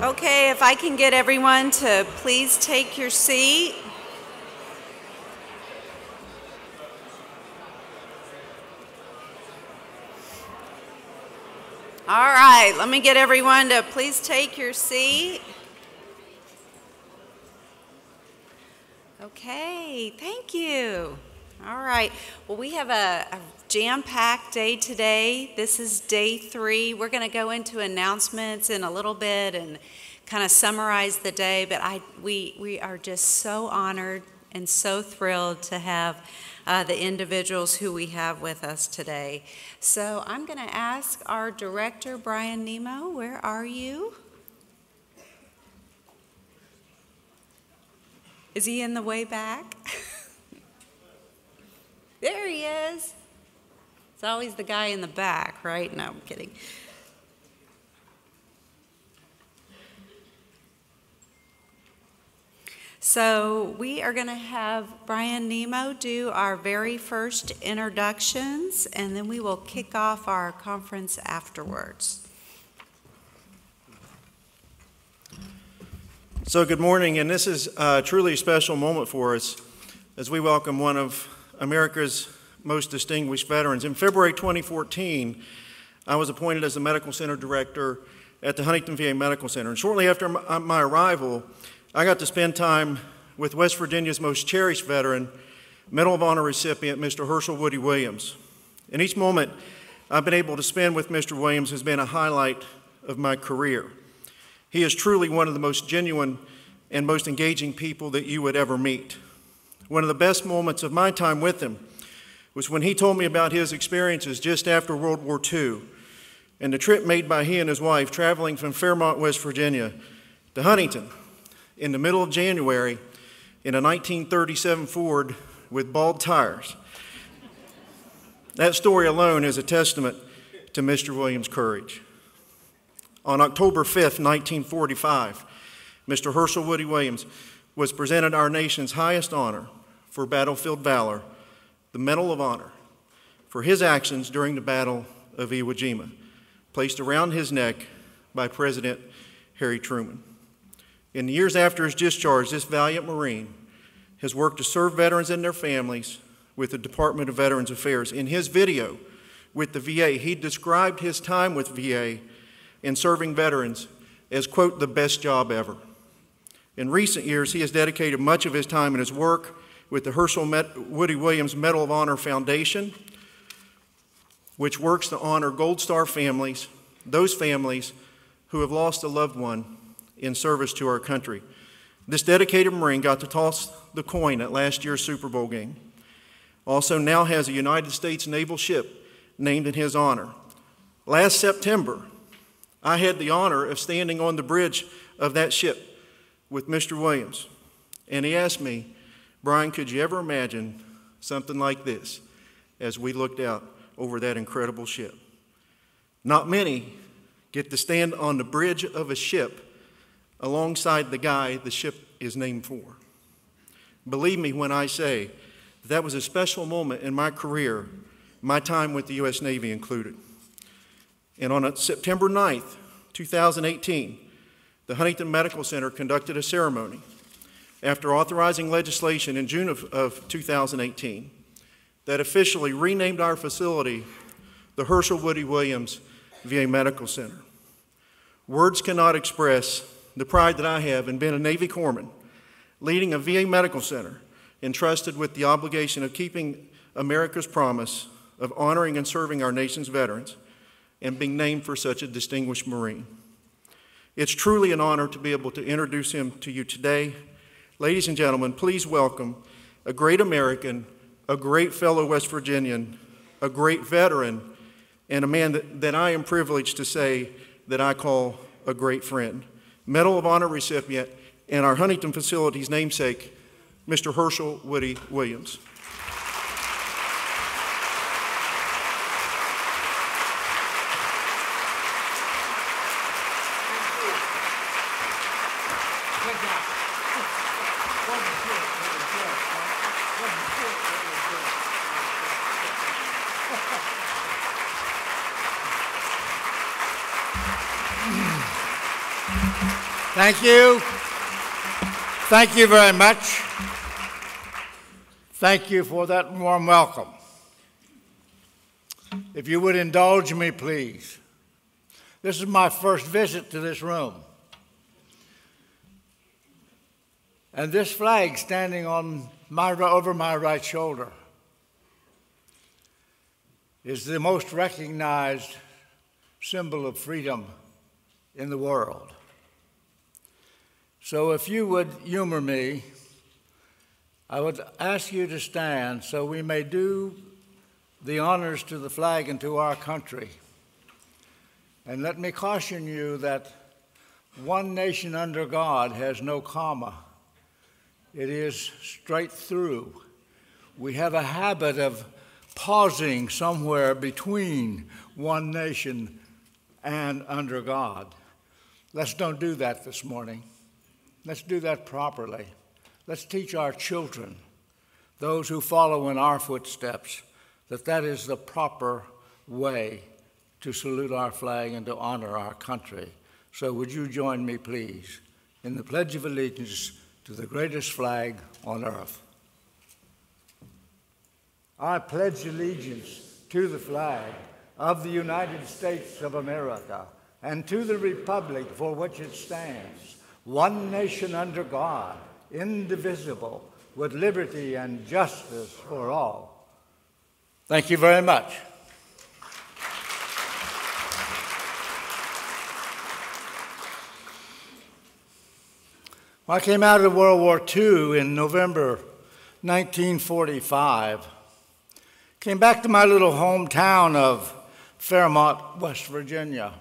Okay, if I can get everyone to please take your seat. All right, let me get everyone to please take your seat. Okay, thank you. All right, well, we have a jam-packed day today. This is day 3. We're going to go into announcements in a little bit and kind of summarize the day, but we are just so honored and so thrilled to have the individuals who we have with us today. So I'm going to ask our director, Brian Nemo, where are you? Is he in the way back? There he is. It's always the guy in the back, right? No, I'm kidding. So we are going to have Brian Nemo do our very first introductions, and then we will kick off our conference afterwards. So good morning, and this is truly a special moment for us as we welcome one of America's most distinguished veterans. In February 2014, I was appointed as the Medical Center Director at the Huntington VA Medical Center. And shortly after my arrival, I got to spend time with West Virginia's most cherished veteran, Medal of Honor recipient, Mr. Herschel Woody Williams. And each moment I've been able to spend with Mr. Williams has been a highlight of my career. He is truly one of the most genuine and most engaging people that you would ever meet. One of the best moments of my time with him was when he told me about his experiences just after World War II and the trip made by he and his wife traveling from Fairmont, West Virginia to Huntington in the middle of January in a 1937 Ford with bald tires. That story alone is a testament to Mr. Williams' courage. On October 5th, 1945, Mr. Herschel Woody Williams was presented our nation's highest honor for battlefield valor, the Medal of Honor, for his actions during the Battle of Iwo Jima, placed around his neck by President Harry Truman. In the years after his discharge, this valiant Marine has worked to serve veterans and their families with the Department of Veterans Affairs. In his video with the VA, he described his time with VA and serving veterans as, quote, the best job ever. In recent years, he has dedicated much of his time and his work with the Herschel Woody Williams Medal of Honor Foundation, which works to honor Gold Star families, those families who have lost a loved one in service to our country. This dedicated Marine got to toss the coin at last year's Super Bowl game. Also now has a United States naval ship named in his honor. Last September, I had the honor of standing on the bridge of that ship with Mr. Williams, and he asked me, Brian, could you ever imagine something like this as we looked out over that incredible ship? Not many get to stand on the bridge of a ship alongside the guy the ship is named for. Believe me when I say that was a special moment in my career, my time with the U.S. Navy included. And on September 9th, 2018, the Huntington Medical Center conducted a ceremony after authorizing legislation in June of 2018 that officially renamed our facility the Herschel Woody Williams VA Medical Center. Words cannot express the pride that I have in being a Navy corpsman, leading a VA medical center entrusted with the obligation of keeping America's promise of honoring and serving our nation's veterans and being named for such a distinguished Marine. It's truly an honor to be able to introduce him to you today. Ladies and gentlemen, please welcome a great American, a great fellow West Virginian, a great veteran, and a man that I am privileged to say that I call a great friend. Medal of Honor recipient and our Huntington facility's namesake, Mr. Herschel Woody Williams. Thank you. Thank you very much. Thank you for that warm welcome. If you would indulge me, please. This is my first visit to this room. And this flag standing on over my right shoulder is the most recognized symbol of freedom in the world. So if you would humor me, I would ask you to stand so we may do the honors to the flag and to our country. And let me caution you that one nation under God has no comma. It is straight through. We have a habit of pausing somewhere between one nation and under God. Let's don't do that this morning. Let's do that properly. Let's teach our children, those who follow in our footsteps, that that is the proper way to salute our flag and to honor our country. So would you join me, please, in the Pledge of Allegiance to the greatest flag on earth. I pledge allegiance to the flag of the United States of America and to the republic for which it stands, one nation under God, indivisible, with liberty and justice for all. Thank you very much. I came out of World War II in November 1945. Came back to my little hometown of Fairmont, West Virginia.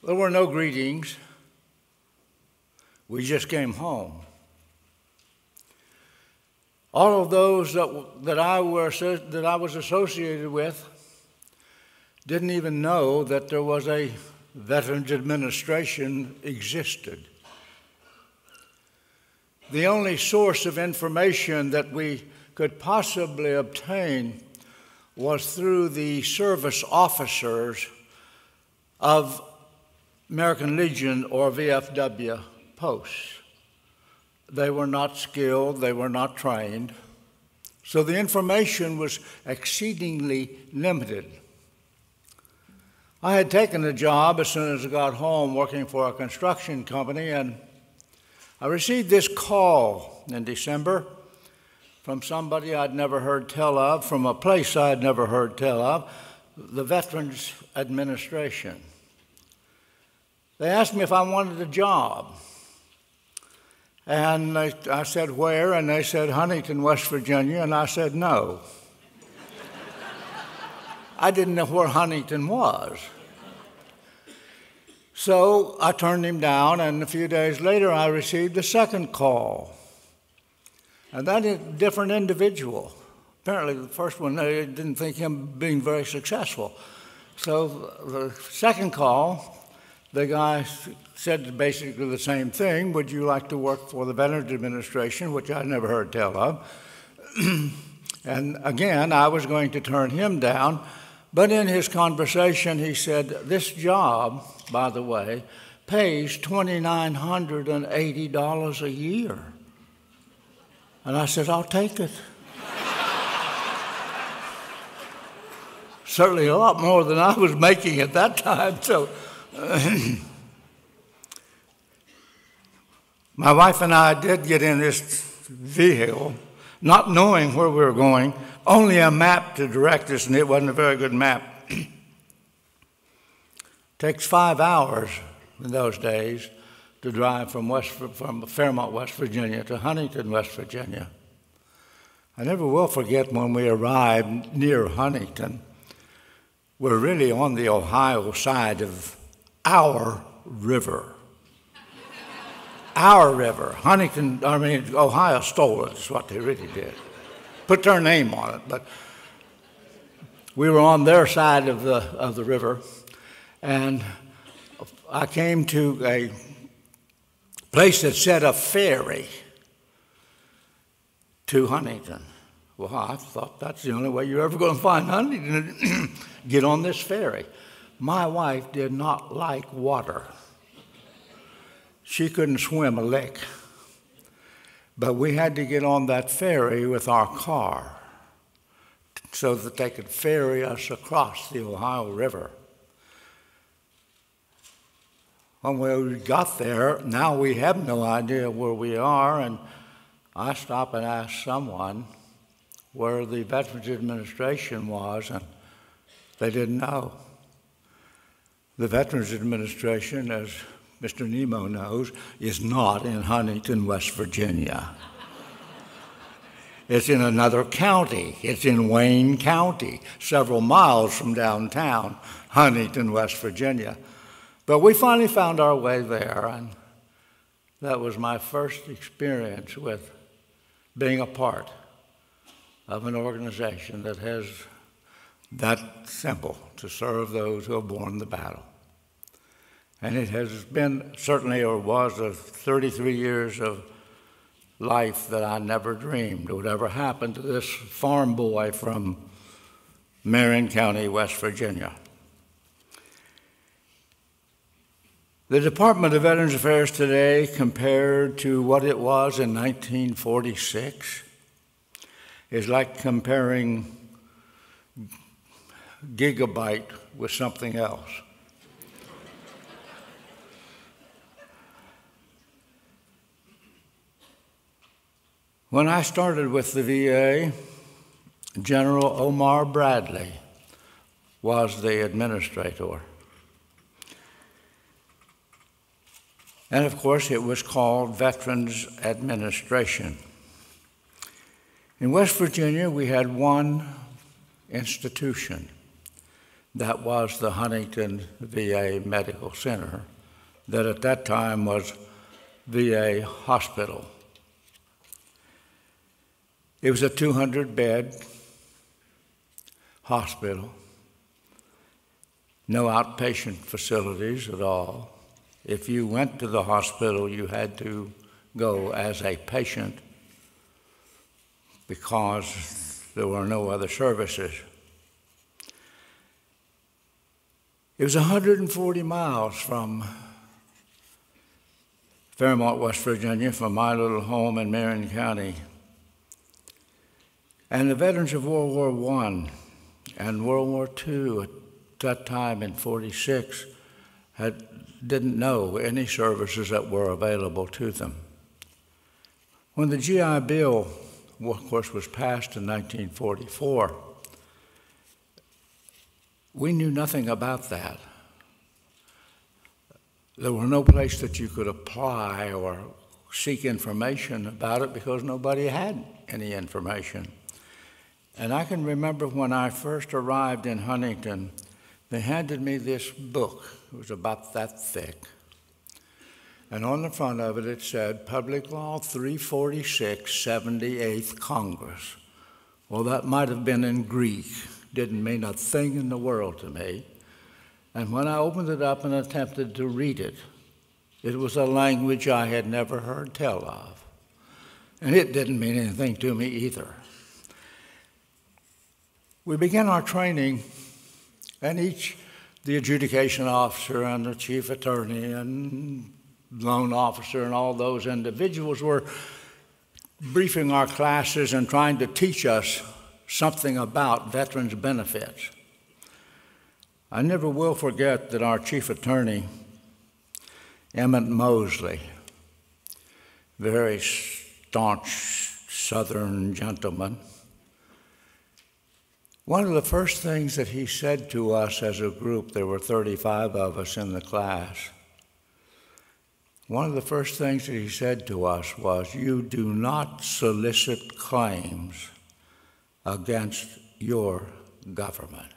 There were no greetings. We just came home. All of those that I was associated with didn't even know that there was a Veterans Administration existed. The only source of information that we could possibly obtain was through the service officers of American Legion or VFW posts. They were not skilled, they were not trained, so the information was exceedingly limited. I had taken a job as soon as I got home working for a construction company, and I received this call in December from somebody I'd never heard tell of, from a place I'd never heard tell of, the Veterans Administration. They asked me if I wanted a job. And I said, where? And they said, Huntington, West Virginia. And I said, no. I didn't know where Huntington was. So I turned him down, and a few days later I received a second call. And that is a different individual. Apparently the first one, they didn't think him being very successful. So the second call, the guy said basically the same thing. Would you like to work for the Veterans Administration, which I never heard tell of. And again, I was going to turn him down. But in his conversation, he said, this job, by the way, pays $2,980 a year. And I said, I'll take it. Certainly a lot more than I was making at that time. So my wife and I did get in this vehicle, not knowing where we were going, only a map to direct us, and it wasn't a very good map. Takes 5 hours in those days to drive from Fairmont, West Virginia to Huntington, West Virginia. I never will forget when we arrived near Huntington. We're really on the Ohio side of our river. Our river. Ohio stole it, is what they really did. Put their name on it, but we were on their side of the river, and I came to a place that said a ferry to Huntington. Well, I thought that's the only way you're ever going to find Huntington, get on this ferry. My wife did not like water. She couldn't swim a lick, but we had to get on that ferry with our car so that they could ferry us across the Ohio River. When we got there, now we have no idea where we are, and I stop and ask someone where the Veterans Administration was, and they didn't know. The Veterans Administration, as Mr. Nemo knows, is not in Huntington, West Virginia. It's in another county. It's in Wayne County, several miles from downtown Huntington, West Virginia. But we finally found our way there, and that was my first experience with being a part of an organization that has that simple to serve those who have borne the battle. And it has been certainly, or was, 33 years of life that I never dreamed would ever happen to this farm boy from Marion County, West Virginia. The Department of Veterans Affairs today, compared to what it was in 1946, is like comparing gigabyte with something else. When I started with the VA, General Omar Bradley was the administrator. And of course, it was called Veterans Administration. In West Virginia, we had one institution. That was the Huntington VA Medical Center, that at that time was VA Hospital. It was a 200-bed hospital, no outpatient facilities at all. If you went to the hospital, you had to go as a patient because there were no other services. It was 140 miles from Fairmont, West Virginia, from my little home in Marion County. And the veterans of World War I and World War II at that time in '46 didn't know any services that were available to them. When the GI Bill, of course, was passed in 1944, we knew nothing about that. There was no place that you could apply or seek information about it because nobody had any information. And I can remember when I first arrived in Huntington, they handed me this book. It was about that thick. And on the front of it, it said, Public Law 346, 78th Congress. Well, that might have been in Greek. Didn't mean a thing in the world to me. And when I opened it up and attempted to read it, it was a language I had never heard tell of. And it didn't mean anything to me either. We began our training, and the adjudication officer and the chief attorney and loan officer and all those individuals were briefing our classes and trying to teach us something about veterans' benefits. I never will forget that our chief attorney, Emmett Mosley, very staunch Southern gentleman, one of the first things that he said to us as a group, there were 35 of us in the class, one of the first things that he said to us was, you do not solicit claims against your government.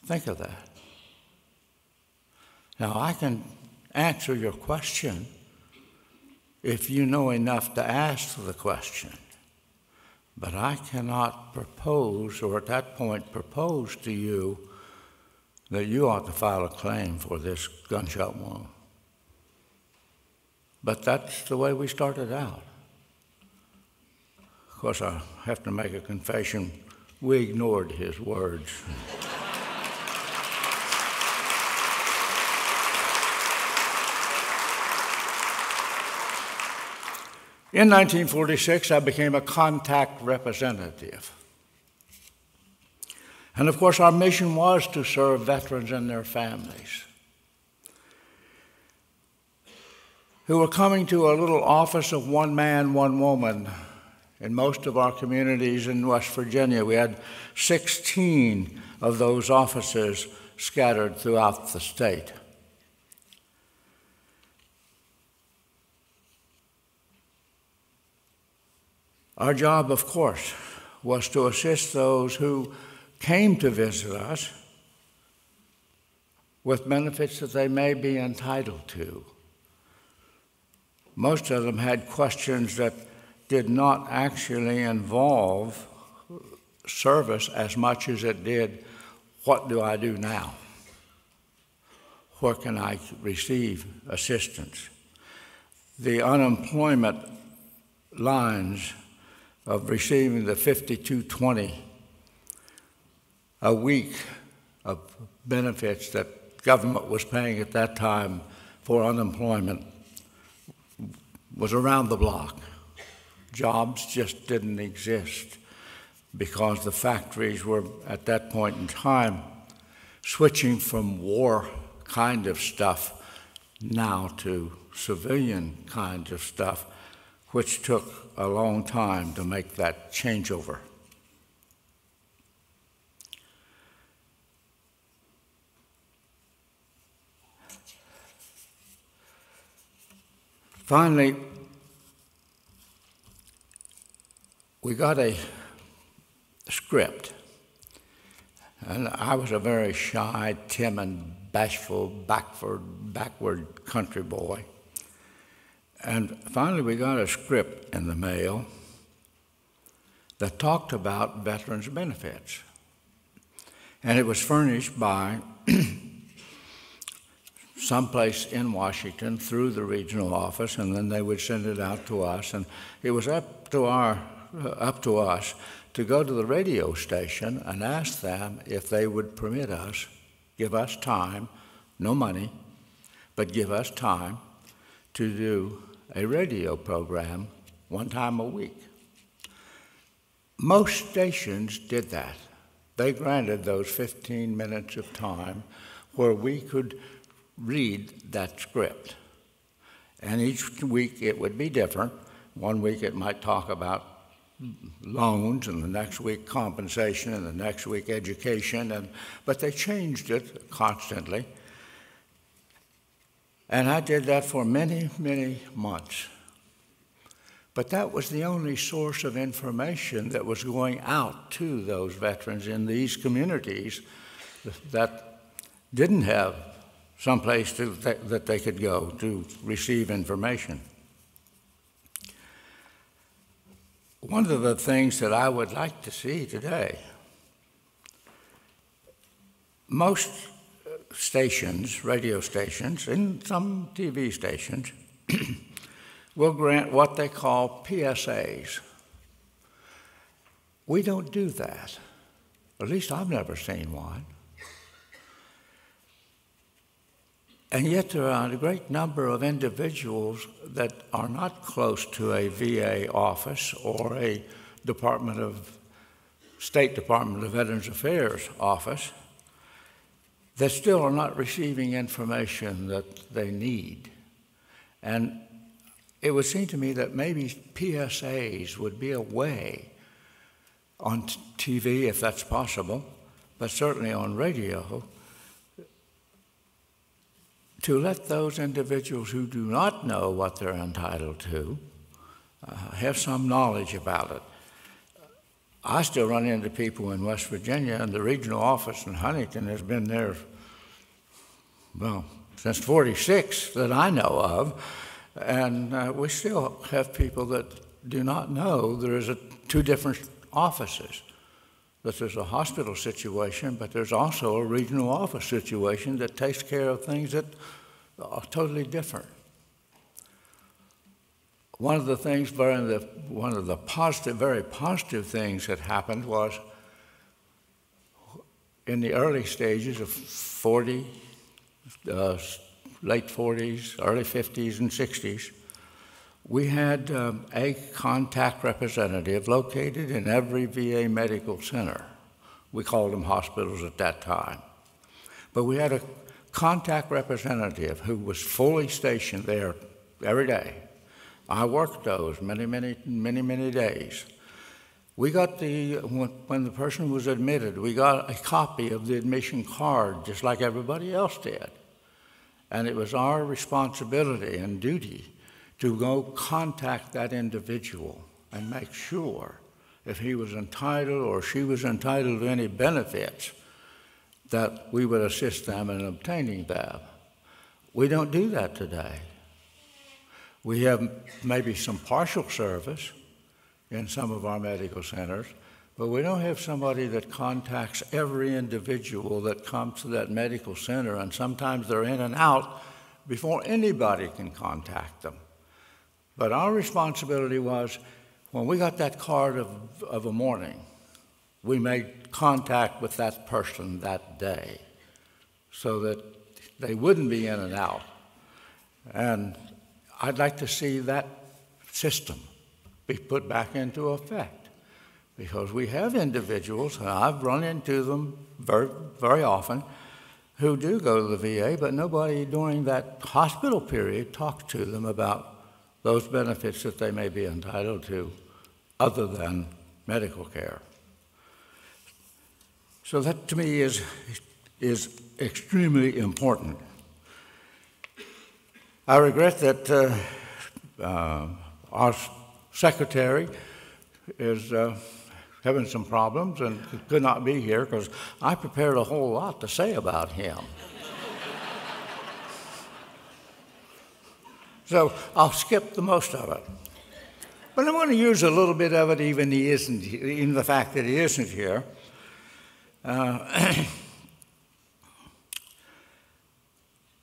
Think of that. Now, I can answer your question if you know enough to ask the question. But I cannot propose, or at that point propose to you, that you ought to file a claim for this gunshot wound. But that's the way we started out. Of course, I have to make a confession. We ignored his words. In 1946, I became a contact representative. And of course, our mission was to serve veterans and their families who were coming to a little office of one man, one woman. In most of our communities in West Virginia, we had 16 of those offices scattered throughout the state. Our job, of course, was to assist those who came to visit us with benefits that they may be entitled to. Most of them had questions that did not actually involve service as much as it did, what do I do now? Where can I receive assistance? The unemployment lines of receiving the $52.20 a week of benefits that government was paying at that time for unemployment was around the block. Jobs just didn't exist because the factories were, at that point in time, switching from war kind of stuff now to civilian kind of stuff, which took a long time to make that changeover. Finally, we got a script, and I was a very shy, timid, bashful, backward country boy. And finally, we got a script in the mail that talked about veterans' benefits. And it was furnished by someplace in Washington through the regional office, and then they would send it out to us. And it was up to us to go to the radio station and ask them if they would permit us, give us time, no money, but give us time to do a radio program one time a week. Most stations did that. They granted those 15 minutes of time where we could read that script. And each week it would be different. One week it might talk about loans, and the next week compensation, and the next week education, but they changed it constantly. And I did that for many, many months. But that was the only source of information that was going out to those veterans in these communities that didn't have someplace that they could go to receive information. One of the things that I would like to see today, most stations, radio stations, and some TV stations, will grant what they call PSAs. We don't do that. At least I've never seen one. And yet there are a great number of individuals that are not close to a VA office or a State Department of Veterans Affairs office that still are not receiving information that they need. And it would seem to me that maybe PSAs would be a way on TV, if that's possible, but certainly on radio, to let those individuals who do not know what they're entitled to have some knowledge about it. I still run into people in West Virginia, and the regional office in Huntington has been there, well, since '46 that I know of, and we still have people that do not know there is two different offices. That there's a hospital situation, but there's also a regional office situation that takes care of things that are totally different. One of the things, one of the very positive things that happened was in the early stages of late 40s, early 50s, and 60s, we had a contact representative located in every VA medical center. We called them hospitals at that time. But we had a contact representative who was fully stationed there every day. I worked those many days. We got when the person was admitted, we got a copy of the admission card just like everybody else did. And it was our responsibility and duty to go contact that individual and make sure if he was entitled or she was entitled to any benefits, that we would assist them in obtaining them. We don't do that today. We have maybe some partial service in some of our medical centers, but we don't have somebody that contacts every individual that comes to that medical center, and sometimes they're in and out before anybody can contact them. But our responsibility was, when we got that card of a morning, we made contact with that person that day so that they wouldn't be in and out. And I'd like to see that system be put back into effect, because we have individuals, and I've run into them very often, who do go to the VA, but nobody during that hospital period talks to them about those benefits that they may be entitled to other than medical care. So that to me is extremely important. I regret that our secretary is having some problems and could not be here, because I prepared a whole lot to say about him. So I'll skip the most of it. But I'm going to use a little bit of it even the fact that he isn't here.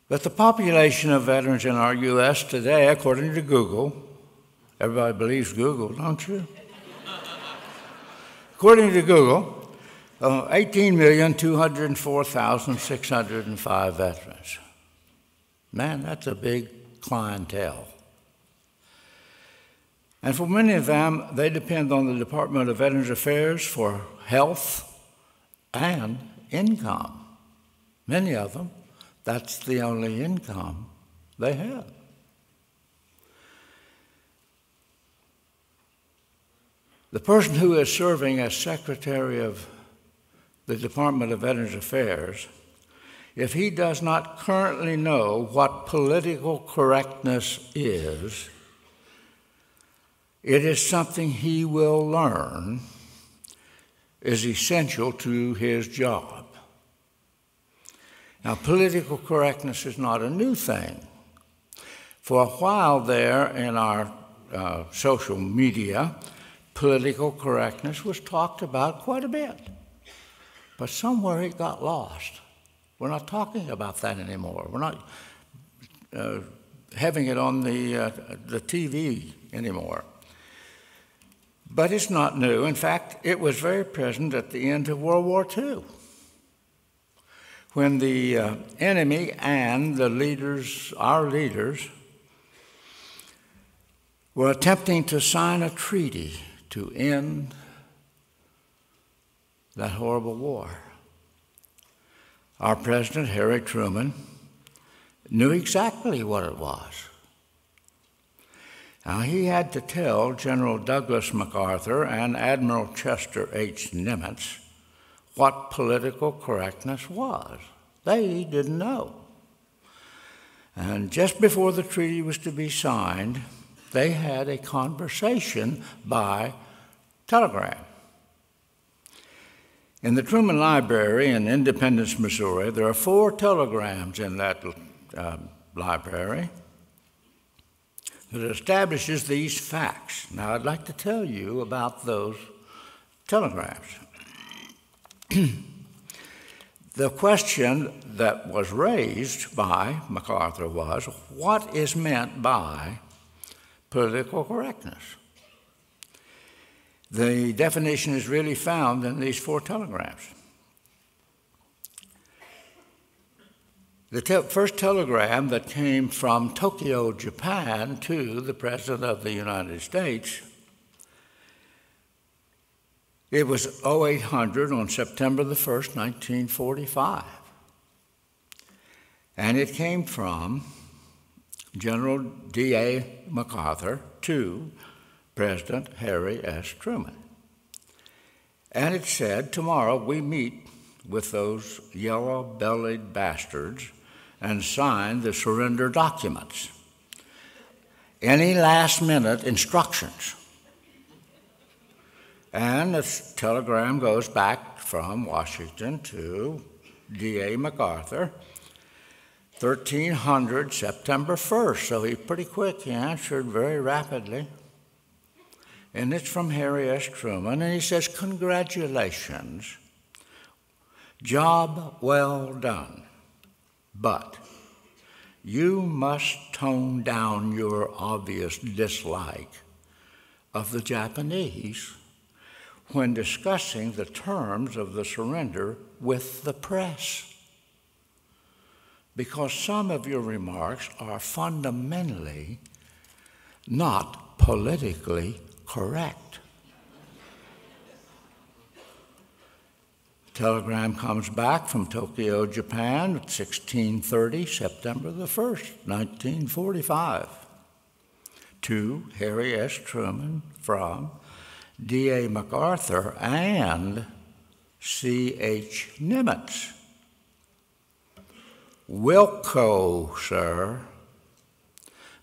But the population of veterans in our U.S. today, according to Google, everybody believes Google, don't you? According to Google, 18,204,605 veterans. Man, that's a big clientele. And for many of them, they depend on the Department of Veterans Affairs for health and income. Many of them, that's the only income they have. The person who is serving as Secretary of the Department of Veterans Affairs, if he does not currently know what political correctness is, it is something he will learn is essential to his job. Now, political correctness is not a new thing. For a while there in our social media, political correctness was talked about quite a bit. But somewhere it got lost. We're not talking about that anymore. We're not having it on the TV anymore. But it's not new. In fact, it was very present at the end of World War II, when the enemy and the leaders, our leaders, were attempting to sign a treaty to end that horrible war. Our President, Harry Truman, knew exactly what it was. Now, he had to tell General Douglas MacArthur and Admiral Chester H. Nimitz what political correctness was. They didn't know. And just before the treaty was to be signed, they had a conversation by telegram. In the Truman Library in Independence, Missouri, there are 4 telegrams in that library that establishes these facts. Now, I'd like to tell you about those telegrams. The question that was raised by MacArthur was, what is meant by political correctness? The definition is really found in these 4 telegrams. The first telegram that came from Tokyo, Japan, to the President of the United States, it was 0800 on September the 1st, 1945. And it came from General D.A. MacArthur to President Harry S. Truman. And it said, tomorrow we meet with those yellow-bellied bastards and sign the surrender documents. Any last-minute instructions? And the telegram goes back from Washington to D.A. MacArthur, 1300, September 1st. So he's pretty quick. He answered very rapidly. And it's from Harry S. Truman, and he says, congratulations. Job well done. But you must tone down your obvious dislike of the Japanese when discussing the terms of the surrender with the press, because some of your remarks are fundamentally not politically correct. Telegram comes back from Tokyo, Japan, 1630, September the 1st, 1945, to Harry S. Truman from D.A. MacArthur and C.H. Nimitz. Wilco, sir.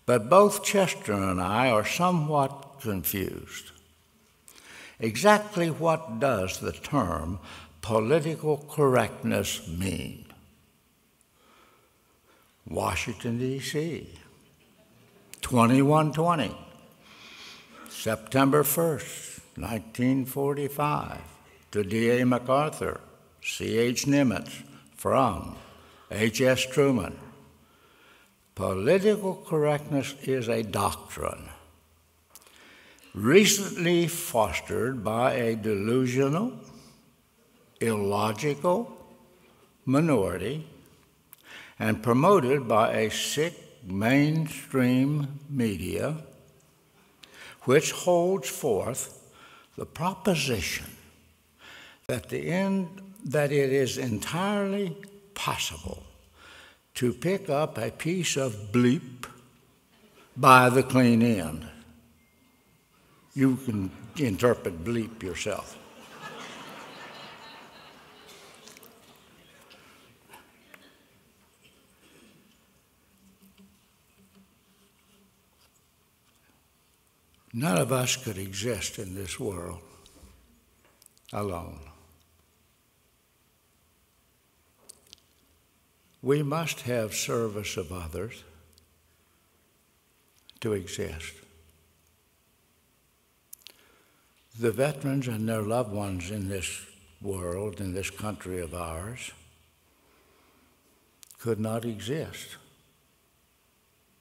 But both Chester and I are somewhat confused. Exactly what does the term political correctness mean? Washington, D.C., 2120, September 1st, 1945, to D.A. MacArthur, C.H. Nimitz, from H.S. Truman. Political correctness is a doctrine recently fostered by a delusional, illogical minority and promoted by a sick mainstream media which holds forth the proposition that it is entirely possible to pick up a piece of bleep by the clean end. You can interpret bleep yourself. None of us could exist in this world alone. We must have service of others to exist. The veterans and their loved ones in this world, in this country of ours, could not exist,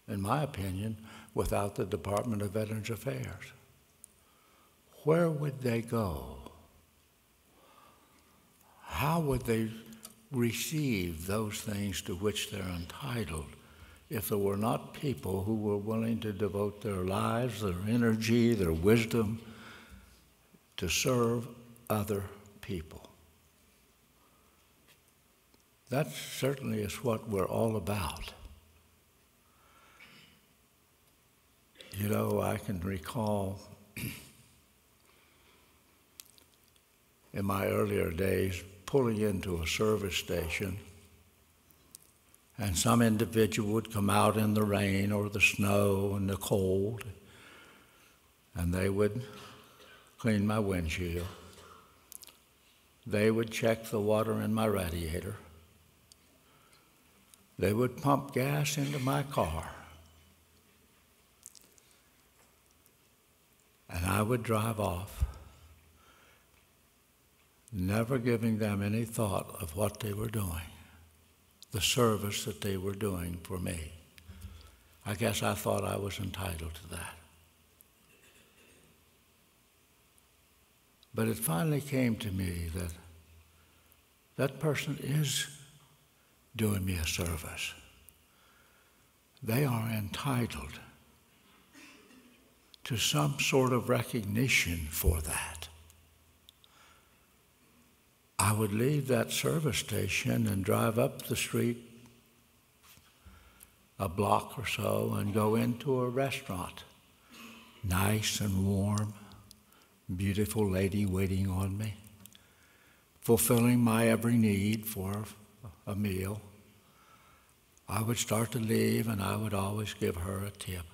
in my opinion, without the Department of Veterans Affairs. Where would they go? How would they receive those things to which they're entitled if there were not people who were willing to devote their lives, their energy, their wisdom to serve other people? That certainly is what we're all about. You know, I can recall in my earlier days pulling into a service station, and some individual would come out in the rain or the snow and the cold, and they would clean my windshield. They would check the water in my radiator. They would pump gas into my car. And I would drive off, never giving them any thought of what they were doing, the service that they were doing for me. I guess I thought I was entitled to that. But it finally came to me that that person is doing me a service. They are entitled to some sort of recognition for that. I would leave that service station and drive up the street a block or so and go into a restaurant. Nice and warm, beautiful lady waiting on me, fulfilling my every need for a meal. I would start to leave and I would always give her a tip.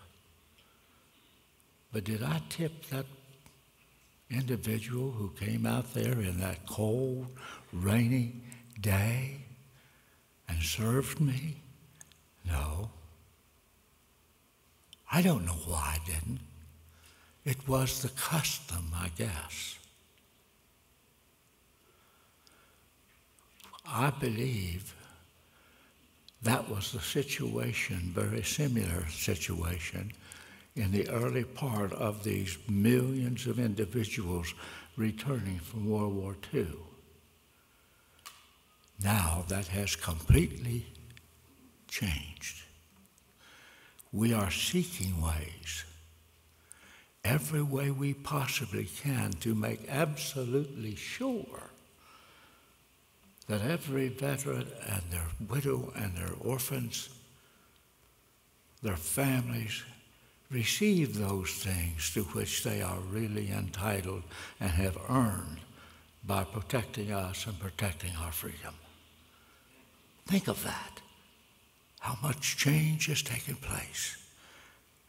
But did I tip that individual who came out there in that cold, rainy day and served me? No. I don't know why I didn't. It was the custom, I guess. I believe that was the situation, very similar situation, in the early part of these millions of individuals returning from World War II. Now that has completely changed. We are seeking ways, every way we possibly can, to make absolutely sure that every veteran and their widow and their orphans, their families, receive those things to which they are really entitled and have earned by protecting us and protecting our freedom. Think of that. How much change has taken place,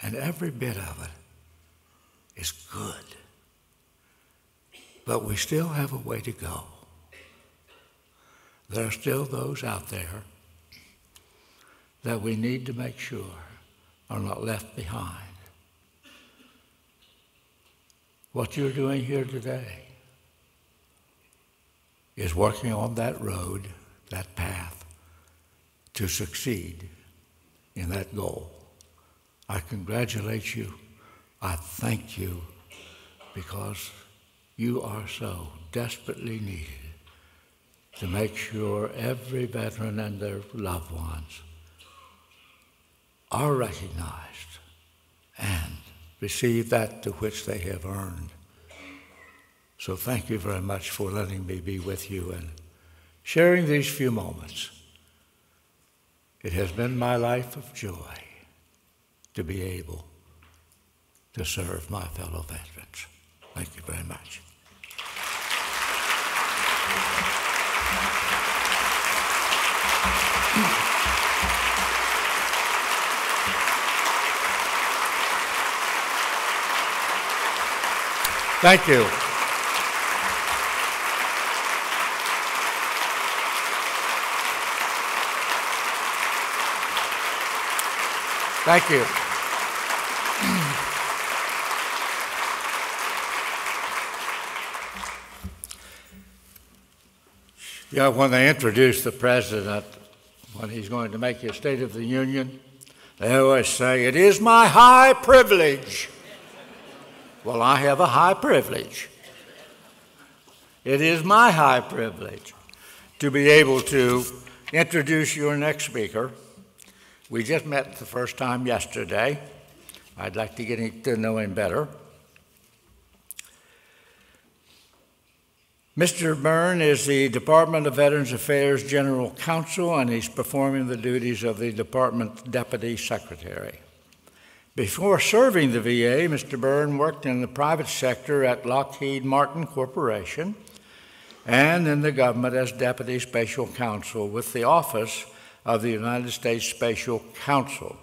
and every bit of it is good. But we still have a way to go. There are still those out there that we need to make sure are not left behind. What you're doing here today is working on that road, that path, to succeed in that goal. I congratulate you. I thank you, because you are so desperately needed to make sure every veteran and their loved ones are recognized and receive that to which they have earned. So thank you very much for letting me be with you and sharing these few moments. It has been my life of joy to be able to serve my fellow veterans. Thank you very much. Thank you. Thank you. Yeah, when they introduce the president, when he's going to make his State of the Union, they always say, "It is my high privilege." Well, I have a high privilege. It is my high privilege to be able to introduce your next speaker. We just met the first time yesterday. I'd like to get to know him better. Mr. Byrne is the Department of Veterans Affairs General Counsel, and he's performing the duties of the Department Deputy Secretary. Before serving the VA, Mr. Byrne worked in the private sector at Lockheed Martin Corporation and in the government as Deputy Special Counsel with the Office of the United States Special Counsel.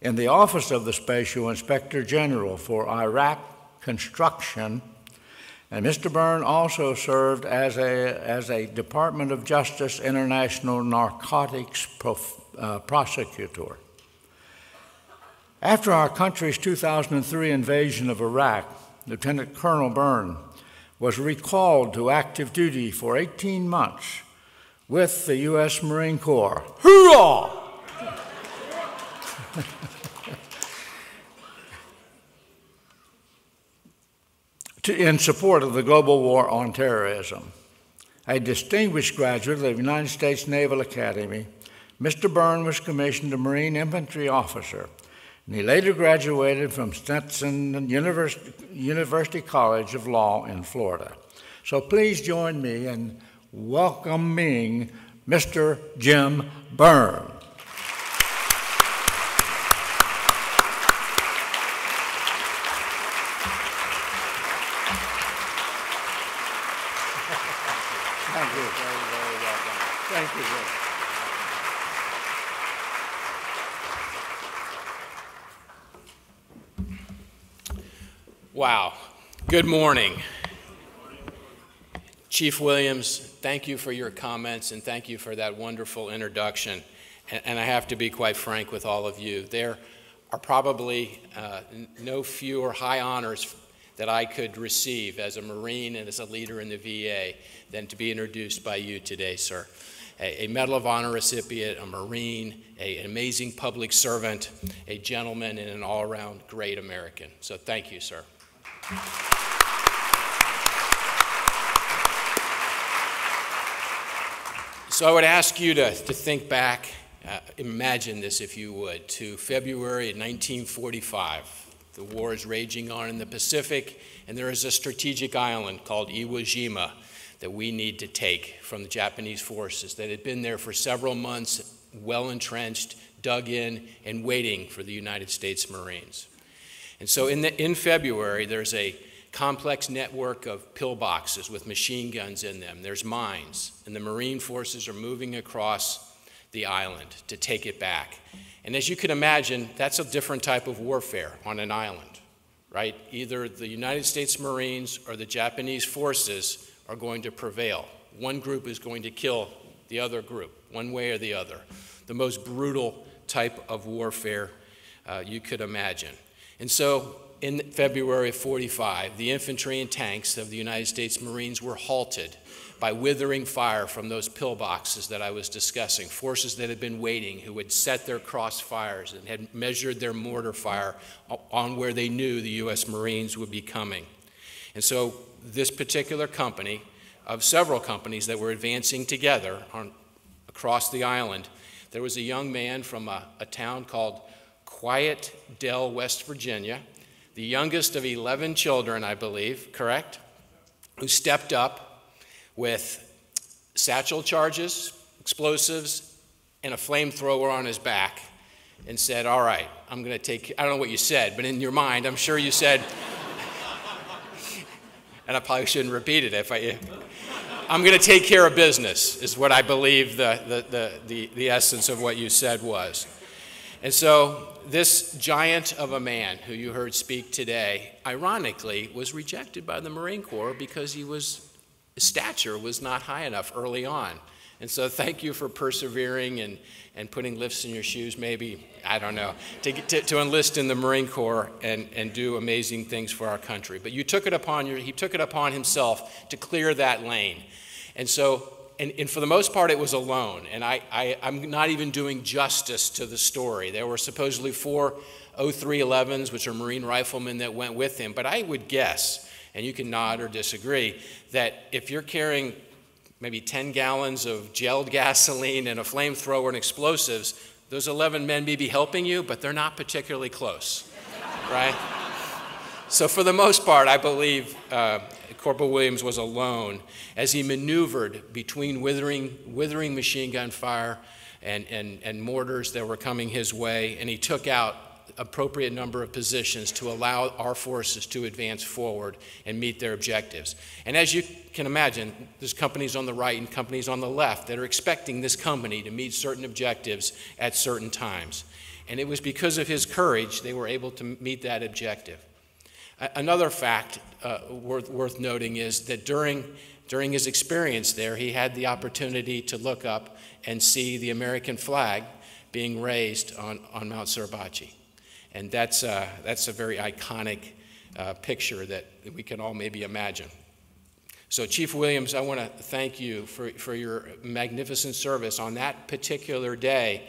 In the Office of the Special Inspector General for Iraq Construction, and Mr. Byrne also served as a Department of Justice International Narcotics prosecutor. After our country's 2003 invasion of Iraq, Lieutenant Colonel Byrne was recalled to active duty for 18 months with the U.S. Marine Corps. Hoorah! In support of the global war on terrorism. A distinguished graduate of the United States Naval Academy, Mr. Byrne was commissioned a Marine Infantry officer, and he later graduated from Stetson University College of Law in Florida. So please join me in welcoming Mr. Jim Byrne. Thank you. Very, very well done. Thank you, Jim. Wow. Good morning. Chief Williams, thank you for your comments and thank you for that wonderful introduction. And I have to be quite frank with all of you. There are probably no fewer high honors that I could receive as a Marine and as a leader in the VA than to be introduced by you today, sir. A Medal of Honor recipient, a Marine, an amazing public servant, a gentleman, and an all-around great American. So thank you, sir. So I would ask you to think back, imagine this if you would, to February 1945. The war is raging on in the Pacific, and there is a strategic island called Iwo Jima that we need to take from the Japanese forces that had been there for several months, well entrenched, dug in, and waiting for the United States Marines. And so in February, there's a complex network of pillboxes with machine guns in them. There's mines, and the Marine forces are moving across the island to take it back. And as you can imagine, that's a different type of warfare on an island, right? Either the United States Marines or the Japanese forces are going to prevail. One group is going to kill the other group, one way or the other. The most brutal type of warfare you could imagine. And so in February of '45, the infantry and tanks of the United States Marines were halted by withering fire from those pillboxes that I was discussing, forces that had been waiting, who had set their crossfires and had measured their mortar fire on where they knew the U.S. Marines would be coming. And so this particular company, of several companies that were advancing together across the island, there was a young man from a town called Quiet Dell, West Virginia, the youngest of 11 children, I believe, correct? Who stepped up with satchel charges, explosives, and a flamethrower on his back and said, all right, I'm going to take, I don't know what you said, but in your mind, I'm sure you said, and I probably shouldn't repeat it I'm going to take care of business, is what I believe the essence of what you said was. And so this giant of a man who you heard speak today, ironically, was rejected by the Marine Corps because his stature was not high enough early on. And so thank you for persevering and putting lifts in your shoes, maybe, I don't know, to enlist in the Marine Corps and do amazing things for our country. But he took it upon himself to clear that lane. And so, and for the most part, it was alone. And I'm not even doing justice to the story. There were supposedly 4 0311s, which are Marine riflemen, that went with him. But I would guess, and you can nod or disagree, that if you're carrying maybe 10 gallons of gelled gasoline and a flamethrower and explosives, those 11 men may be helping you, but they're not particularly close, right? So for the most part, I believe Corporal Williams was alone as he maneuvered between withering machine gun fire and mortars that were coming his way, and he took out appropriate number of positions to allow our forces to advance forward and meet their objectives. And as you can imagine, there's companies on the right and companies on the left that are expecting this company to meet certain objectives at certain times. And it was because of his courage they were able to meet that objective. Another fact worth noting is that during his experience there, he had the opportunity to look up and see the American flag being raised on Mount Suribachi. And that's a very iconic picture that we can all maybe imagine. So Chief Williams, I want to thank you for your magnificent service on that particular day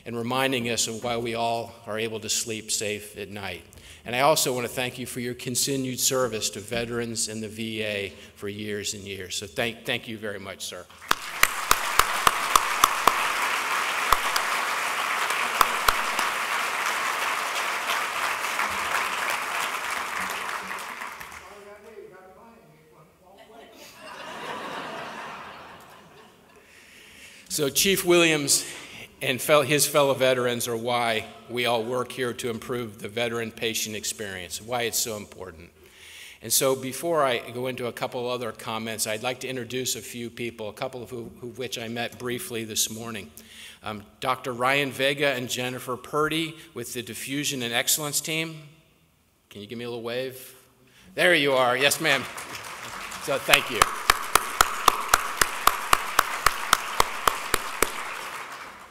and reminding us of why we all are able to sleep safe at night. And I also want to thank you for your continued service to veterans and the VA for years and years. So thank you very much, sir. So Chief Williams and his fellow veterans are why we all work here to improve the veteran-patient experience, why it's so important. And so before I go into a couple other comments, I'd like to introduce a few people, a couple of which I met briefly this morning. Dr. Ryan Vega and Jennifer Purdy with the Diffusion and Excellence team. Can you give me a little wave? There you are. Yes, ma'am. So thank you.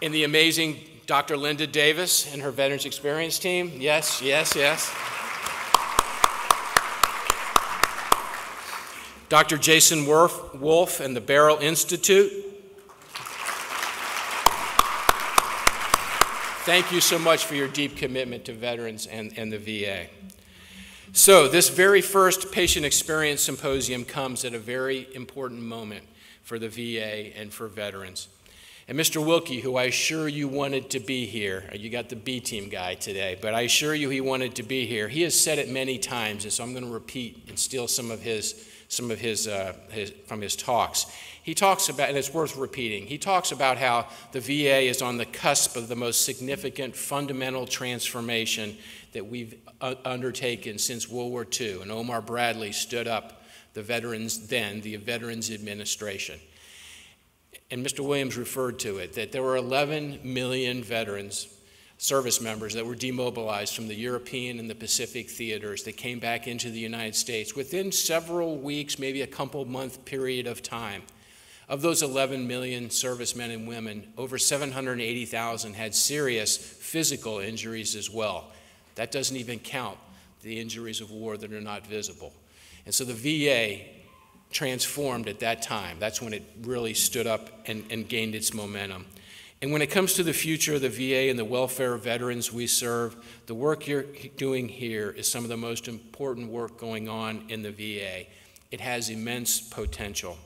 And the amazing Dr. Linda Davis and her Veterans Experience team. Yes, yes, yes. Dr. Jason Wolf and the Barrel Institute. Thank you so much for your deep commitment to veterans and the VA. So this very first Patient Experience Symposium comes at a very important moment for the VA and for veterans. And Mr. Wilkie, who I assure you wanted to be here, you got the B team guy today, but I assure you he wanted to be here. He has said it many times, and so I'm going to repeat and steal some of his from his talks. He talks about, and it's worth repeating, he talks about how the VA is on the cusp of the most significant fundamental transformation that we've undertaken since World War II, and Omar Bradley stood up the Veterans Administration. And Mr. Williams referred to it, that there were 11 million veterans, service members that were demobilized from the European and the Pacific theaters that came back into the United States within several weeks, maybe a couple-month period of time. Of those 11 million servicemen and women, over 780,000 had serious physical injuries as well. That doesn't even count the injuries of war that are not visible. And so the VA transformed at that time. That's when it really stood up and gained its momentum. And when it comes to the future of the VA and the welfare of veterans we serve, the work you're doing here is some of the most important work going on in the VA. It has immense potential.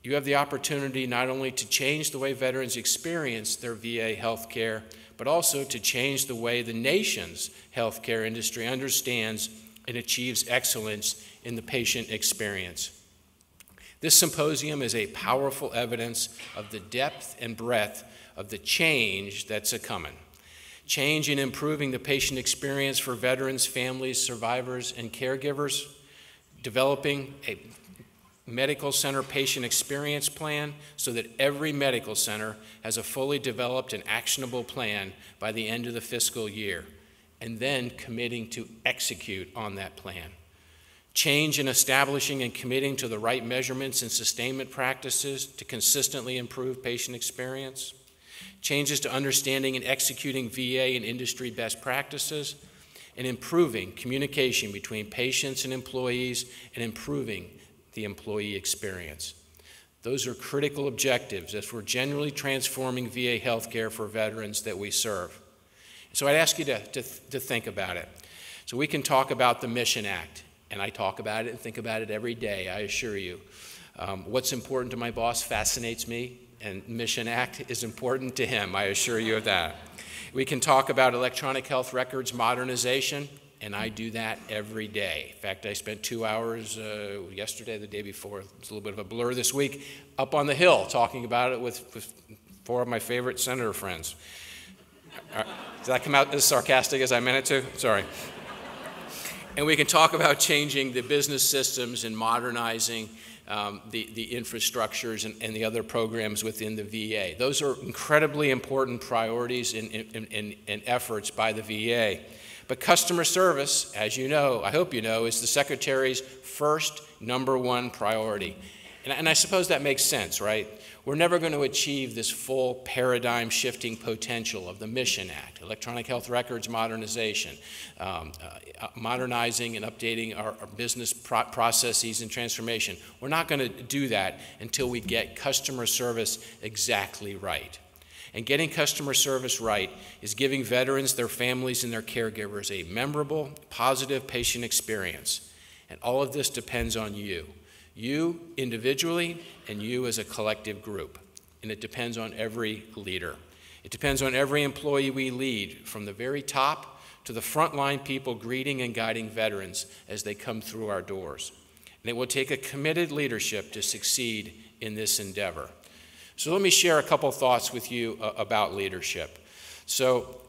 You have the opportunity not only to change the way veterans experience their VA health care, but also to change the way the nation's healthcare industry understands and achieves excellence in the patient experience. This symposium is a powerful evidence of the depth and breadth of the change that's a-coming. Change in improving the patient experience for veterans, families, survivors, and caregivers, developing a medical center patient experience plan so that every medical center has a fully developed and actionable plan by the end of the fiscal year, and then committing to execute on that plan. Change in establishing and committing to the right measurements and sustainment practices to consistently improve patient experience. Changes to understanding and executing VA and industry best practices, and improving communication between patients and employees and improving the employee experience. Those are critical objectives as we're generally transforming VA healthcare for veterans that we serve. So I'd ask you to think about it. So we can talk about the Mission Act. And I talk about it and think about it every day, I assure you. What's important to my boss fascinates me, and Mission Act is important to him, I assure you of that. We can talk about electronic health records modernization, and I do that every day. In fact, I spent 2 hours yesterday, the day before, it's a little bit of a blur this week, up on the Hill talking about it with 4 of my favorite senator friends. Did that come out as sarcastic as I meant it to? Sorry. And we can talk about changing the business systems and modernizing the infrastructures and the other programs within the VA. Those are incredibly important priorities and efforts by the VA. But customer service, as you know, I hope you know, is the Secretary's first #1 priority. And I suppose that makes sense, right? We're never going to achieve this full paradigm shifting potential of the Mission Act, electronic health records modernization, modernizing and updating our business processes and transformation. We're not going to do that until we get customer service exactly right. And getting customer service right is giving veterans, their families, and their caregivers a memorable, positive patient experience. And all of this depends on you. You individually and you as a collective group. And it depends on every leader. It depends on every employee we lead, from the very top to the frontline people greeting and guiding veterans as they come through our doors. And it will take a committed leadership to succeed in this endeavor. So let me share a couple thoughts with you about leadership. So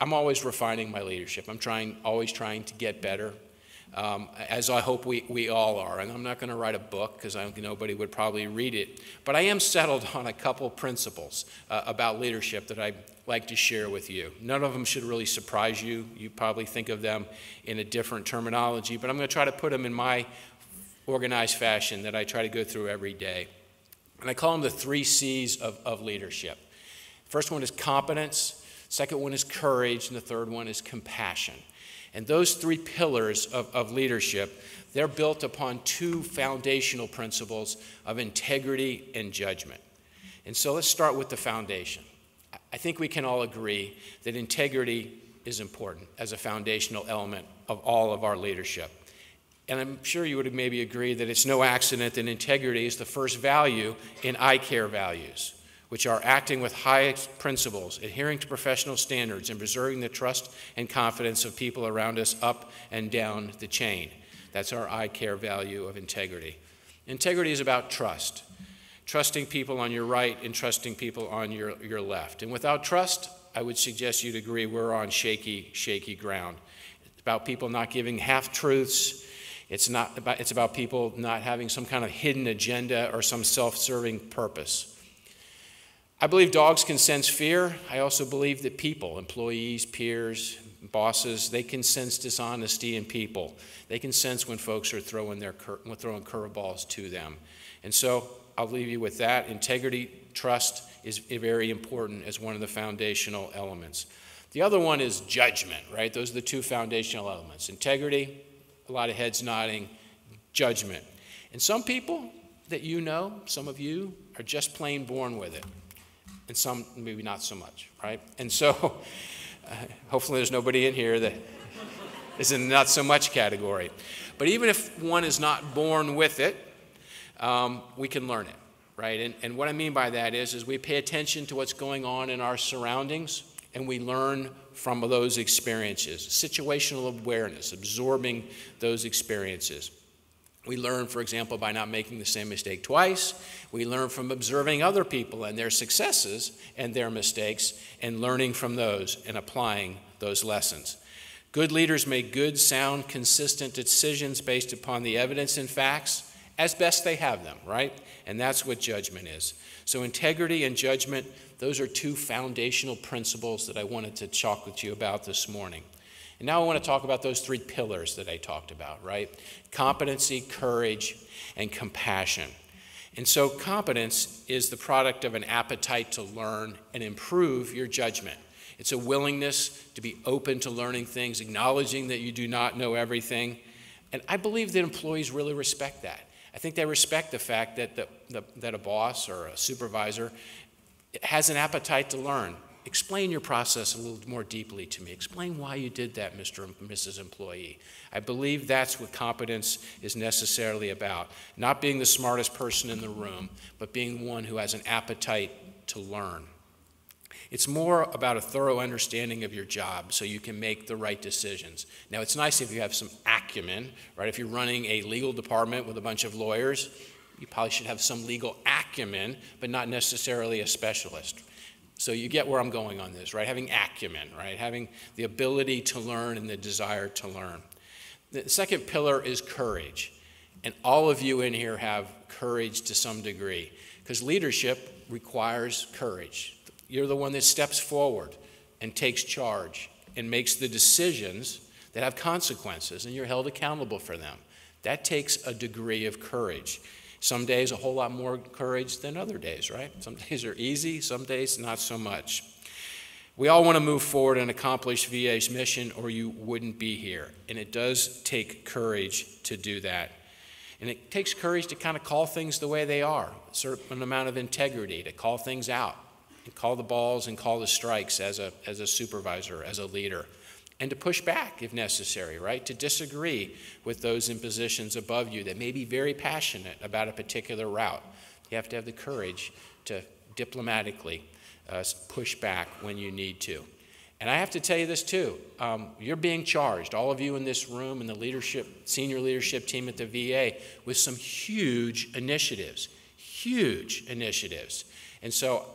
I'm always refining my leadership. I'm always trying to get better, as I hope we all are. And I'm not going to write a book because nobody would probably read it. But I am settled on a couple principles about leadership that I'd like to share with you. None of them should really surprise you. You probably think of them in a different terminology, but I'm going to try to put them in my organized fashion that I try to go through every day. And I call them the 3 C's of leadership. First one is competence, second one is courage, and the third one is compassion. And those 3 pillars of leadership, they're built upon 2 foundational principles of integrity and judgment. And so let's start with the foundation. I think we can all agree that integrity is important as a foundational element of all of our leadership. And I'm sure you would maybe agree that it's no accident that integrity is the first value in I-CARE values, which are acting with high principles, adhering to professional standards, and preserving the trust and confidence of people around us up and down the chain. That's our I-CARE value of integrity. Integrity is about trust, trusting people on your right and trusting people on your left. And without trust, I would suggest you'd agree we're on shaky ground. It's about people not giving half-truths. It's about people not having some kind of hidden agenda or some self-serving purpose. I believe dogs can sense fear. I also believe that people, employees, peers, bosses, they can sense dishonesty in people. They can sense when folks are throwing curveballs to them. And so I'll leave you with that. Integrity, trust is very important as one of the foundational elements. The other one is judgment, right? Those are the 2 foundational elements. Integrity, a lot of heads nodding, judgment. And some people that some of you are just plain born with it. And some maybe not so much, right? And so hopefully there's nobody in here that is in the not so much category. But even if one is not born with it, we can learn it, right? And what I mean by that is we pay attention to what's going on in our surroundings, and we learn from those experiences. Situational awareness, absorbing those experiences. We learn, for example, by not making the same mistake twice. We learn from observing other people and their successes and their mistakes and learning from those and applying those lessons. Good leaders make good, sound, consistent decisions based upon the evidence and facts as best they have them, right? And that's what judgment is. So integrity and judgment, those are 2 foundational principles that I wanted to talk with you about this morning. And now I want to talk about those 3 pillars that I talked about, right? Competency, courage, and compassion. And so competence is the product of an appetite to learn and improve your judgment. It's a willingness to be open to learning things, acknowledging that you do not know everything. And I believe that employees really respect that. I think they respect the fact that a boss or a supervisor has an appetite to learn. Explain your process a little more deeply to me. Explain why you did that, Mr. and Mrs. Employee. I believe that's what competence is necessarily about. Not being the smartest person in the room, but being one who has an appetite to learn. It's more about a thorough understanding of your job so you can make the right decisions. Now, it's nice if you have some acumen, right? If you're running a legal department with a bunch of lawyers, you probably should have some legal acumen, but not necessarily a specialist. So you get where I'm going on this, right? Having acumen, right? Having the ability to learn and the desire to learn. The second pillar is courage. And all of you in here have courage to some degree, because leadership requires courage. You're the one that steps forward and takes charge and makes the decisions that have consequences, and you're held accountable for them. That takes a degree of courage. Some days a whole lot more courage than other days, right? Some days are easy, some days not so much. We all want to move forward and accomplish VA's mission, or you wouldn't be here. And it does take courage to do that. And it takes courage to kind of call things the way they are, a certain amount of integrity, to call things out. and call the balls and call the strikes as a supervisor, as a leader, and to push back if necessary, right? To disagree with those in positions above you that may be very passionate about a particular route. You have to have the courage to diplomatically push back when you need to. And I have to tell you this too, you're being charged, all of you in this room and the senior leadership team at the VA, with some huge initiatives. And so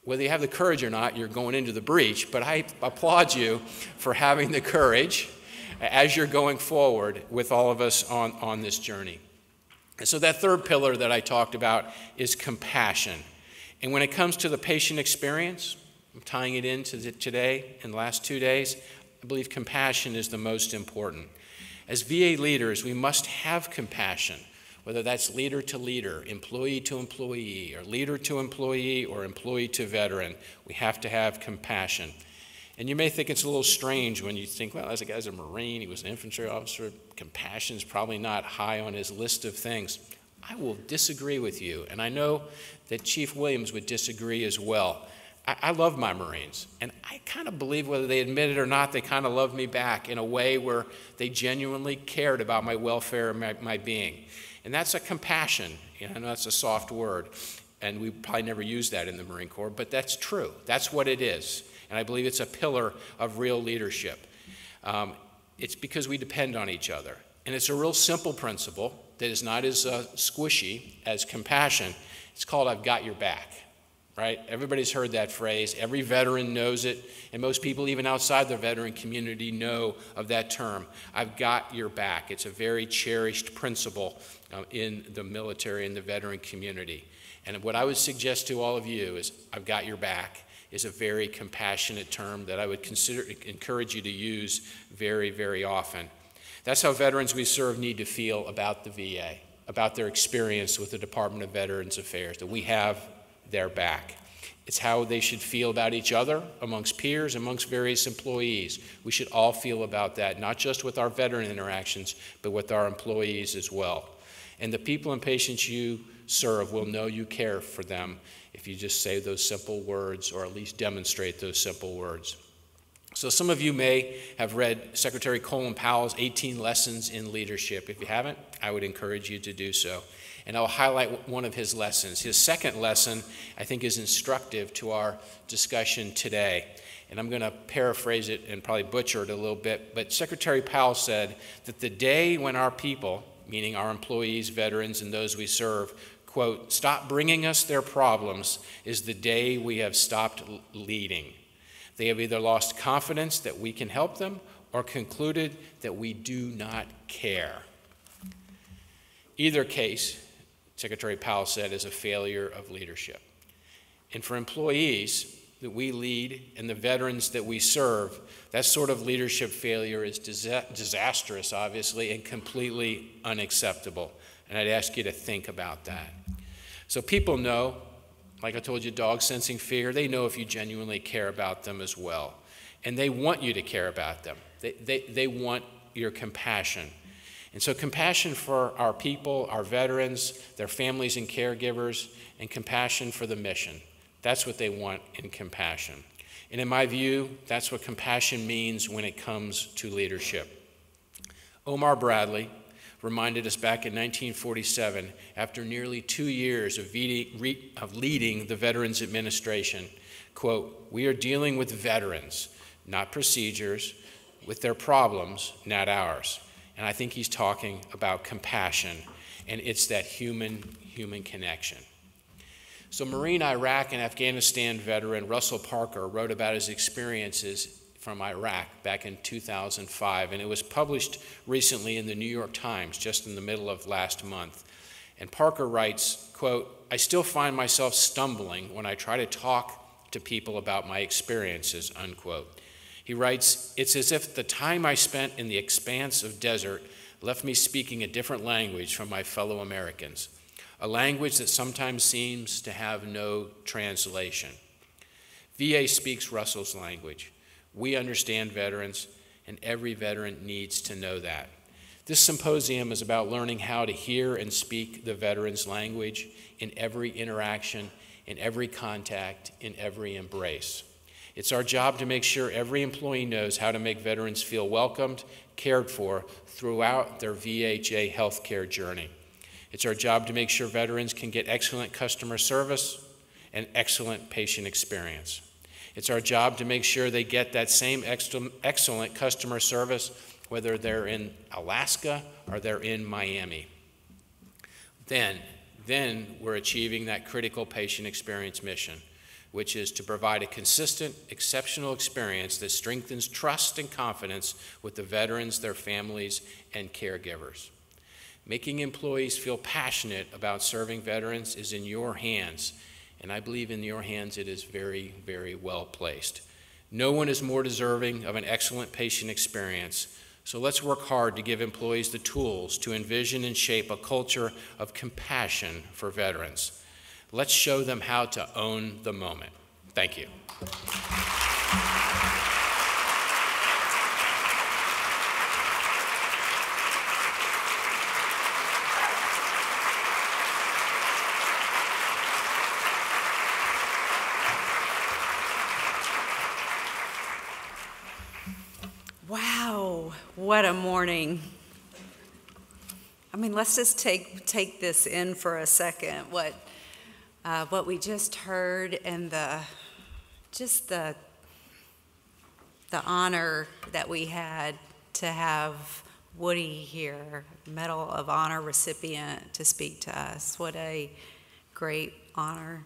whether you have the courage or not, you're going into the breach, but I applaud you for having the courage as you're going forward with all of us on this journey. And so that third pillar that I talked about is compassion. And when it comes to the patient experience, I'm tying it into today and the last 2 days, I believe compassion is the most important. As VA leaders, we must have compassion, whether that's leader to leader, employee to employee, or leader to employee, or employee to veteran. We have to have compassion. And you may think it's a little strange when you think, well, as a guy's a Marine, he was an infantry officer, compassion is probably not high on his list of things. I will disagree with you, and I know that Chief Williams would disagree as well. I love my Marines, and I kind of believe, whether they admit it or not, they kind of love me back in a way where they genuinely cared about my welfare and my being. And that's a compassion. I know that's a soft word, and we probably never use that in the Marine Corps, but that's true. That's what it is, and I believe it's a pillar of real leadership. It's because we depend on each other, and it's a real simple principle that is not as squishy as compassion. It's called "I've got your back." Right? Everybody's heard that phrase. Every veteran knows it, and most people even outside the veteran community know of that term. I've got your back. It's a very cherished principle in the military and the veteran community. And what I would suggest to all of you is I've got your back is a very compassionate term that I would encourage you to use very, very often. That's how veterans we serve need to feel about the VA, about their experience with the Department of Veterans Affairs, that we have their back. It's how they should feel about each other, amongst peers, amongst various employees. We should all feel about that, not just with our veteran interactions, but with our employees as well. And the people and patients you serve will know you care for them if you just say those simple words, or at least demonstrate those simple words. So some of you may have read Secretary Colin Powell's 18 Lessons in Leadership. If you haven't, I would encourage you to do so. And I'll highlight one of his lessons. His second lesson, I think, is instructive to our discussion today. And I'm going to paraphrase it and probably butcher it a little bit, but Secretary Powell said that the day when our people, meaning our employees, veterans, and those we serve, quote, stop bringing us their problems is the day we have stopped leading. They have either lost confidence that we can help them or concluded that we do not care. Either case, Secretary Powell said, is a failure of leadership. And for employees that we lead and the veterans that we serve, that sort of leadership failure is disastrous, obviously, and completely unacceptable. And I'd ask you to think about that. So people know, like I told you, dogs sensing fear, they know if you genuinely care about them as well. And they want you to care about them. They want your compassion. And so compassion for our people, our veterans, their families and caregivers, and compassion for the mission. That's what they want in compassion. And in my view, that's what compassion means when it comes to leadership. Omar Bradley reminded us back in 1947, after nearly 2 years of leading the Veterans Administration, quote, "We are dealing with veterans, not procedures, with their problems, not ours." And I think he's talking about compassion, and it's that human connection. So Marine Iraq and Afghanistan veteran Russell Parker wrote about his experiences from Iraq back in 2005, and it was published recently in the New York Times just in the middle of last month. And Parker writes, quote, "I still find myself stumbling when I try to talk to people about my experiences," unquote. He writes, "It's as if the time I spent in the expanse of desert left me speaking a different language from my fellow Americans, a language that sometimes seems to have no translation." VA speaks Russell's language. We understand veterans, and every veteran needs to know that. This symposium is about learning how to hear and speak the veterans' language in every interaction, in every contact, in every embrace. It's our job to make sure every employee knows how to make veterans feel welcomed, cared for throughout their VHA healthcare journey. It's our job to make sure veterans can get excellent customer service and excellent patient experience. It's our job to make sure they get that same excellent customer service whether they're in Alaska or they're in Miami. Then we're achieving that critical patient experience mission, which is to provide a consistent, exceptional experience that strengthens trust and confidence with the veterans, their families, and caregivers. Making employees feel passionate about serving veterans is in your hands, and I believe in your hands it is very, very well placed. No one is more deserving of an excellent patient experience, so let's work hard to give employees the tools to envision and shape a culture of compassion for veterans. Let's show them how to own the moment. Thank you. Wow, what a morning. I mean, let's just take this in for a second, what we just heard, and the honor that we had to have Woody here, Medal of Honor recipient, to speak to us. What a great honor.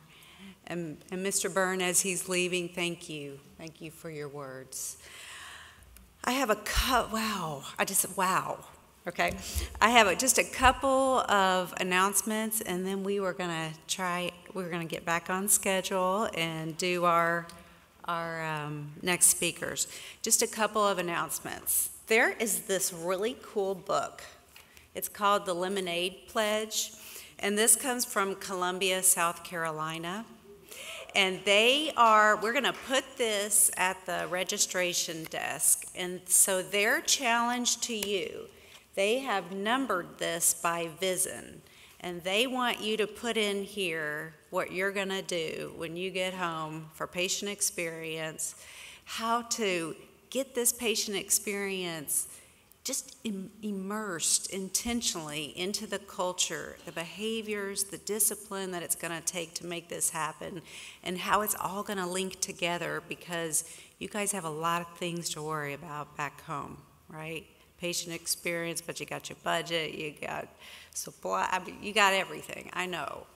And Mr. Byrne, as he's leaving, thank you. Thank you for your words. I have okay. I have just a couple of announcements, and then we're gonna get back on schedule and do our next speakers. Just a couple of announcements. There is this really cool book. It's called The Lemonade Pledge, and this comes from Columbia, South Carolina. And we're going to put this at the registration desk. And so their challenge to you, they have numbered this by VISN. And they want you to put in here what you're going to do when you get home for patient experience, how to get this patient experience just immersed intentionally into the culture, the behaviors, the discipline that it's going to take to make this happen, and how it's all going to link together, because you guys have a lot of things to worry about back home, right? Patient experience, but you got your budget, you got supply, I mean, you got everything, I know.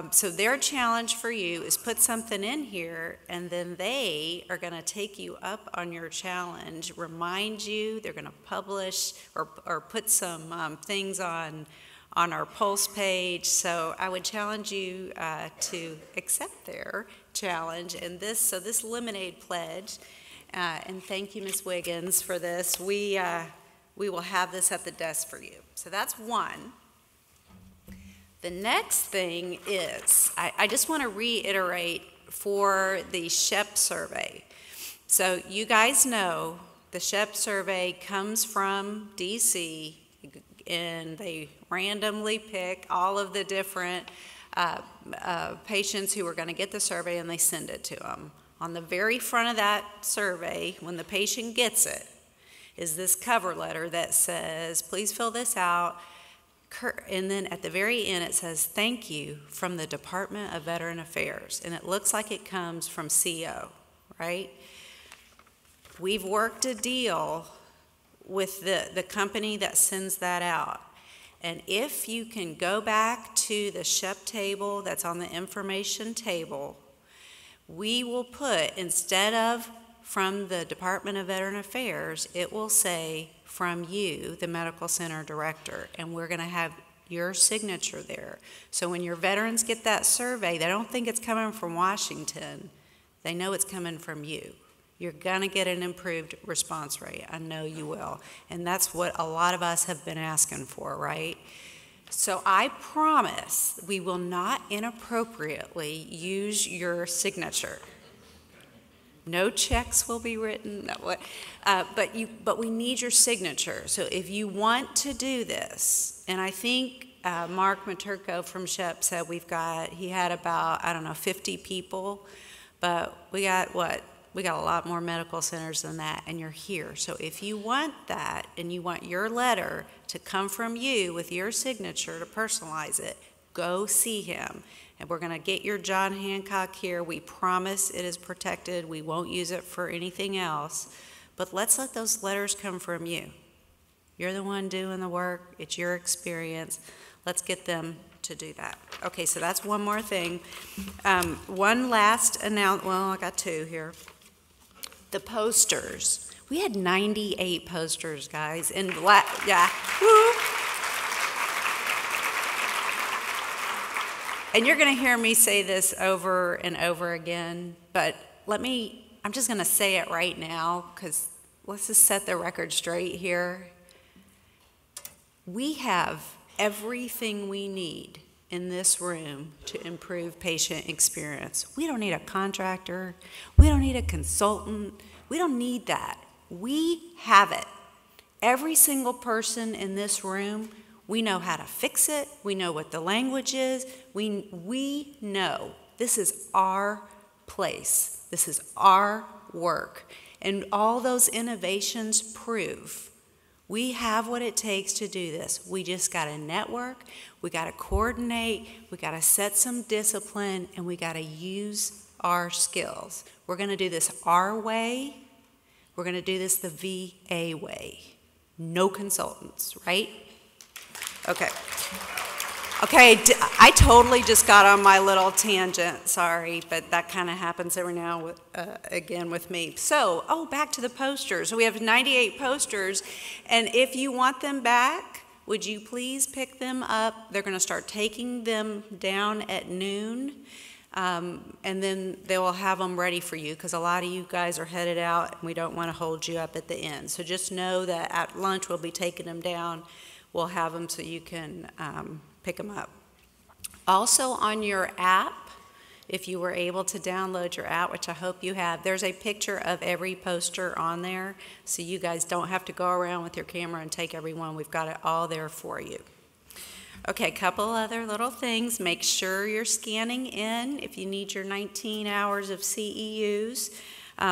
So their challenge for you is put something in here, and then they are going to take you up on your challenge, remind you, they're going to publish or put some things on our Pulse page. So I would challenge you to accept their challenge. And this Lemonade Pledge, and thank you, Ms. Wiggins, for this. We will have this at the desk for you. So that's one. The next thing is, I just want to reiterate for the SHEP survey. So you guys know the SHEP survey comes from DC, and they randomly pick all of the different patients who are going to get the survey, and they send it to them. On the very front of that survey, when the patient gets it, is this cover letter that says, please fill this out. And then at the very end it says, thank you from the Department of Veteran Affairs. And it looks like it comes from CO, right? We've worked a deal with the company that sends that out. And if you can go back to the SHEP table that's on the information table, we will put, instead of from the Department of Veteran Affairs, it will say from you, the medical center director, and we're going to have your signature there. So when your veterans get that survey, they don't think it's coming from Washington. They know it's coming from you. You're going to get an improved response rate. I know you will. And that's what a lot of us have been asking for, right? So I promise we will not inappropriately use your signature. No checks will be written. No, but we need your signature. So if you want to do this, and I think Mark Maturko from SHEP said he had about, I don't know, 50 people, but we got what? We got a lot more medical centers than that, and you're here. So if you want that, and you want your letter to come from you with your signature to personalize it, go see him. And we're going to get your John Hancock here. We promise it is protected. We won't use it for anything else. But let's let those letters come from you. You're the one doing the work. It's your experience. Let's get them to do that. Okay, so that's one more thing. One last announcement. Well, I got two here. The posters. We had 98 posters, guys. And yeah. Woo. And you're going to hear me say this over and over again, but I'm just going to say it right now, because let's just set the record straight here. We have everything we need in this room to improve patient experience. We don't need a contractor. We don't need a consultant. We don't need that. We have it. Every single person in this room, we know how to fix it. We know what the language is. We know this is our place. This is our work. And all those innovations prove we have what it takes to do this. We just got to network. We got to coordinate. We got to set some discipline, and we got to use our skills. We're going to do this our way. We're going to do this the VA way. No consultants, right? Okay. Okay, I totally just got on my little tangent, sorry, but that kind of happens every now again with me. So, back to the posters. So we have 98 posters, and if you want them back, would you please pick them up? They're going to start taking them down at noon, and then they will have them ready for you, because a lot of you guys are headed out, and we don't want to hold you up at the end. So just know that at lunch we'll be taking them down. We'll have them so you can pick them up. Also on your app, if you were able to download your app, which I hope you have, there's a picture of every poster on there, so you guys don't have to go around with your camera and take every one. We've got it all there for you. Okay, a couple other little things. Make sure you're scanning in if you need your 19 hours of CEUs.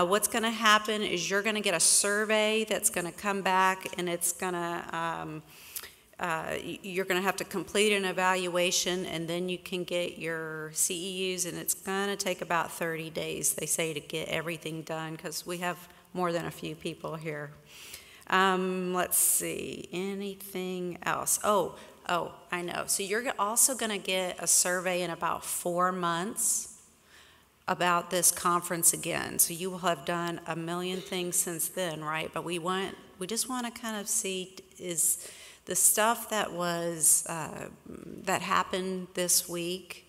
What's going to happen is you're going to get a survey that's going to come back, and it's going to you're going to have to complete an evaluation, and then you can get your CEUs, and it's going to take about 30 days, they say, to get everything done, because we have more than a few people here. Let's see, anything else? Oh, I know. So you're also going to get a survey in about 4 months about this conference again. So you will have done a million things since then, right? But we just want to kind of see, is the stuff that that happened this week,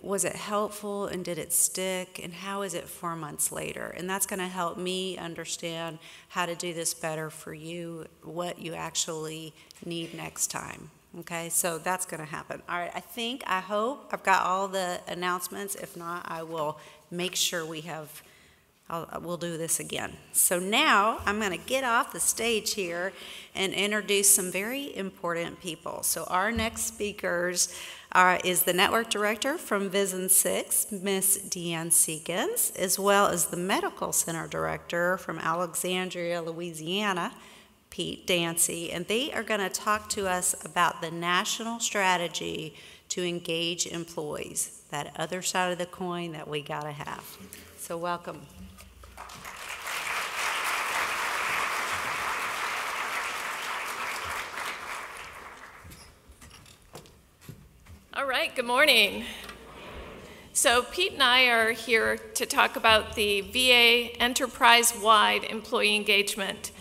was it helpful, and did it stick, and how is it 4 months later? And that's going to help me understand how to do this better for you, what you actually need next time. Okay, so that's going to happen. All right, I hope I've got all the announcements. If not, I will make sure we'll do this again. So now I'm going to get off the stage here and introduce some very important people. So our next speakers is the network director from Vision 6, Miss Deanne Seekins, as well as the medical center director from Alexandria, Louisiana, Pete Dancy, and they are going to talk to us about the national strategy to engage employees, that other side of the coin that we got to have. So welcome. All right, good morning. So Pete and I are here to talk about the VA enterprise-wide employee engagement.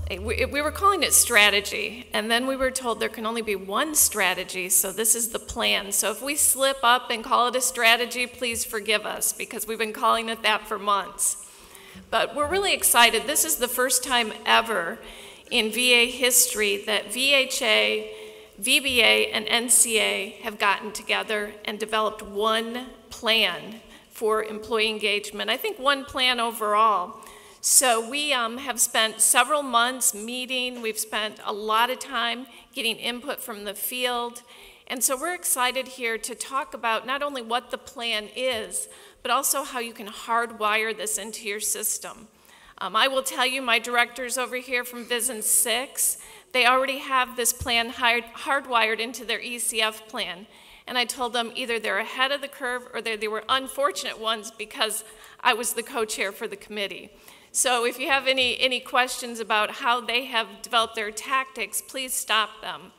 We were calling it strategy, and then we were told there can only be one strategy, so this is the plan. So if we slip up and call it a strategy, please forgive us, because we've been calling it that for months. But we're really excited. This is the first time ever in VA history that VHA, VBA, and NCA have gotten together and developed one plan for employee engagement. I think one plan overall. So we have spent several months meeting. We've spent a lot of time getting input from the field. And so we're excited here to talk about not only what the plan is, but also how you can hardwire this into your system. I will tell you, my directors over here from Vision 6, they already have this plan hardwired into their ECF plan. And I told them either they're ahead of the curve or they were unfortunate ones because I was the co-chair for the committee. So if you have any questions about how they have developed their tactics, please stop them.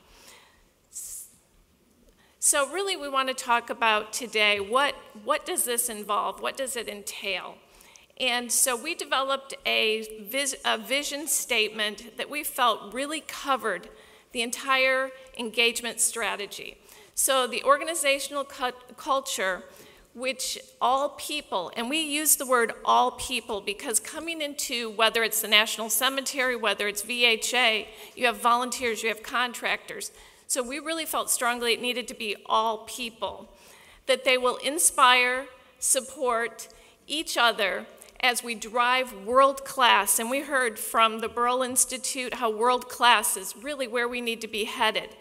So really we want to talk about today, what does this involve? What does it entail? And so we developed a vision statement that we felt really covered the entire engagement strategy. So the organizational culture, which all people, and we use the word all people because coming into whether it's the National Cemetery, whether it's VHA, you have volunteers, you have contractors. So we really felt strongly it needed to be all people, that they will inspire, support each other as we drive world class. And we heard from the Burrell Institute how world class is really where we need to be headed.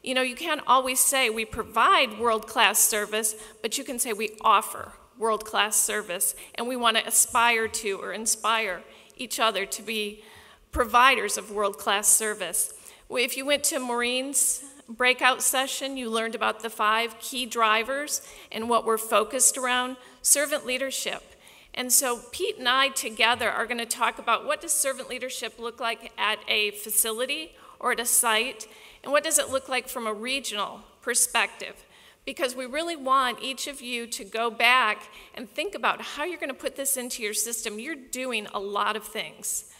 You know, you can't always say we provide world-class service, but you can say we offer world-class service, and we want to aspire to or inspire each other to be providers of world-class service. If you went to Maureen's breakout session, you learned about the 5 key drivers and what we're focused around, servant leadership. And so Pete and I together are going to talk about what does servant leadership look like at a facility or at a site, and what does it look like from a regional perspective? Because we really want each of you to go back and think about how you're going to put this into your system. You're doing a lot of things.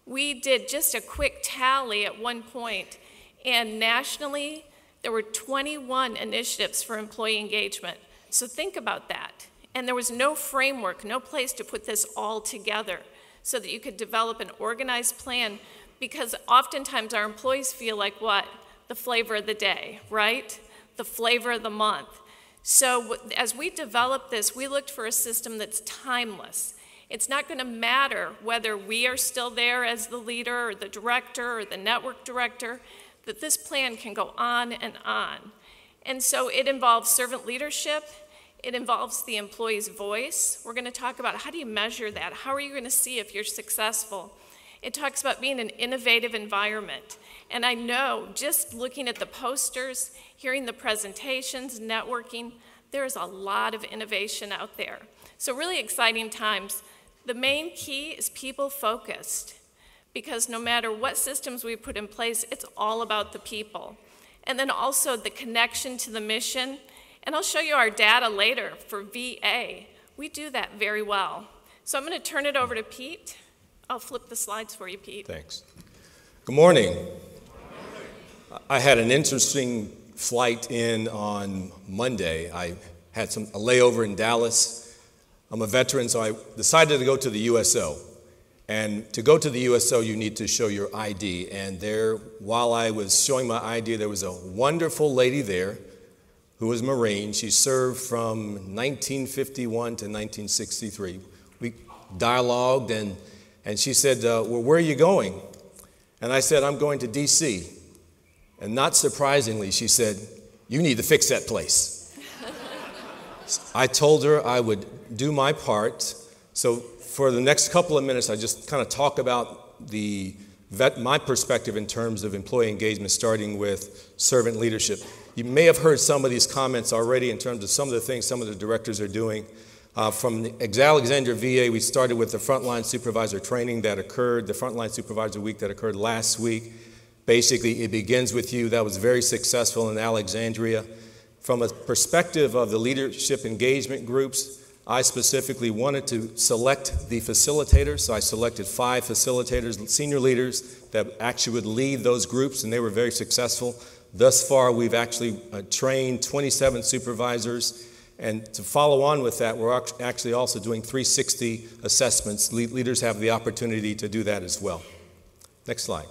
We did just a quick tally at one point, and nationally, there were 21 initiatives for employee engagement. So think about that. And there was no framework, no place to put this all together so that you could develop an organized plan, because oftentimes our employees feel like what? The flavor of the day, right? The flavor of the month. So as we developed this, we looked for a system that's timeless. It's not going to matter whether we are still there as the leader or the director or the network director, that this plan can go on and on. And so it involves servant leadership. It involves the employee's voice. We're going to talk about how do you measure that? How are you going to see if you're successful? It talks about being an innovative environment. And I know, just looking at the posters, hearing the presentations, networking, there's a lot of innovation out there. So really exciting times. The main key is people-focused, because no matter what systems we put in place, it's all about the people. And then also the connection to the mission. And I'll show you our data later for VA. We do that very well. So I'm going to turn it over to Pete. I'll flip the slides for you, Pete. Thanks. Good morning. I had an interesting flight in on Monday. I had a layover in Dallas. I'm a veteran, so I decided to go to the USO. And to go to the USO, you need to show your ID. And there, while I was showing my ID, there was a wonderful lady there who was Marine. She served from 1951 to 1963. We dialogued, and she said, well, where are you going? And I said, I'm going to D.C. And not surprisingly, she said, you need to fix that place. I told her I would do my part. So for the next couple of minutes, I just kind of talk about my perspective in terms of employee engagement, starting with servant leadership. You may have heard some of these comments already in terms of some of the things some of the directors are doing. From the Alexandria VA, we started with the frontline supervisor training that occurred, the frontline supervisor week that occurred last week. Basically, it begins with you. That was very successful in Alexandria. From a perspective of the leadership engagement groups, I specifically wanted to select the facilitators. So I selected 5 facilitators, senior leaders that actually would lead those groups, and they were very successful. Thus far, we've actually trained 27 supervisors. And to follow on with that, we're actually also doing 360 assessments. Leaders have the opportunity to do that as well. Next slide.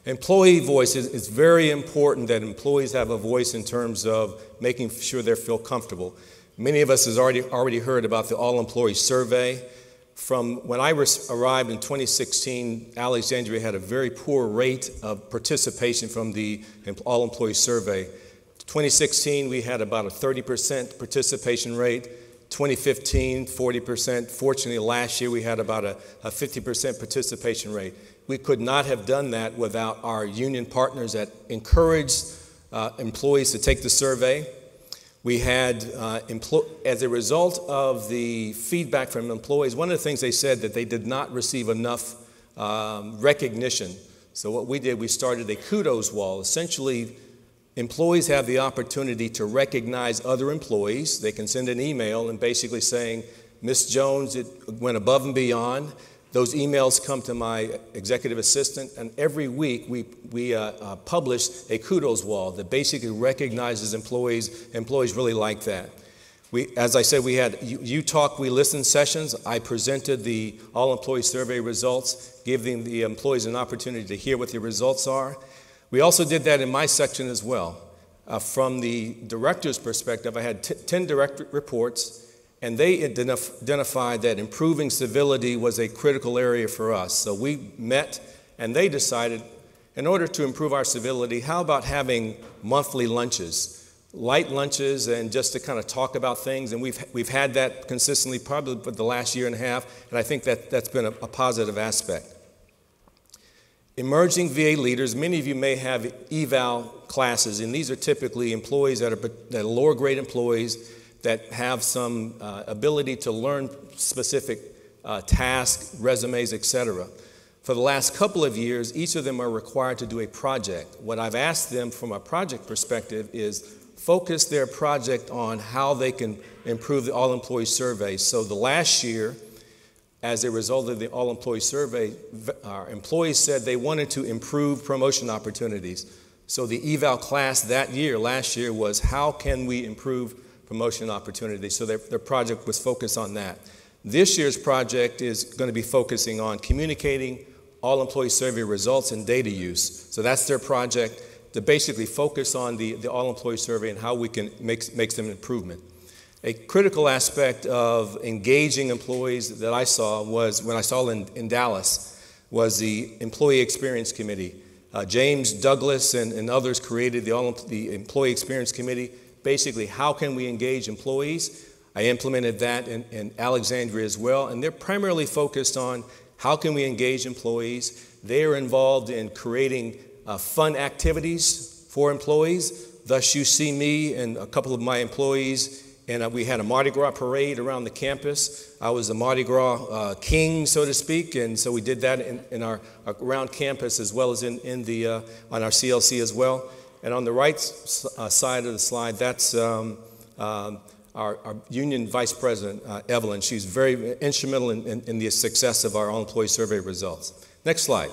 Employee voice is very important that employees have a voice in terms of making sure they feel comfortable. Many of us has already heard about the all-employee survey. From when I arrived in 2016, Alexandria had a very poor rate of participation from the all-employee survey. 2016, we had about a 30% participation rate. 2015, 40%. Fortunately, last year we had about a 50% participation rate. We could not have done that without our union partners that encouraged employees to take the survey. We had, as a result of the feedback from employees, one of the things they said that they did not receive enough recognition. So what we did, we started a kudos wall. Essentially, employees have the opportunity to recognize other employees. They can send an email and basically saying, Ms. Jones, it went above and beyond. Those emails come to my executive assistant, and every week we publish a kudos wall that basically recognizes employees. Employees really like that. As I said, we had You Talk, We Listen sessions. I presented the all-employee survey results, giving the employees an opportunity to hear what the results are. We also did that in my section as well. From the director's perspective, I had 10 direct reports, and they identified that improving civility was a critical area for us. So we met, and they decided, in order to improve our civility, how about having monthly lunches, light lunches, and just to kind of talk about things. And we've had that consistently probably for the last year and a half, and I think that's been a positive aspect. Emerging VA leaders, many of you may have eval classes, and these are typically employees that are lower grade employees that have some ability to learn specific tasks, resumes, etc. For the last couple of years, each of them are required to do a project. What I've asked them from a project perspective is focus their project on how they can improve the all-employee survey. So the last year, as a result of the all-employee survey, our employees said they wanted to improve promotion opportunities. So the eval class last year, was how can we improve promotion opportunities. So their project was focused on that. This year's project is going to be focusing on communicating all-employee survey results and data use. So that's their project, to basically focus on the all-employee survey and how we can make some improvement. A critical aspect of engaging employees that I saw was, when I saw in Dallas, was the Employee Experience Committee. James Douglas and others created the Employee Experience Committee. Basically, how can we engage employees? I implemented that in Alexandria as well, and they're primarily focused on how can we engage employees. They are involved in creating fun activities for employees. Thus, you see me and a couple of my employees, and we had a Mardi Gras parade around the campus. I was a Mardi Gras king, so to speak, and so we did that in our around campus as well as on our CLC as well. And on the right side of the slide, that's our union vice president, Evelyn. She's very instrumental in the success of our all-employee survey results. Next slide.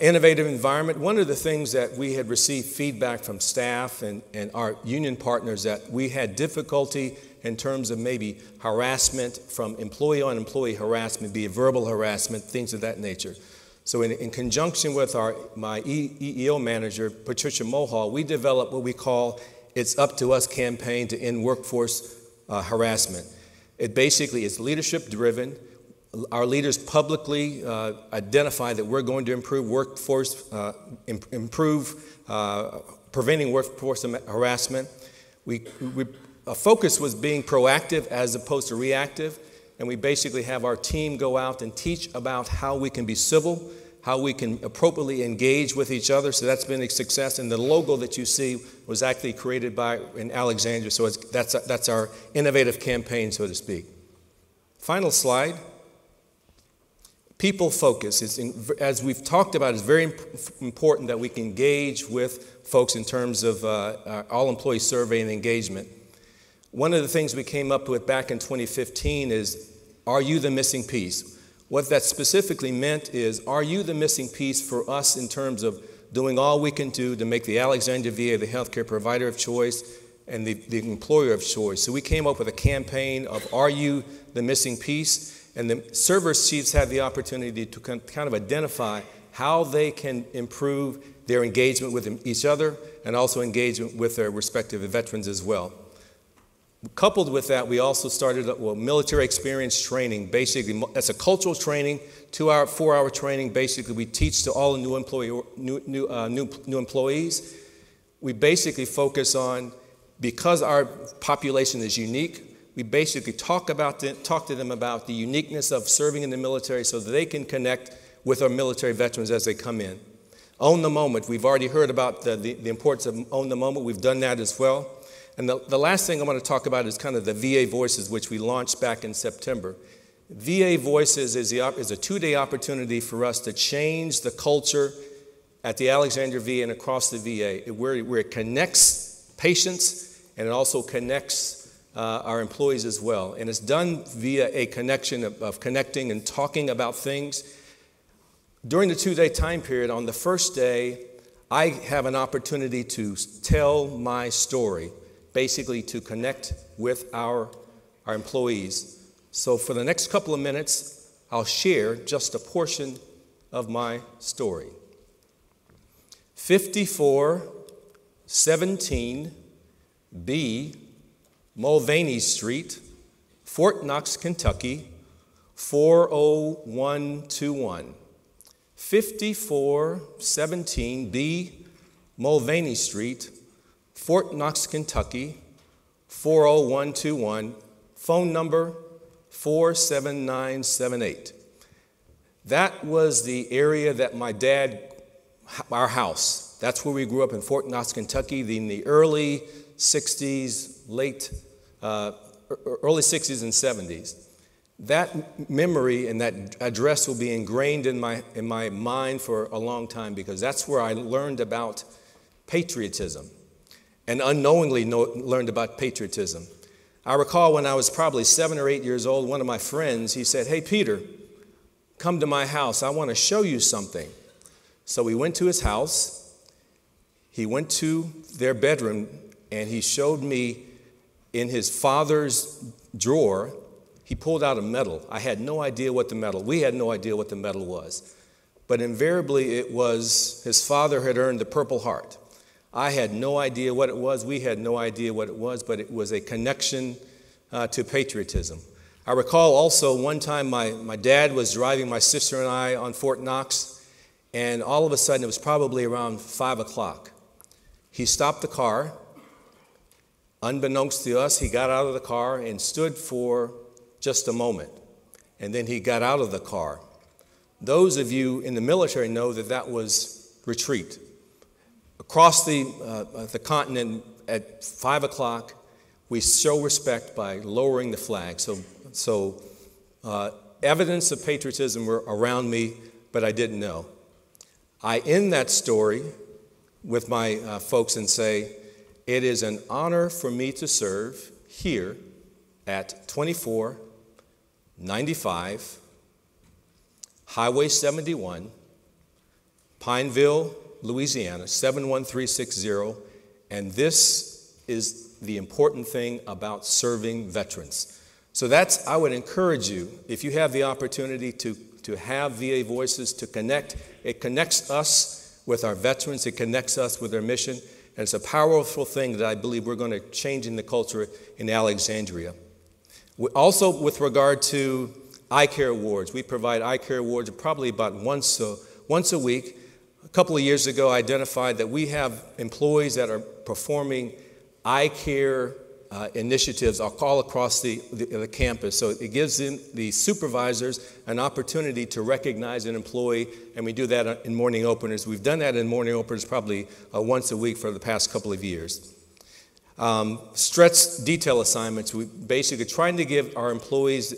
Innovative environment. One of the things that we had received feedback from staff and our union partners that we had difficulty in terms of maybe harassment from employee-on-employee harassment, be it verbal harassment, things of that nature. So in conjunction with my EEO manager, Patricia Mohall, we developed what we call It's Up to Us campaign to end workforce harassment. It basically is leadership driven. Our leaders publicly identify that we're going to improve preventing workforce harassment. A focus was being proactive as opposed to reactive. And we basically have our team go out and teach about how we can be civil, how we can appropriately engage with each other. So that's been a success. And the logo that you see was actually created in Alexandria. So that's our innovative campaign, so to speak. Final slide. People focus. As we've talked about, it's very important that we can engage with folks in terms of our all-employee survey and engagement. One of the things we came up with back in 2015 is, are you the missing piece? What that specifically meant is, are you the missing piece for us in terms of doing all we can do to make the Alexandria VA the healthcare provider of choice and the employer of choice? So we came up with a campaign of, are you the missing piece? And the service chiefs have the opportunity to kind of identify how they can improve their engagement with each other and also engagement with their respective veterans as well. Coupled with that, we also started military experience training. Basically, that's a cultural training, 2-hour, 4-hour training. Basically, we teach to all the new employees. We basically focus on, because our population is unique, we basically talk to them about the uniqueness of serving in the military so that they can connect with our military veterans as they come in. Own the moment. We've already heard about the importance of own the moment. We've done that as well. And the last thing I want to talk about is kind of the VA Voices, which we launched back in September. VA Voices is a 2-day opportunity for us to change the culture at the Alexandria VA and across the VA, where it connects patients and it also connects our employees as well. And it's done via a connection of connecting and talking about things. During the 2-day time period, on the first day, I have an opportunity to tell my story, basically to connect with our employees. So for the next couple of minutes, I'll share just a portion of my story. 5417B Mulvaney Street, Fort Knox, Kentucky, 40121. 5417B Mulvaney Street, Fort Knox, Kentucky, 40121, phone number 47978. That was the area that my dad, our house, that's where we grew up in Fort Knox, Kentucky in the early 60s, early 60s and 70s. That memory and that address will be ingrained in my mind for a long time, because that's where I learned about patriotism and unknowingly learned about patriotism. I recall when I was probably 7 or 8 years old, one of my friends, he said, "Hey, Peter, come to my house. I want to show you something." So we went to his house. He went to their bedroom, and he showed me in his father's drawer, he pulled out a medal. I had no idea what we had no idea what the medal was. But invariably it was, his father had earned the Purple Heart. I had no idea what it was. We had no idea what it was, but it was a connection to patriotism. I recall also one time my dad was driving my sister and I on Fort Knox, and all of a sudden, it was probably around 5 o'clock. He stopped the car. Unbeknownst to us, he got out of the car and stood for just a moment, and then he got out of the car. Those of you in the military know that was retreat. Across the continent at 5 o'clock, we show respect by lowering the flag. So evidence of patriotism were around me, but I didn't know. I end that story with my folks and say, it is an honor for me to serve here at 2495 Highway 71, Pineville, Louisiana, 71360, and this is the important thing about serving veterans. So I would encourage you, if you have the opportunity to have VA Voices, to connect. It connects us with our veterans. It connects us with their mission. And it's a powerful thing that I believe we're going to change in the culture in Alexandria. Also, with regard to eye care awards, we provide eye care awards probably about once a week. A couple of years ago, I identified that we have employees that are performing eye care initiatives all across the campus. So it gives the supervisors an opportunity to recognize an employee, and we do that in morning openers. We've done that in morning openers probably once a week for the past couple of years. Stretch detail assignments. We basically trying to give our employees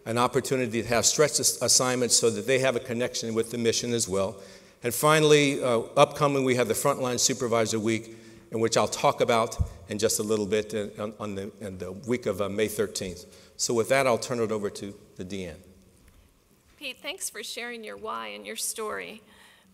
an opportunity to have stretch assignments so that they have a connection with the mission as well. And finally, upcoming, we have the Frontline Supervisor Week, in which I'll talk about in just a little bit on the week of May 13th. So with that, I'll turn it over to the Deanne. Pete, thanks for sharing your why and your story,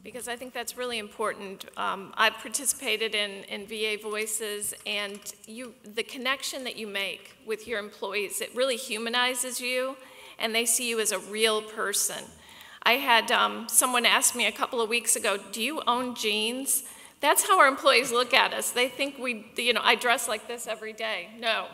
because I think that's really important. I've participated in VA Voices, and the connection that you make with your employees, it really humanizes you, and they see you as a real person. I had someone ask me a couple of weeks ago, do you own jeans? That's how our employees look at us. They think I dress like this every day. No.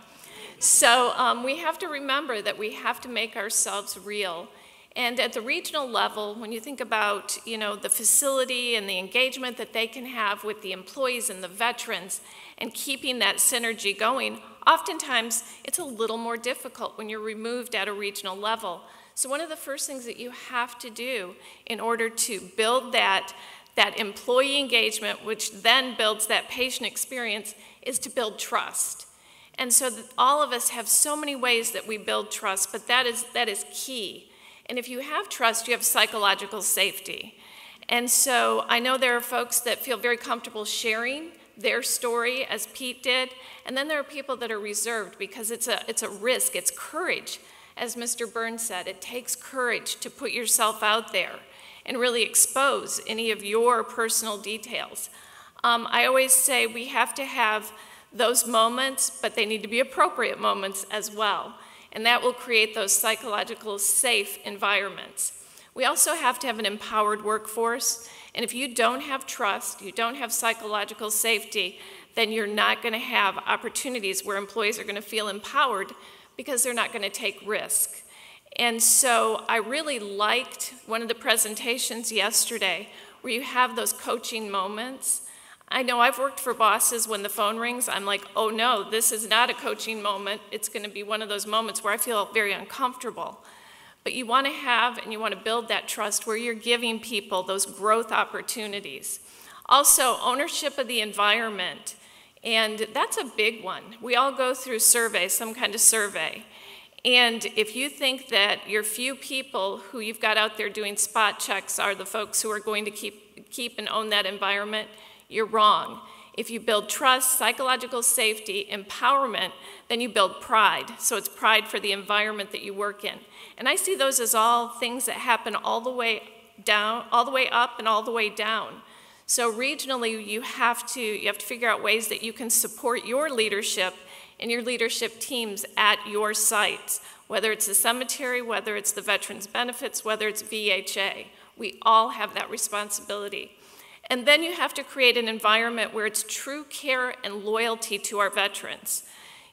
So we have to remember that we have to make ourselves real. And at the regional level, when you think about, the facility and the engagement that they can have with the employees and the veterans and keeping that synergy going, oftentimes it's a little more difficult when you're removed at a regional level. So one of the first things that you have to do in order to build that employee engagement, which then builds that patient experience, is to build trust. And so all of us have so many ways that we build trust, but that is key. And if you have trust, you have psychological safety. And so I know there are folks that feel very comfortable sharing their story, as Pete did, and then there are people that are reserved because it's a risk, it's courage. As Mr. Burns said, it takes courage to put yourself out there and really expose any of your personal details. I always say we have to have those moments, but they need to be appropriate moments as well. And that will create those psychological safe environments. We also have to have an empowered workforce. And if you don't have trust, you don't have psychological safety, then you're not going to have opportunities where employees are going to feel empowered because they're not going to take risk. And so I really liked one of the presentations yesterday where you have those coaching moments. I know I've worked for bosses when the phone rings, I'm like, oh no, this is not a coaching moment. It's going to be one of those moments where I feel very uncomfortable. But you want to have and you want to build that trust where you're giving people those growth opportunities. Also, ownership of the environment. And that's a big one. We all go through surveys, some kind of survey. And if you think that your few people who you've got out there doing spot checks are the folks who are going to keep and own that environment, you're wrong. If you build trust, psychological safety, empowerment, then you build pride. So it's pride for the environment that you work in. And I see those as all things that happen all the way down, all the way up and all the way down. So regionally, you have to figure out ways that you can support your leadership and your leadership teams at your sites, whether it's the cemetery, whether it's the Veterans Benefits, whether it's VHA. We all have that responsibility. And then you have to create an environment where it's true care and loyalty to our veterans.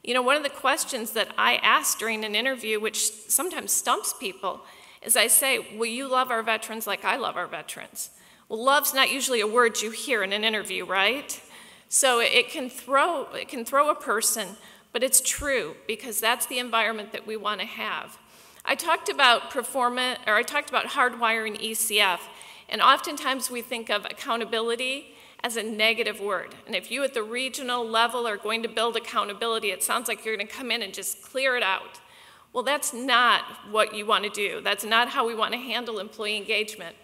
One of the questions that I ask during an interview, which sometimes stumps people, is I say, will you love our veterans like I love our veterans? Well, love's not usually a word you hear in an interview, right? So it can throw a person, but it's true because that's the environment that we want to have. I talked about hardwiring ECF, and oftentimes we think of accountability as a negative word. And if you at the regional level are going to build accountability, it sounds like you're going to come in and just clear it out. Well, that's not what you want to do. That's not how we want to handle employee engagement.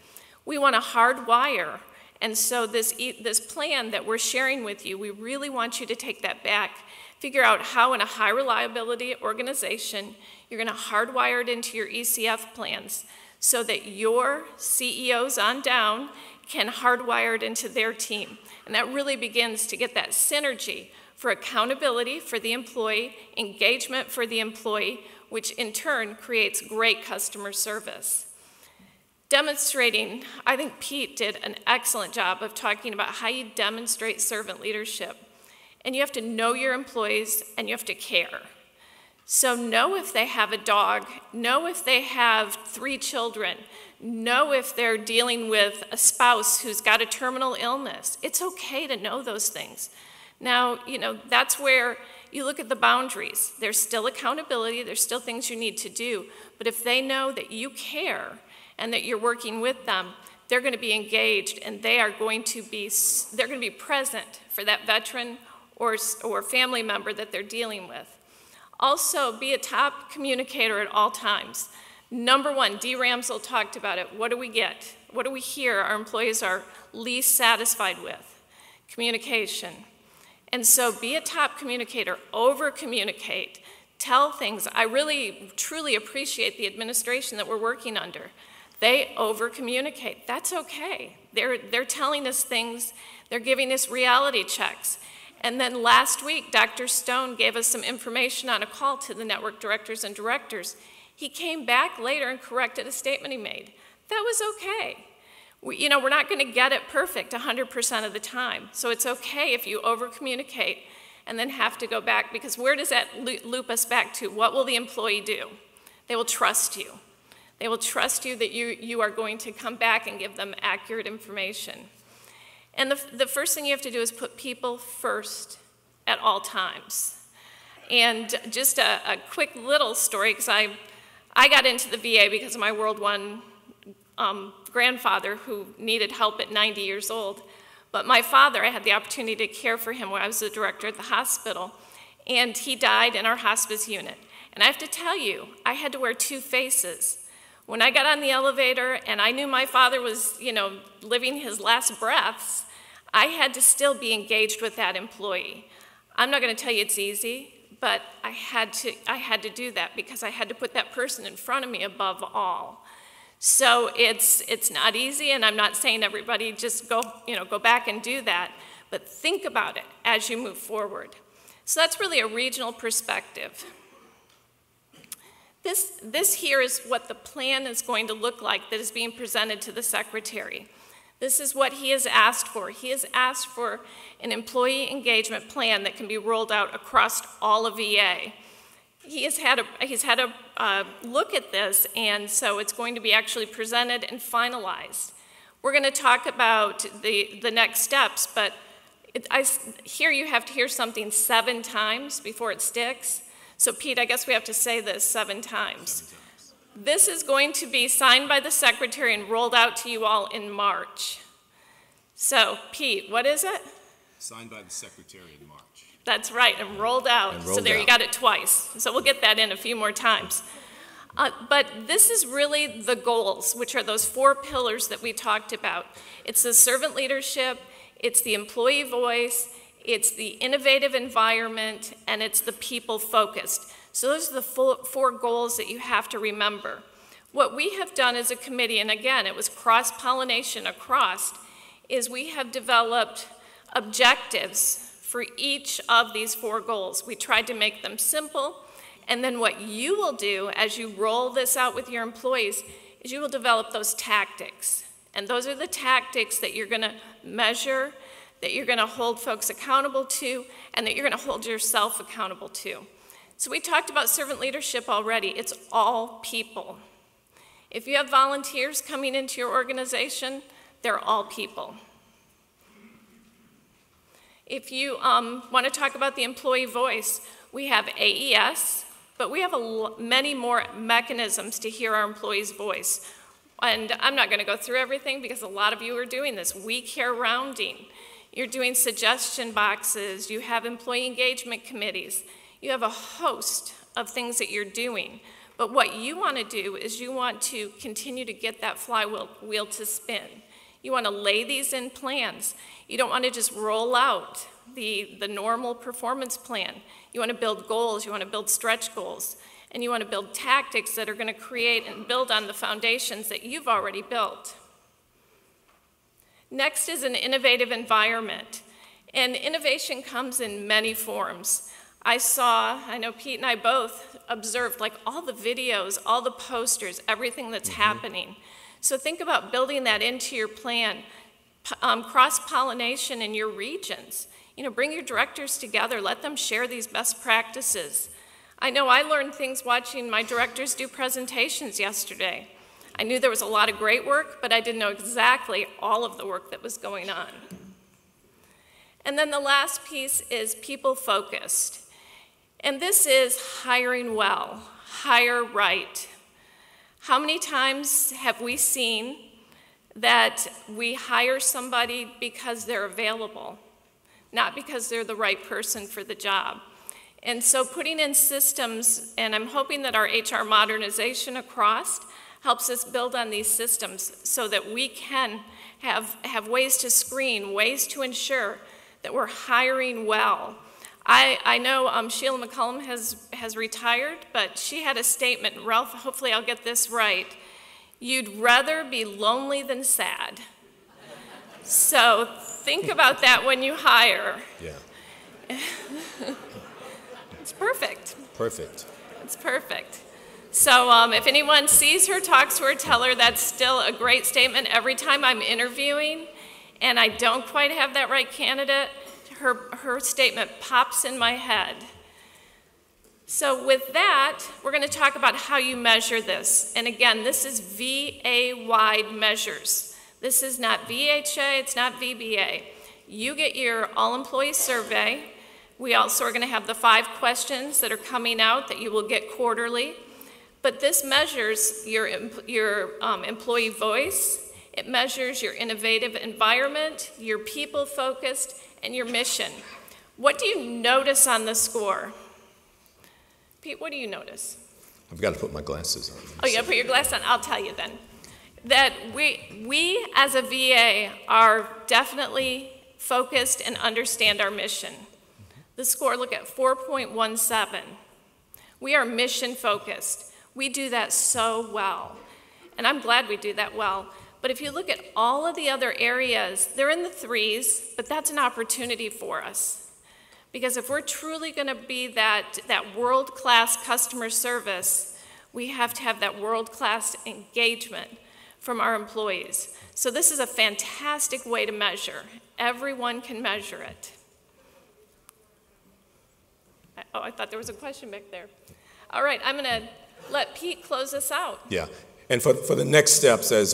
We want to hardwire. And so this plan that we're sharing with you, we really want you to take that back, figure out how in a high reliability organization, you're going to hardwire it into your ECF plans so that your CEOs on down can hardwire it into their team. And that really begins to get that synergy for accountability for the employee, engagement for the employee, which in turn creates great customer service. Demonstrating, I think Pete did an excellent job of talking about how you demonstrate servant leadership. And you have to know your employees and you have to care. So know if they have a dog, know if they have 3 children, know if they're dealing with a spouse who's got a terminal illness. It's okay to know those things. Now, that's where you look at the boundaries. There's still accountability, there's still things you need to do, but if they know that you care and that you're working with them, they're going to be engaged and they're going to be present for that veteran or family member that they're dealing with. Also, be a top communicator at all times. Number 1, Dee Ramsell talked about it. What do we get? What do we hear our employees are least satisfied with? Communication. And so be a top communicator, over-communicate, tell things. I really, truly appreciate the administration that we're working under. They over-communicate. That's okay. They're telling us things. They're giving us reality checks. And then last week, Dr. Stone gave us some information on a call to the network directors and directors. He came back later and corrected a statement he made. That was okay. We're not going to get it perfect 100% of the time. So it's okay if you over-communicate and then have to go back, because where does that loop us back to? What will the employee do? They will trust you. They will trust you that you are going to come back and give them accurate information. And the first thing you have to do is put people first at all times. And just a quick little story, because I got into the VA because of my World I grandfather who needed help at 90 years old. But my father, I had the opportunity to care for him when I was the director at the hospital, and he died in our hospice unit. And I have to tell you, I had to wear two faces. When I got on the elevator and I knew my father was, living his last breaths, I had to still be engaged with that employee. I'm not going to tell you it's easy, but I had to do that because I had to put that person in front of me above all. So it's not easy, and I'm not saying everybody just go back and do that, but think about it as you move forward. So that's really a regional perspective. This here is what the plan is going to look like that is being presented to the secretary. This is what he has asked for. He has asked for an employee engagement plan that can be rolled out across all of VA. He's had a look at this, and so it's going to be actually presented and finalized. We're going to talk about the next steps, but here you have to hear something 7 times before it sticks. So Pete, I guess we have to say this 7 times. This is going to be signed by the secretary and rolled out to you all in March. So Pete, what is it? Signed by the secretary in March. That's right, and rolled out. So there, you got it twice. So we'll get that in a few more times. But this is really the goals, which are those 4 pillars that we talked about. It's the servant leadership, it's the employee voice, it's the innovative environment, and it's the people focused. So those are the 4 goals that you have to remember. What we have done as a committee, and again, it was cross-pollination across, is we have developed objectives for each of these 4 goals. We tried to make them simple, and then what you will do as you roll this out with your employees is you will develop those tactics. And those are the tactics that you're going to measure, that you're going to hold folks accountable to, and that you're going to hold yourself accountable to. So we talked about servant leadership already. It's all people. If you have volunteers coming into your organization, they're all people. If you want to talk about the employee voice, we have AES, but we have many more mechanisms to hear our employees' voice. And I'm not going to go through everything because a lot of you are doing this. We care rounding. You're doing suggestion boxes. You have employee engagement committees. You have a host of things that you're doing. But what you want to do is you want to continue to get that flywheel to spin. You want to lay these in plans. You don't want to just roll out the normal performance plan. You want to build goals. You want to build stretch goals. And you want to build tactics that are going to create and build on the foundations that you've already built. Next is an innovative environment. And innovation comes in many forms. I know Pete and I both observed all the videos, all the posters, everything that's happening. So think about building that into your plan, cross-pollination in your regions. Bring your directors together, let them share these best practices. I know I learned things watching my directors do presentations yesterday. I knew there was a lot of great work, but I didn't know exactly all of the work that was going on. And then the last piece is people-focused. And this is hiring well, hire right. How many times have we seen that we hire somebody because they're available, not because they're the right person for the job? And so putting in systems, and I'm hoping that our HR modernization across helps us build on these systems so that we can have ways to screen, ways to ensure that we're hiring well. I know Sheila McCollum has retired, but she had a statement, Ralph, hopefully I'll get this right. You'd rather be lonely than sad. So think about that when you hire. Yeah. It's perfect. Perfect. It's perfect. So if anyone sees her, talks to her, tell her that's still a great statement. Every time I'm interviewing and I don't quite have that right candidate, her her statement pops in my head. So with that, we're going to talk about how you measure this. And again, this is VA-wide measures. This is not VHA, it's not VBA. You get your all-employee survey. We also are going to have the 5 questions that are coming out that you will get quarterly. But this measures your employee voice. It measures your innovative environment, your people-focused, and your mission. What do you notice on the score? Pete, what do you notice? I've got to put my glasses on. Oh, you got to put your glasses on? I'll tell you then. That we as a VA are definitely focused and understand our mission. The score, look at 4.17. We are mission focused. We do that so well. And I'm glad we do that well. But if you look at all of the other areas, they're in the 3s, but that's an opportunity for us. Because if we're truly going to be that world-class customer service, we have to have that world-class engagement from our employees. So this is a fantastic way to measure. Everyone can measure it. Oh, I thought there was a question back there. All right, I'm going to let Pete close us out. Yeah, and for the next steps, as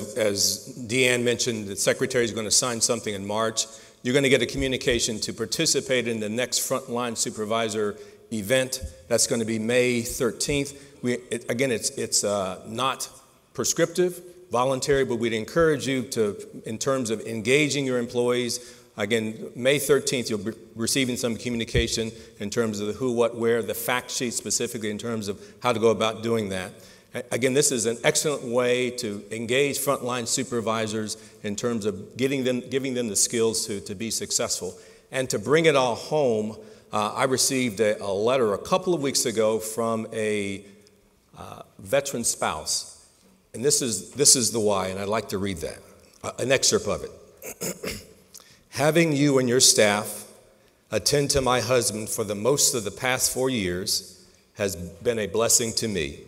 Deanne mentioned, the secretary is going to sign something in March. You're going to get a communication to participate in the next Frontline Supervisor event. That's going to be May 13th. Again, it's not prescriptive, voluntary, but we'd encourage you to, in terms of engaging your employees. Again, May 13th, you'll be receiving some communication in terms of the who, what, where, the fact sheet specifically in terms of how to go about doing that. Again, this is an excellent way to engage frontline supervisors in terms of giving them the skills to be successful. And to bring it all home, I received a letter a couple of weeks ago from a veteran spouse. And this is the why, and I'd like to read that, an excerpt of it. Having you and your staff attend to my husband for the most of the past 4 years has been a blessing to me.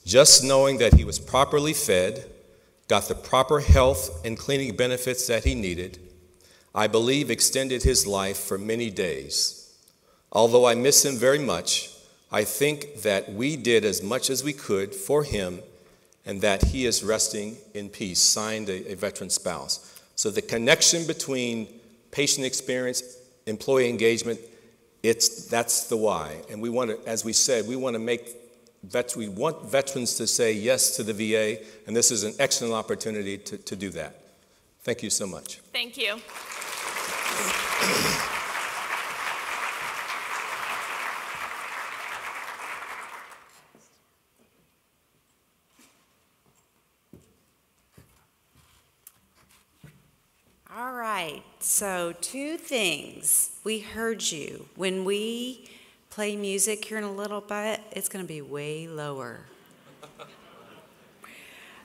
Just knowing that he was properly fed, got the proper health and cleaning benefits that he needed, I believe extended his life for many days. Although I miss him very much, I think that we did as much as we could for him and that he is resting in peace. Signed, a veteran spouse. So the connection between patient experience, employee engagement, that's the why. And we want to, as we said, we want veterans to say yes to the VA, and this is an excellent opportunity to do that. Thank you so much. Thank you. All right, so 2 things. We heard you. When we play music here in a little bit, it's going to be way lower.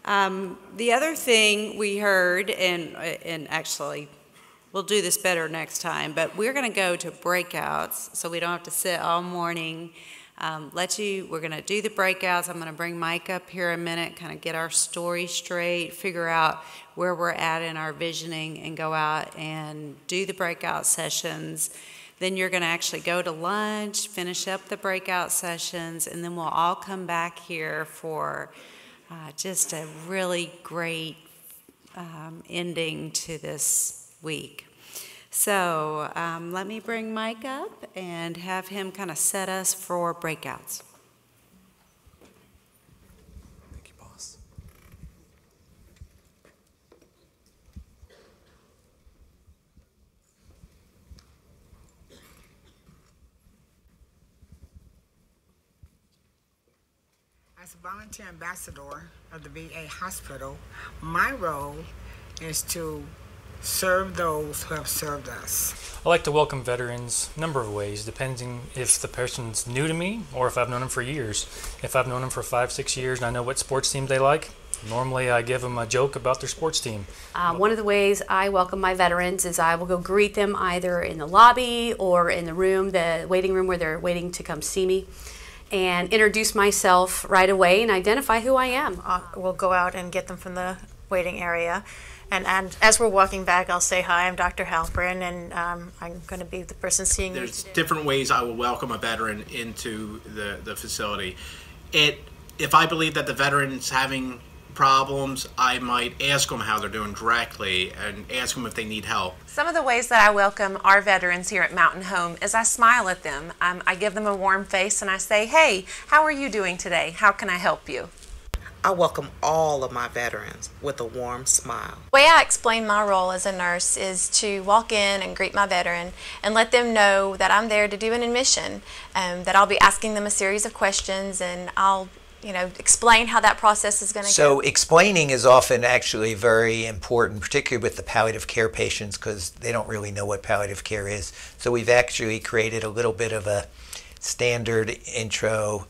The other thing we heard, and actually we'll do this better next time, but we're going to go to breakouts so we don't have to sit all morning. We're going to do the breakouts. I'm going to bring Mike up here a minute, kind of get our story straight, figure out where we're at in our visioning, and go out and do the breakout sessions. Then you're going to actually go to lunch, finish up the breakout sessions, and then we'll all come back here for just a really great ending to this week. So let me bring Mike up and have him kind of set us for breakouts. Thank you, boss. As a volunteer ambassador of the VA hospital, my role is to serve those who have served us. I like to welcome veterans a number of ways, depending if the person's new to me or if I've known them for years. If I've known them for 5-6 years and I know what sports teams they like, normally I give them a joke about their sports team. One of the ways I welcome my veterans is I will go greet them either in the lobby or in the room, the waiting room where they're waiting to come see me, and introduce myself right away and identify who I am. We'll go out and get them from the waiting area And as we're walking back, I'll say, hi, I'm Dr. Halpern, and I'm going to be the person seeing you There's today. different ways I will welcome a veteran into the facility. If I believe that the veteran's having problems, I might ask them how they're doing directly and ask them if they need help. Some of the ways that I welcome our veterans here at Mountain Home is I smile at them. I give them a warm face and I say, hey, how are you doing today? How can I help you? I welcome all of my veterans with a warm smile. The way I explain my role as a nurse is to walk in and greet my veteran and let them know that I'm there to do an admission, that I'll be asking them a series of questions, and I'll explain how that process is going to go. So explaining is often actually very important, particularly with the palliative care patients, because they don't really know what palliative care is. So we've actually created a little bit of a standard intro.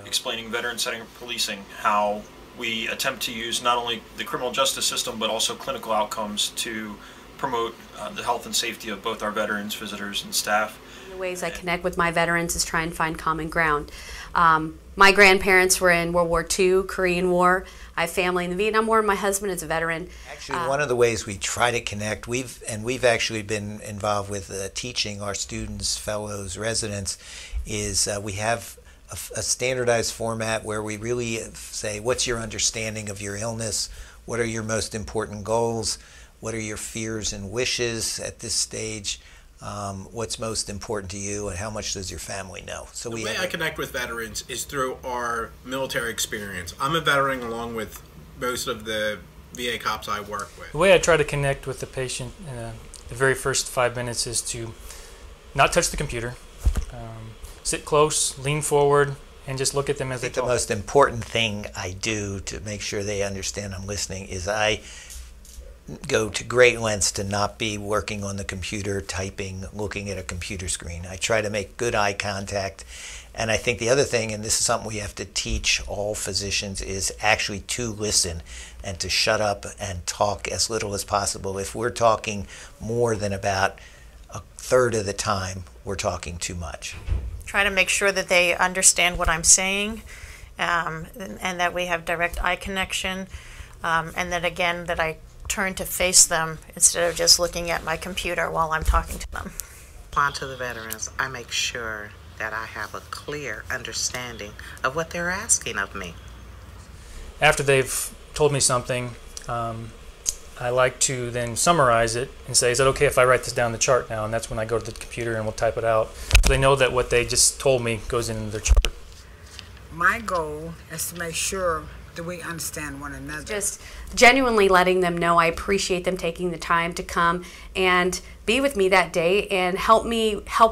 Explaining veteran setting of policing, how we attempt to use not only the criminal justice system but also clinical outcomes to promote the health and safety of both our veterans, visitors, and staff. The ways I connect with my veterans is try and find common ground. My grandparents were in World War II, Korean War. I have family in the Vietnam War. My husband is a veteran. Actually, one of the ways we try to connect, we've actually been involved with teaching our students, fellows, residents, is we have a standardized format where we really say, what's your understanding of your illness? What are your most important goals? What are your fears and wishes at this stage? What's most important to you, and how much does your family know? So the way I connect with veterans is through our military experience. I'm a veteran along with most of the VA cops I work with. The way I try to connect with the patient the very first 5 minutes is to not touch the computer, sit close, lean forward, and just look at them as they talk. The most important thing I do to make sure they understand I'm listening is I go to great lengths to not be working on the computer, typing, looking at a computer screen. I try to make good eye contact. And I think the other thing, and this is something we have to teach all physicians, is actually to listen and to shut up and talk as little as possible. If we're talking more than about a third of the time, we're talking too much. Try to make sure that they understand what I'm saying, and that we have direct eye connection, and that again, that I turn to face them instead of just looking at my computer while I'm talking to them. Upon to the veterans, I make sure that I have a clear understanding of what they're asking of me. After they've told me something, I like to then summarize it and say, is it okay if I write this down in the chart now? And that's when I go to the computer and we'll type it out. So they know that what they just told me goes into their chart. My goal is to make sure that we understand one another. Just genuinely letting them know I appreciate them taking the time to come and be with me that day and help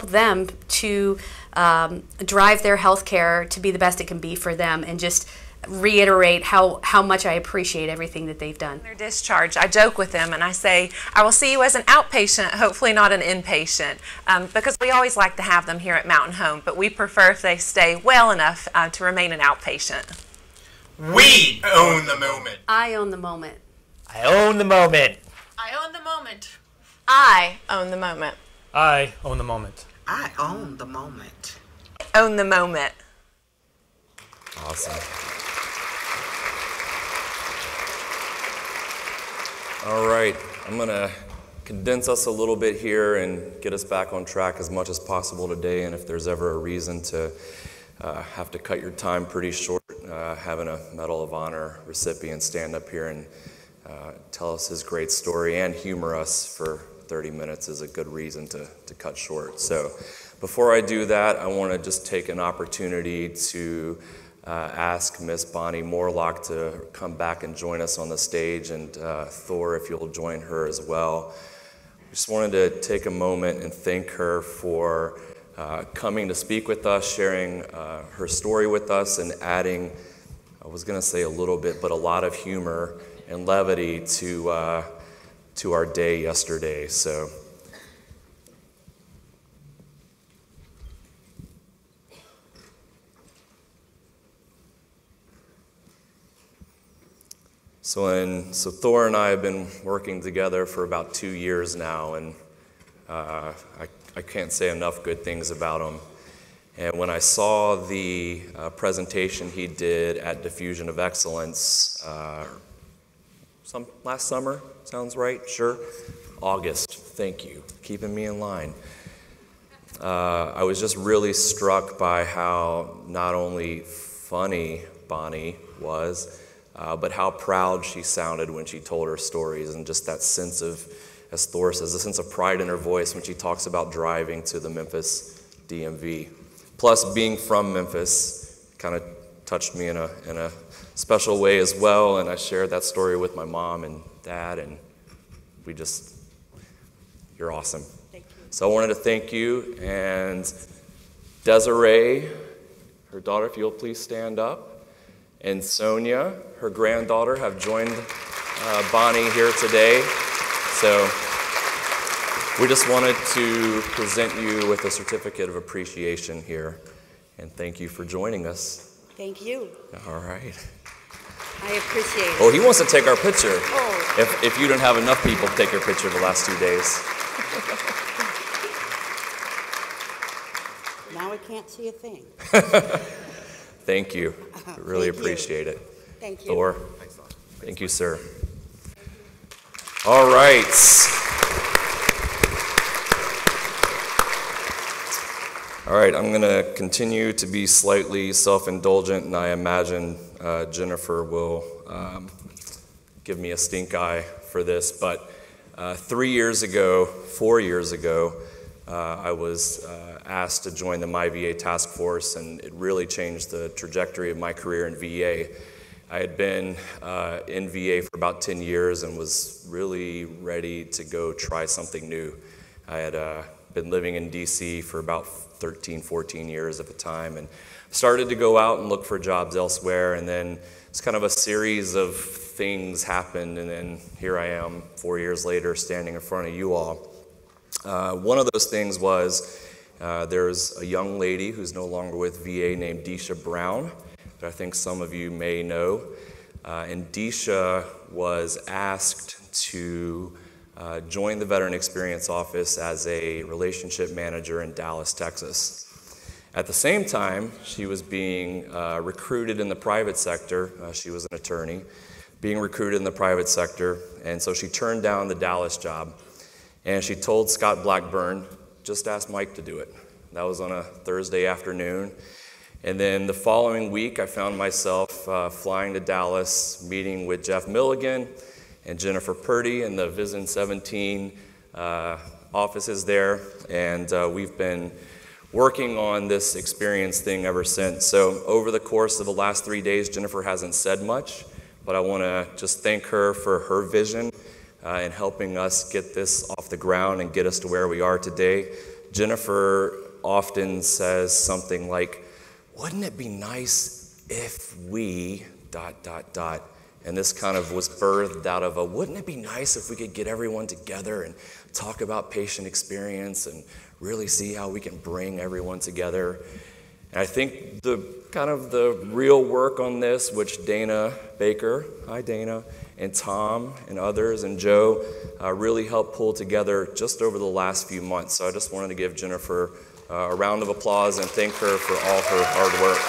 them to drive their health care to be the best it can be for them, and just reiterate how much I appreciate everything that they've done. Their discharge, I joke with them and I say, I will see you as an outpatient, hopefully not an inpatient, because we always like to have them here at Mountain Home, but we prefer if they stay well enough to remain an outpatient. We own the moment. I own the moment. I own the moment. I own the moment. I own the moment. I own the moment. I own the moment. Own the moment. Awesome. All right, I'm going to condense us a little bit here and get us back on track as much as possible today. And if there's ever a reason to have to cut your time pretty short, having a Medal of Honor recipient stand up here and tell us his great story and humor us for 30 minutes is a good reason to cut short. So before I do that, I want to just take an opportunity to ask Miss Bonnie Morlock to come back and join us on the stage, and Thor, if you'll join her as well. Just wanted to take a moment and thank her for coming to speak with us, sharing her story with us, and adding, I was going to say a little bit, but a lot of humor and levity to our day yesterday. So Thor and I have been working together for about 2 years now, and I can't say enough good things about him. And when I saw the presentation he did at Diffusion of Excellence, it was last summer, sounds right? Sure. August, thank you, keeping me in line. I was just really struck by how not only funny Bonnie was, but how proud she sounded when she told her stories, and just that sense of, as Thor says, a sense of pride in her voice when she talks about driving to the Memphis DMV. Plus, being from Memphis kind of touched me in a special way as well, and I shared that story with my mom and dad, and you're awesome. Thank you. So I wanted to thank you, and Desiree, her daughter, if you'll please stand up, and Sonia, her granddaughter, have joined Bonnie here today. So we just wanted to present you with a certificate of appreciation here, and thank you for joining us. Thank you. All right. I appreciate it. Oh, he wants to take our picture. Oh. If you don't have enough people to take your picture the last 2 days. Now I can't see a thing. Thank you. Really appreciate it. Thank you. Thor. Thank you, sir. All right. All right, I'm going to continue to be slightly self-indulgent, and I imagine Jennifer will give me a stink eye for this. But 4 years ago, I was asked to join the MyVA task force, and it really changed the trajectory of my career in VA. I had been in VA for about 10 years and was really ready to go try something new. I had been living in DC for about 13, 14 years at the time, and started to go out and look for jobs elsewhere, and then it's kind of a series of things happened, and then here I am 4 years later standing in front of you all. One of those things was there's a young lady who's no longer with VA named Deisha Brown that I think some of you may know, and Deisha was asked to joined the Veteran Experience Office as a relationship manager in Dallas, Texas. At the same time, she was being recruited in the private sector. She was an attorney, being recruited in the private sector, and so she turned down the Dallas job. And she told Scott Blackburn, just ask Mike to do it. That was on a Thursday afternoon. And then the following week, I found myself flying to Dallas, meeting with Jeff Milligan and Jennifer Purdy in the Vision 17 offices there, and we've been working on this experience thing ever since. So over the course of the last 3 days, Jennifer hasn't said much, but I want to just thank her for her vision in helping us get this off the ground and get us to where we are today. Jennifer often says something like, wouldn't it be nice if we ... And this kind of was birthed out of wouldn't it be nice if we could get everyone together and talk about patient experience and really see how we can bring everyone together. And I think the real work on this, which Dana Baker, hi Dana, and Tom and others and Joe really helped pull together just over the last few months. So I just wanted to give Jennifer a round of applause and thank her for all her hard work.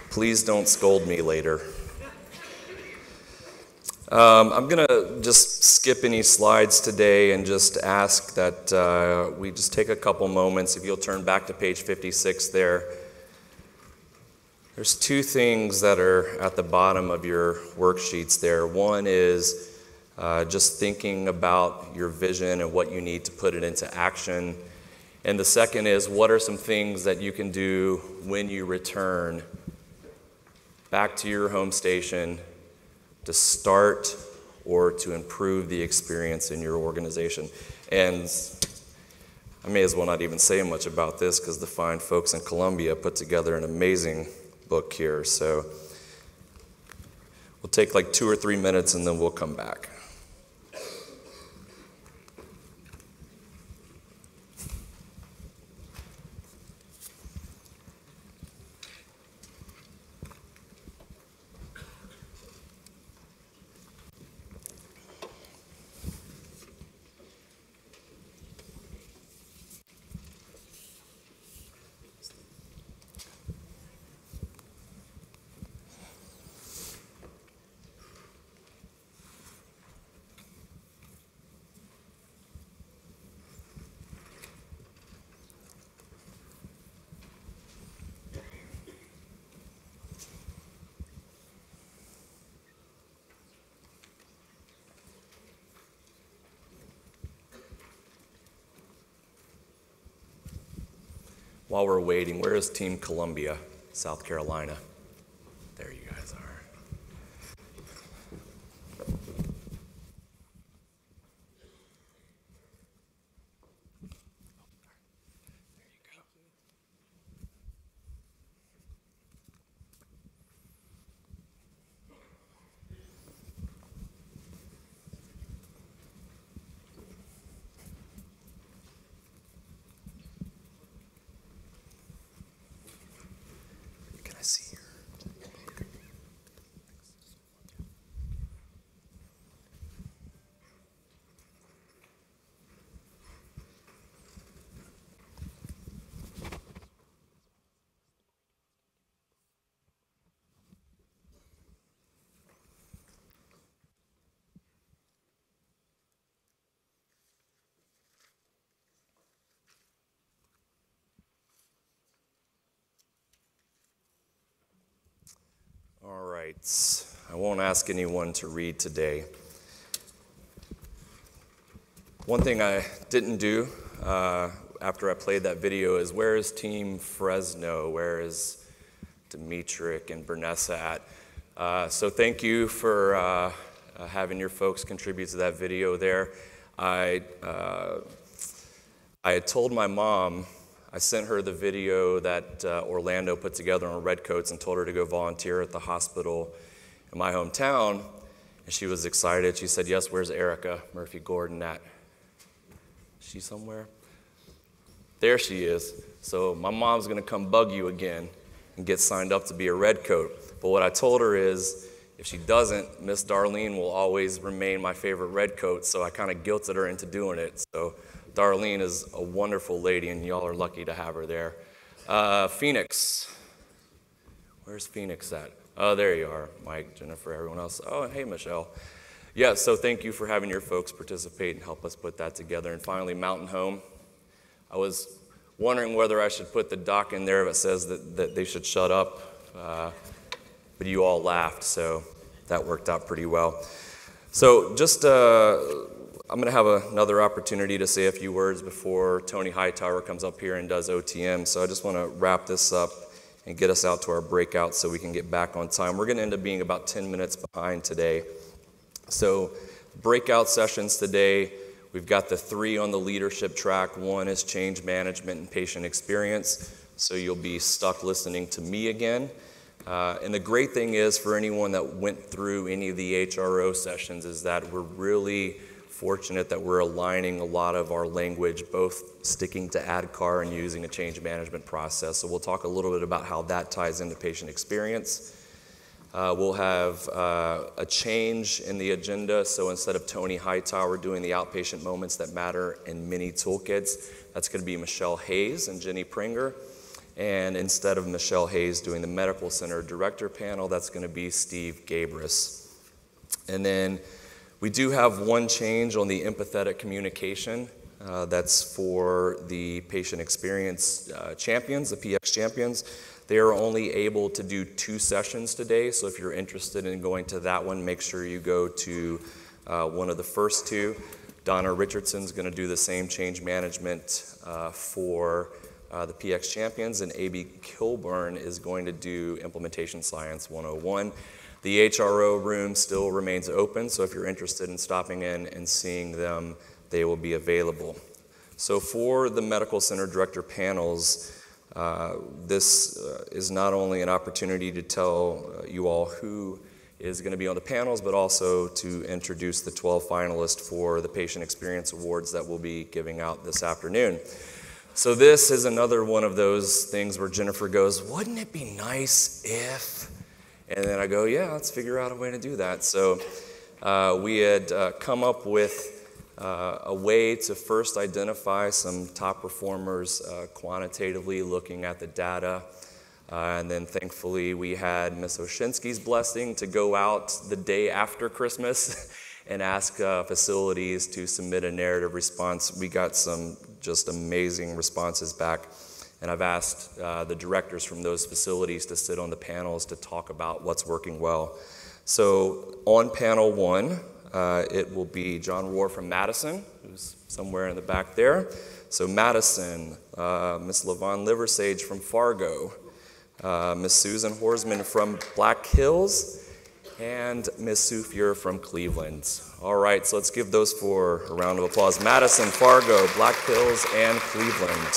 Please don't scold me later. I'm going to just skip any slides today and just ask that we just take a couple moments. If you'll turn back to page 56 there. There's two things that are at the bottom of your worksheets there. One is just thinking about your vision and what you need to put it into action. And the second is, what are some things that you can do when you return back to your home station to start or to improve the experience in your organization? And I may as well not even say much about this because the fine folks in Columbia put together an amazing book here. So we'll take like 2 or 3 minutes and then we'll come back. while we're waiting, where is Team Columbia, South Carolina? There you guys are. Can I see her? All right, I won't ask anyone to read today. One thing I didn't do after I played that video is, where is Team Fresno? Where is Demetric and Bernessa at? So thank you for having your folks contribute to that video there. I had told my mom, I sent her the video that Orlando put together on Redcoats and told her to go volunteer at the hospital in my hometown, and she was excited. She said, yes, where's Erica Murphy-Gordon at? Is she somewhere? There she is. So my mom's gonna come bug you again and get signed up to be a Redcoat. But what I told her is, if she doesn't, Miss Darlene will always remain my favorite Redcoat, so I kind of guilted her into doing it. So Darlene is a wonderful lady, and y'all are lucky to have her there. Phoenix. Where's Phoenix at? Oh, there you are, Mike, Jennifer, everyone else. Oh, and hey, Michelle. Yeah, so thank you for having your folks participate and help us put that together. And finally, Mountain Home. I was wondering whether I should put the doc in there if it says that they should shut up, but you all laughed, so that worked out pretty well. So just I'm going to have another opportunity to say a few words before Tony Hightower comes up here and does OTM. So I just want to wrap this up and get us out to our breakout so we can get back on time. We're going to end up being about 10 minutes behind today. So breakout sessions today, we've got the 3 on the leadership track. 1 is change management and patient experience. So you'll be stuck listening to me again. And the great thing is, for anyone that went through any of the HRO sessions, is that we're really fortunate that we're aligning a lot of our language, both sticking to ADCAR and using a change management process. So we'll talk a little bit about how that ties into patient experience. We'll have a change in the agenda. So instead of Tony Hightower doing the outpatient moments that matter in mini toolkits, that's going to be Michelle Hayes and Jenny Pringer. And instead of Michelle Hayes doing the medical center director panel, that's going to be Steve Gabris. And then we do have one change on the empathetic communication. That's for the patient experience champions, the PX champions. They are only able to do 2 sessions today, so if you're interested in going to that one, make sure you go to one of the first 2. Donna Richardson's going to do the same change management for the PX champions, and A.B. Kilburn is going to do implementation science 101. The HRO room still remains open, so if you're interested in stopping in and seeing them, they will be available. So for the medical center director panels, this is not only an opportunity to tell you all who is going to be on the panels, but also to introduce the 12 finalists for the Patient Experience Awards that we'll be giving out this afternoon. So this is another one of those things where Jennifer goes, wouldn't it be nice if... And then I go, yeah, let's figure out a way to do that. So we had come up with a way to first identify some top performers quantitatively, looking at the data. And then thankfully we had Ms. Oshinsky's blessing to go out the day after Christmas and ask facilities to submit a narrative response. We got some just amazing responses back. And I've asked the directors from those facilities to sit on the panels to talk about what's working well. So on panel 1, it will be John Rohr from Madison, who's somewhere in the back there, So Madison, Miss Levon Liversage from Fargo, Miss Susan Horsman from Black Hills, and Miss Sue Fuhr from Cleveland. All right, so let's give those four a round of applause. Madison, Fargo, Black Hills, and Cleveland.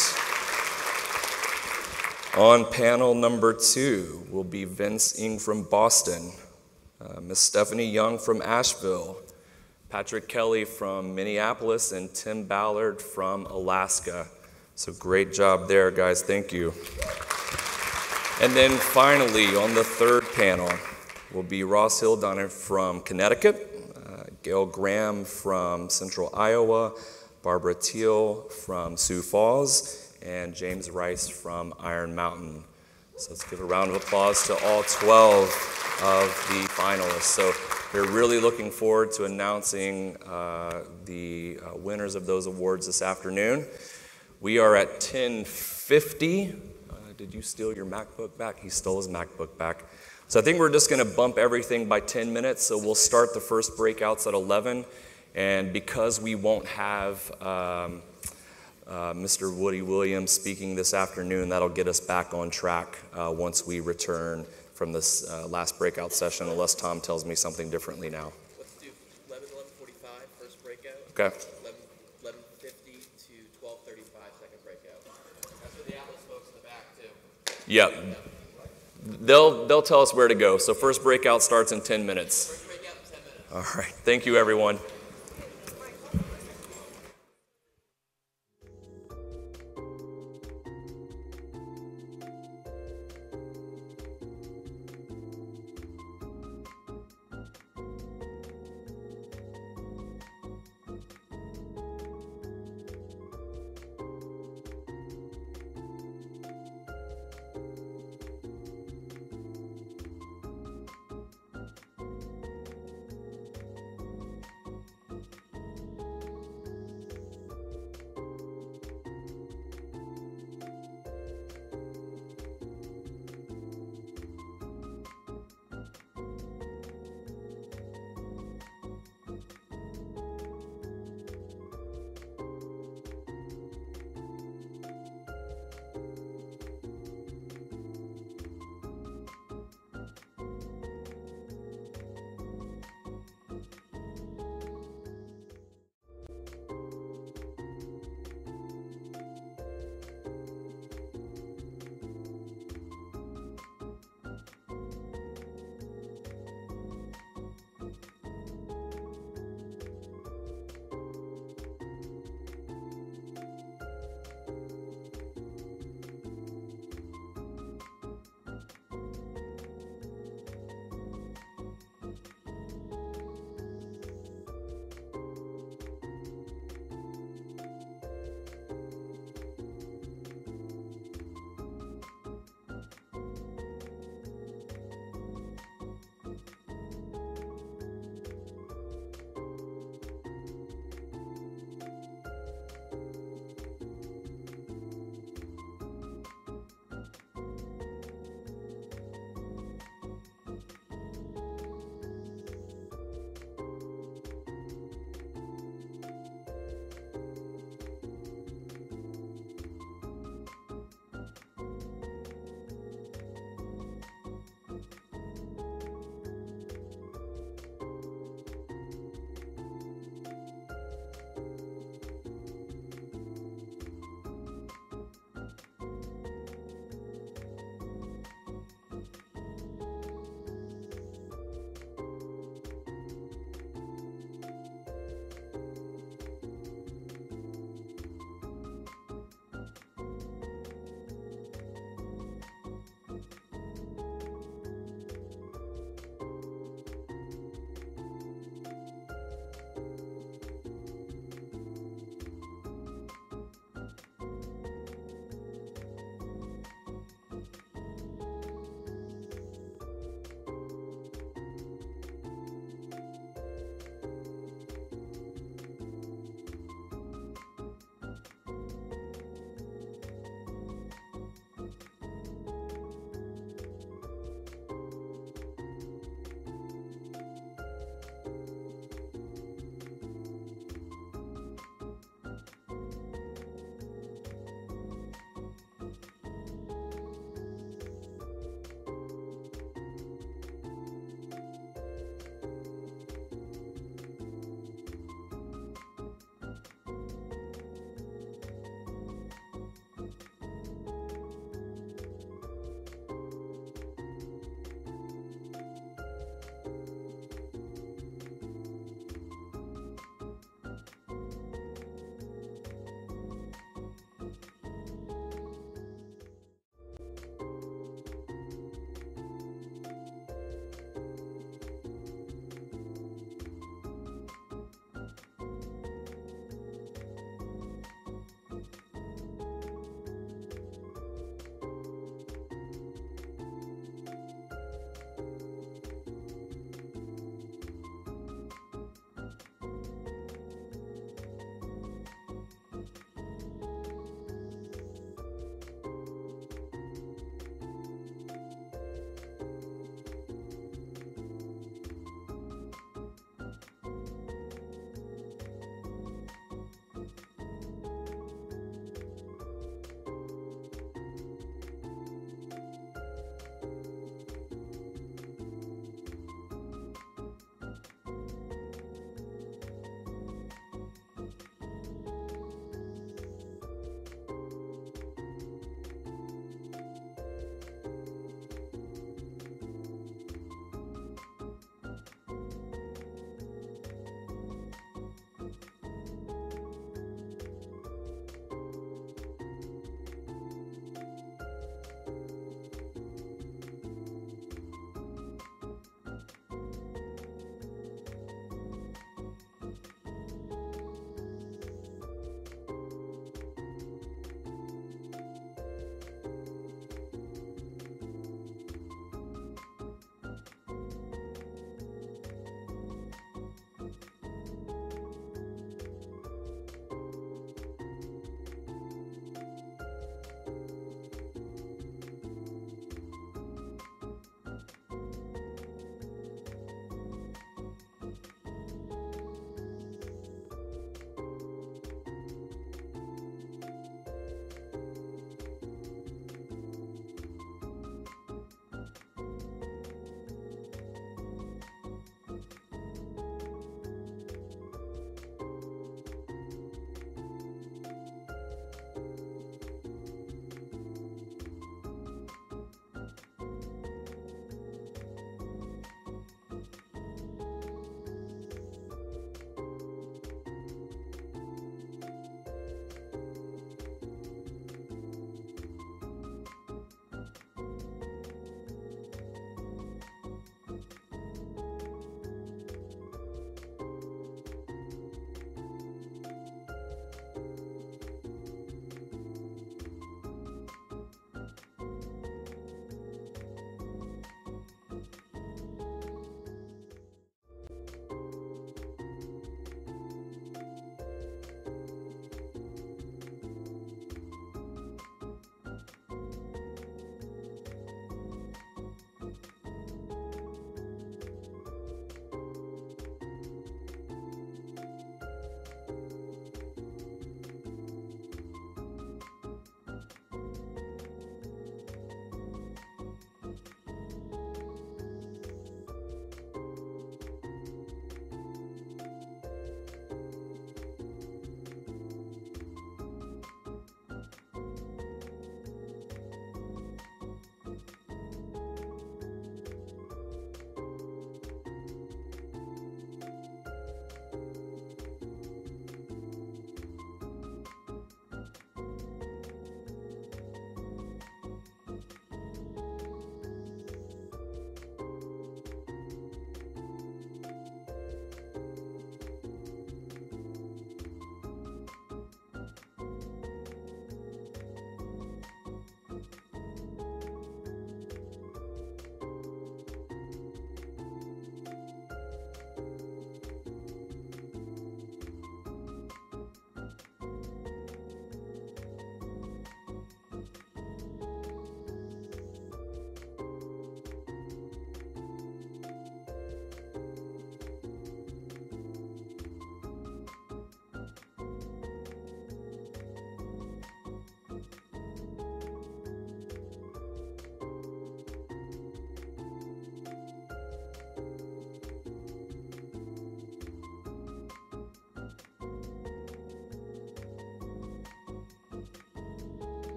On panel number 2 will be Vince Ng from Boston, Miss Stephanie Young from Asheville, Patrick Kelly from Minneapolis, and Tim Ballard from Alaska. So great job there, guys. Thank you. And then finally, on the third panel, will be Ross Hildonner from Connecticut, Gail Graham from Central Iowa, Barbara Teal from Sioux Falls, and James Rice from Iron Mountain. So let's give a round of applause to all 12 of the finalists. So we're really looking forward to announcing the winners of those awards this afternoon. We are at 10:50. Did you steal your MacBook back? He stole his MacBook back. So I think we're just going to bump everything by 10 minutes. So we'll start the first breakouts at 11. And because we won't have Mr. Woody Williams speaking this afternoon, that'll get us back on track once we return from this last breakout session, unless Tom tells me something differently now. Let's do 11:45, first breakout. Okay. 11:50 to 12:35, second breakout. That's for the Atlas folks in the back, too. Yep. They'll tell us where to go. So first breakout starts in 10 minutes. First breakout in 10 minutes. All right. Thank you, everyone.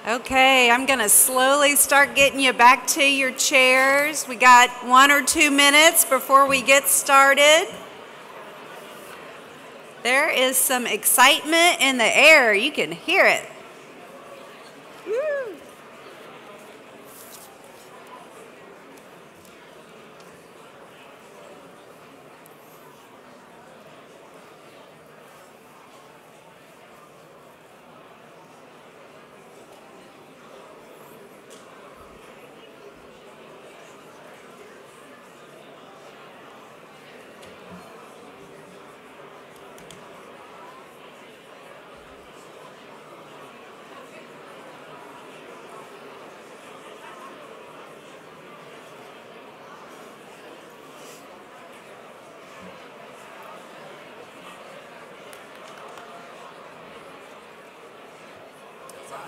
Okay, I'm going to slowly start getting you back to your chairs. We got 1 or 2 minutes before we get started. There is some excitement in the air. You can hear it. Woo.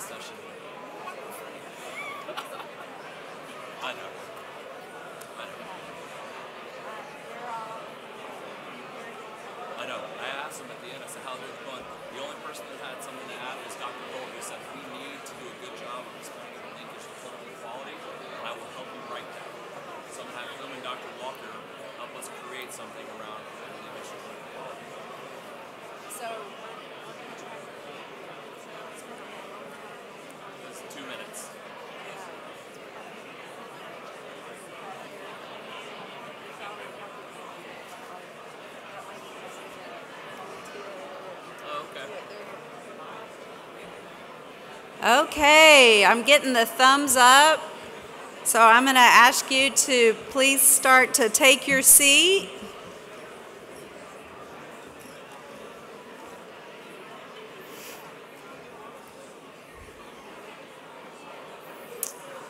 Session. I know. I know. I asked him at the end, I said, how's it going? The only person that had something to add was Dr. Gold, who said, we need to do a good job of explaining the linkage to clinical quality, and I will help you write that. So I'm going to have him and Dr. Walker help us create something around the linkage to clinical quality. So, 2 minutes. okay, I'm getting the thumbs up. So I'm going to ask you to please start to take your seat.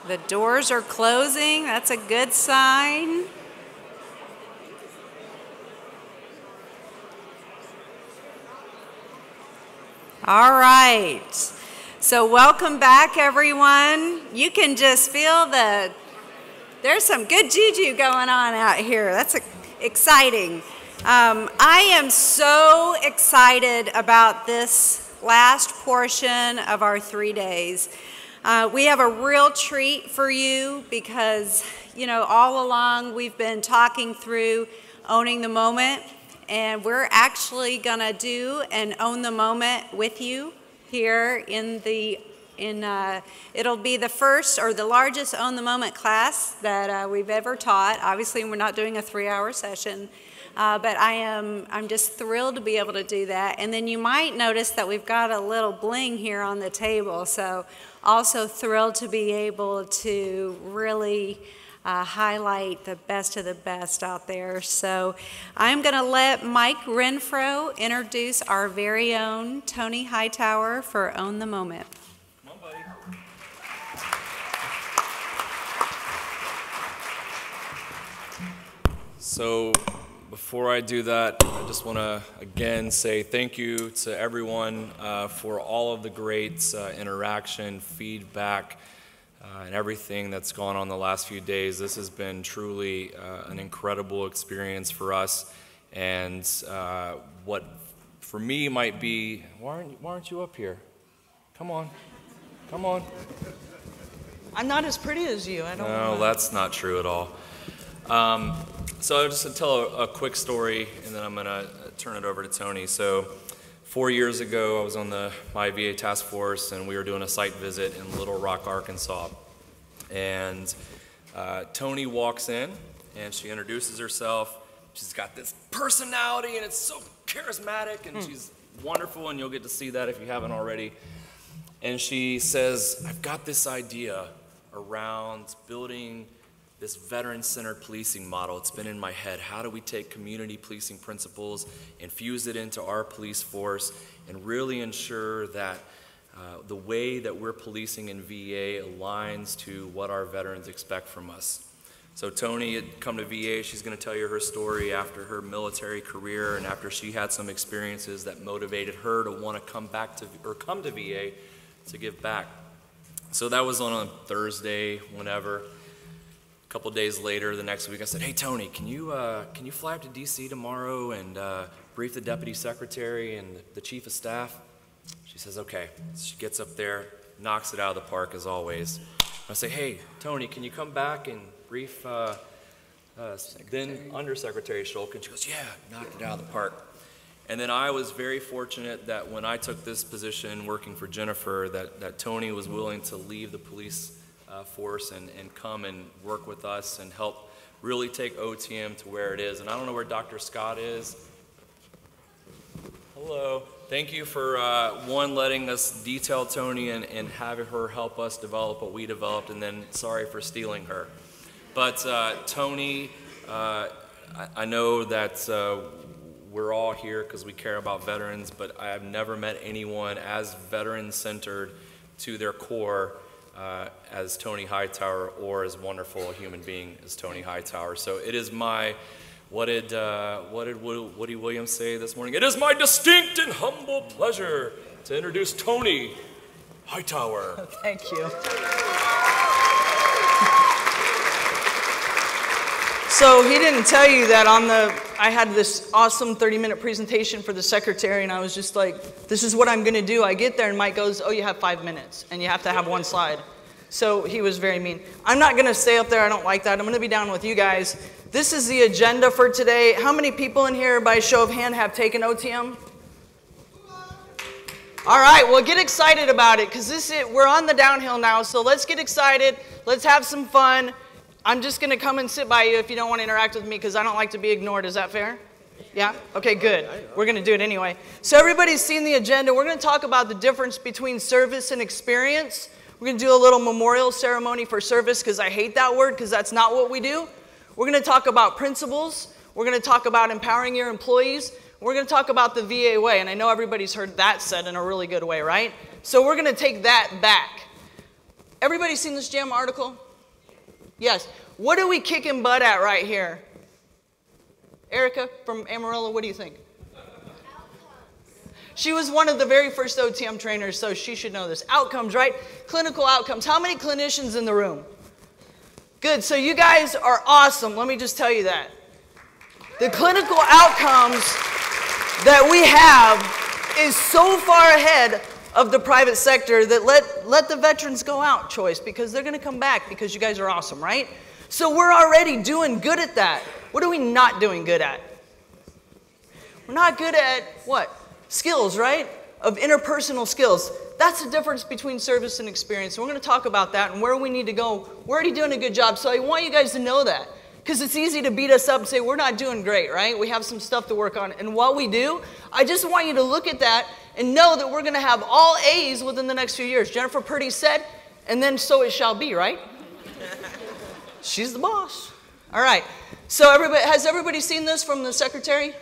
The doors are closing. That's a good sign. All right. So welcome back, everyone. You can just feel there's some good juju going on out here. That's exciting. I am so excited about this last portion of our 3 days. We have a real treat for you because, you know, all along we've been talking through owning the moment, and we're actually gonna do an Own the Moment with you here it'll be the first or the largest Own the Moment class that we've ever taught. Obviously, we're not doing a 3-hour session, but I'm just thrilled to be able to do that. And then you might notice that we've got a little bling here on the table, so also thrilled to be able to really highlight the best of the best out there. So I'm going to let Mike Renfro introduce our very own Tony Hightower for Own the Moment. Come on, buddy. So before I do that, I just want to again say thank you to everyone for all of the great interaction, feedback, and everything that's gone on the last few days. This has been truly an incredible experience for us, and what for me might be, why aren't you up here? Come on, come on. I'm not as pretty as you. I don't know. No, that's not true at all. So I'll just tell a quick story, and then I'm going to turn it over to Tony. So 4 years ago, I was on the MyVA task force, and we were doing a site visit in Little Rock, Arkansas. And Tony walks in, and she introduces herself. She's got this personality, and it's so charismatic, and she's wonderful, and you'll get to see that if you haven't already. And she says, I've got this idea around building this veteran-centered policing model. It's been in my head. How do we take community policing principles, infuse it into our police force, and really ensure that the way that we're policing in VA aligns to what our veterans expect from us? So Tony had come to VA. She's going to tell you her story after her military career and after she had some experiences that motivated her to want to come to VA to give back. So that was on a Thursday, whenever. A couple days later, the next week, I said, hey, Tony, can you fly up to DC tomorrow and brief the deputy secretary and the chief of staff? She says, okay. She gets up there, knocks it out of the park as always. I say, hey, Tony, can you come back and brief then Undersecretary Shulkin? She goes, yeah, knocked it out of the park. And then I was very fortunate that when I took this position working for Jennifer, that Tony was willing to leave the police force and come and work with us and help really take OTM to where it is. And I don't know where Dr. Scott is. Hello. Thank you for, one, letting us detail Tony and having her help us develop what we developed, and then sorry for stealing her. But Tony, I know that we're all here because we care about veterans, but I have never met anyone as veteran-centered to their core as Tony Hightower, or as wonderful a human being as Tony Hightower. So it is my, what did Woody Williams say this morning? It is my distinct and humble pleasure to introduce Tony Hightower. Thank you. So he didn't tell you that I had this awesome 30-minute presentation for the secretary, and I was just like, this is what I'm going to do. I get there, and Mike goes, oh, you have 5 minutes, and you have to have one slide. So he was very mean. I'm not going to stay up there. I don't like that. I'm going to be down with you guys. This is the agenda for today. How many people in here, by show of hand, have taken OTM? All right, well, get excited about it, because we're on the downhill now, so let's get excited. Let's have some fun. I'm just going to come and sit by you if you don't want to interact with me, because I don't like to be ignored. Is that fair? Yeah? Okay, good. We're going to do it anyway. So everybody's seen the agenda. We're going to talk about the difference between service and experience. We're going to do a little memorial ceremony for service, because I hate that word, because that's not what we do. We're going to talk about principles. We're going to talk about empowering your employees. We're going to talk about the VA way, and I know everybody's heard that said in a really good way, right? So we're going to take that back. Everybody seen this JAM article? Yes. What are we kicking butt at right here? Erica from Amarillo, what do you think? She was one of the very first OTM trainers, so she should know this. Outcomes, right? Clinical outcomes. How many clinicians in the room? Good. So you guys are awesome. Let me just tell you that. The clinical outcomes that we have is so far ahead of the private sector that let the veterans go out choice, because they're going to come back because you guys are awesome, right? So we're already doing good at that. What are we not doing good at? We're not good at what? Skills, right? Of interpersonal skills. That's the difference between service and experience. And we're going to talk about that and where we need to go. We're already doing a good job, so I want you guys to know that. Because it's easy to beat us up and say, we're not doing great, right? We have some stuff to work on. And while we do, I just want you to look at that and know that we're going to have all A's within the next few years. Jennifer Purdy said, and then so it shall be, right? She's the boss. All right. So has everybody seen this from the secretary?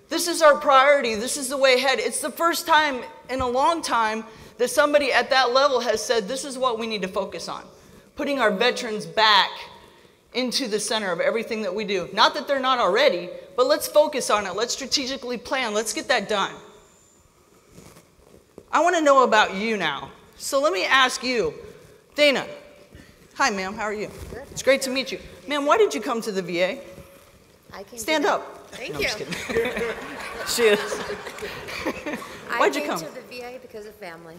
This is our priority. This is the way ahead. It's the first time in a long time that somebody at that level has said, this is what we need to focus on. Putting our veterans back into the center of everything that we do. Not that they're not already, but let's focus on it. Let's strategically plan. Let's get that done. I want to know about you now. So let me ask you, Dana. Hi, ma'am. How are you? Good. It's great to meet you. Ma'am, why did you come to the VA? Stand up. Thank No, you. I'm just kidding. She is. Why'd you come? I came to the VA because of family.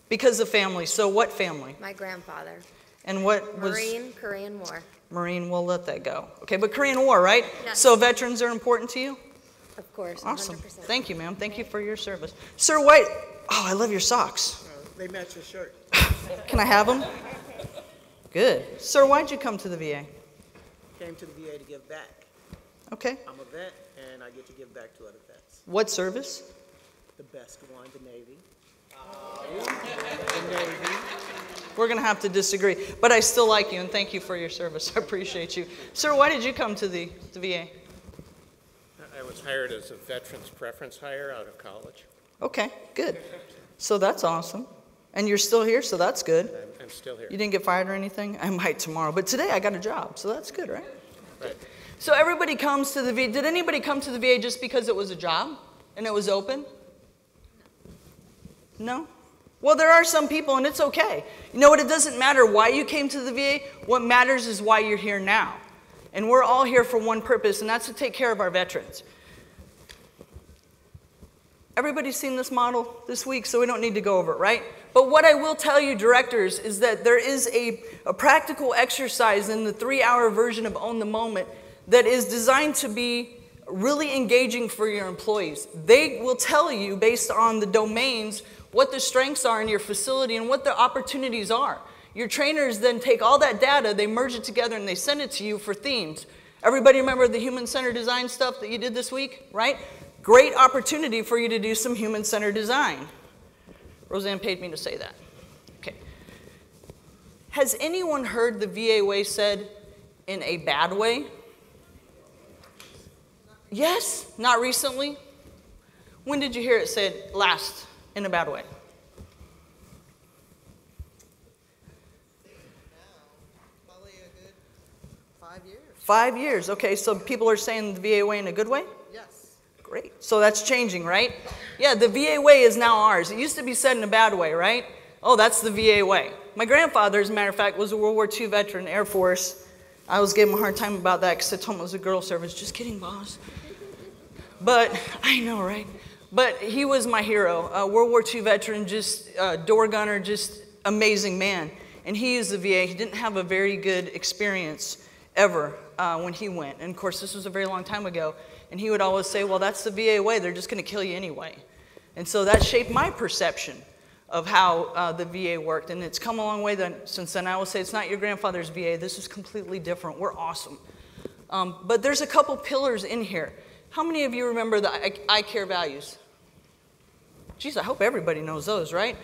Because of family. So what family? My grandfather. And what was? Marine, Korean War. Marine, we'll let that go. Okay, but Korean War, right? Yes. So veterans are important to you? Of course, Awesome. 100%. Thank you, ma'am. Thank you for your service. Sir White, oh, I love your socks. They match your shirt. Can I have them? Good. Sir, why'd you come to the VA? Came to the VA to give back. Okay. I'm a vet, and I get to give back to other vets. What service? The best one, the Navy. The Navy. We're going to have to disagree, but I still like you, and thank you for your service. I appreciate you. Sir, why did you come to the VA? I was hired as a veterans preference hire out of college. Okay, good. So that's awesome. And you're still here, so that's good. I'm still here. You didn't get fired or anything? I might tomorrow, but today I got a job, so that's good, right? Right. So everybody comes to the VA. Did anybody come to the VA just because it was a job and it was open? No? Well, there are some people, and it's okay. You know what? It doesn't matter why you came to the VA. What matters is why you're here now. And we're all here for one purpose, and that's to take care of our veterans. Everybody's seen this model this week, so we don't need to go over it, right? But what I will tell you, directors, is that there is a practical exercise in the 3-hour version of Own the Moment that is designed to be really engaging for your employees. They will tell you, based on the domains, what the strengths are in your facility and what the opportunities are. Your trainers then take all that data, they merge it together, and they send it to you for themes. Everybody remember the human-centered design stuff that you did this week, right? Great opportunity for you to do some human-centered design. Roseanne paid me to say that. Okay. Has anyone heard the VA way said in a bad way? Yes? Not recently? When did you hear it said last in a bad way? Probably a good 5 years. 5 years. Okay, so people are saying the VA way in a good way? Yes. Great. So that's changing, right? Yeah, the VA way is now ours. It used to be said in a bad way, right? Oh, that's the VA way. My grandfather, as a matter of fact, was a World War II veteran, Air Force. I always gave him a hard time about that because I told him it was a girl service. Just kidding, boss. But, I know, right? But he was my hero. World War II veteran, just door gunner, just amazing man. And he used the VA. He didn't have a very good experience ever when he went. And of course, this was a very long time ago. And he would always say, well, that's the VA way. They're just going to kill you anyway. And so that shaped my perception of how the VA worked. And it's come a long way since then. I will say it's not your grandfather's VA. This is completely different. We're awesome. But there's a couple pillars in here. How many of you remember the I care values? Geez, I hope everybody knows those, right?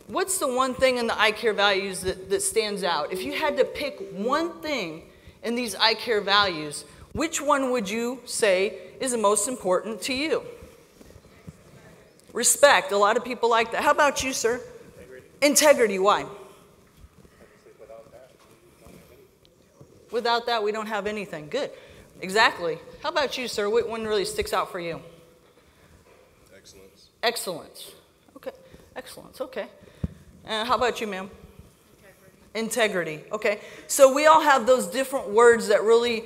What's the one thing in the I care values that stands out? If you had to pick one thing in these I care values, which one would you say is the most important to you? Respect. A lot of people like that. How about you, sir? Integrity. Why? Without that, we don't have anything. Good. Exactly. How about you, sir? What one really sticks out for you? Excellence. Excellence. Okay. Excellence. Okay. How about you, ma'am? Integrity. Okay. So we all have those different words that really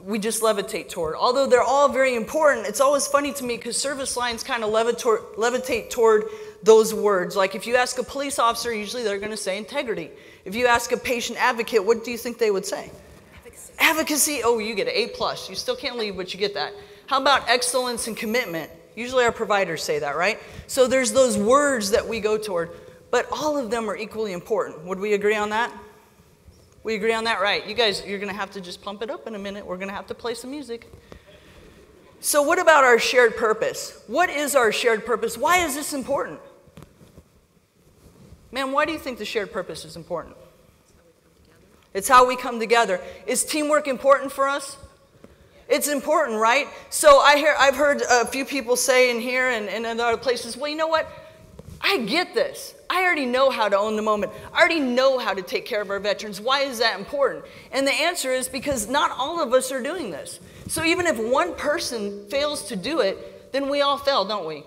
we just levitate toward. Although they're all very important, it's always funny to me because service lines kind of levitate toward those words. Like if you ask a police officer, usually they're going to say integrity. If you ask a patient advocate, what do you think they would say? Advocacy. Oh, you get an A+. You still can't leave, but you get that. How about excellence and commitment? Usually our providers say that, right? So there's those words that we go toward, but all of them are equally important. Would we agree on that? We agree on that, right? You guys, you're going to have to just pump it up in a minute. We're going to have to play some music. So what about our shared purpose? What is our shared purpose? Why is this important? Ma'am, why do you think the shared purpose is important? It's how we come together. Is teamwork important for us? It's important, right? So I've heard a few people say in here and in other places, well, you know what? I get this. I already know how to own the moment. I already know how to take care of our veterans. Why is that important? And the answer is because not all of us are doing this. So even if one person fails to do it, then we all fail, don't we?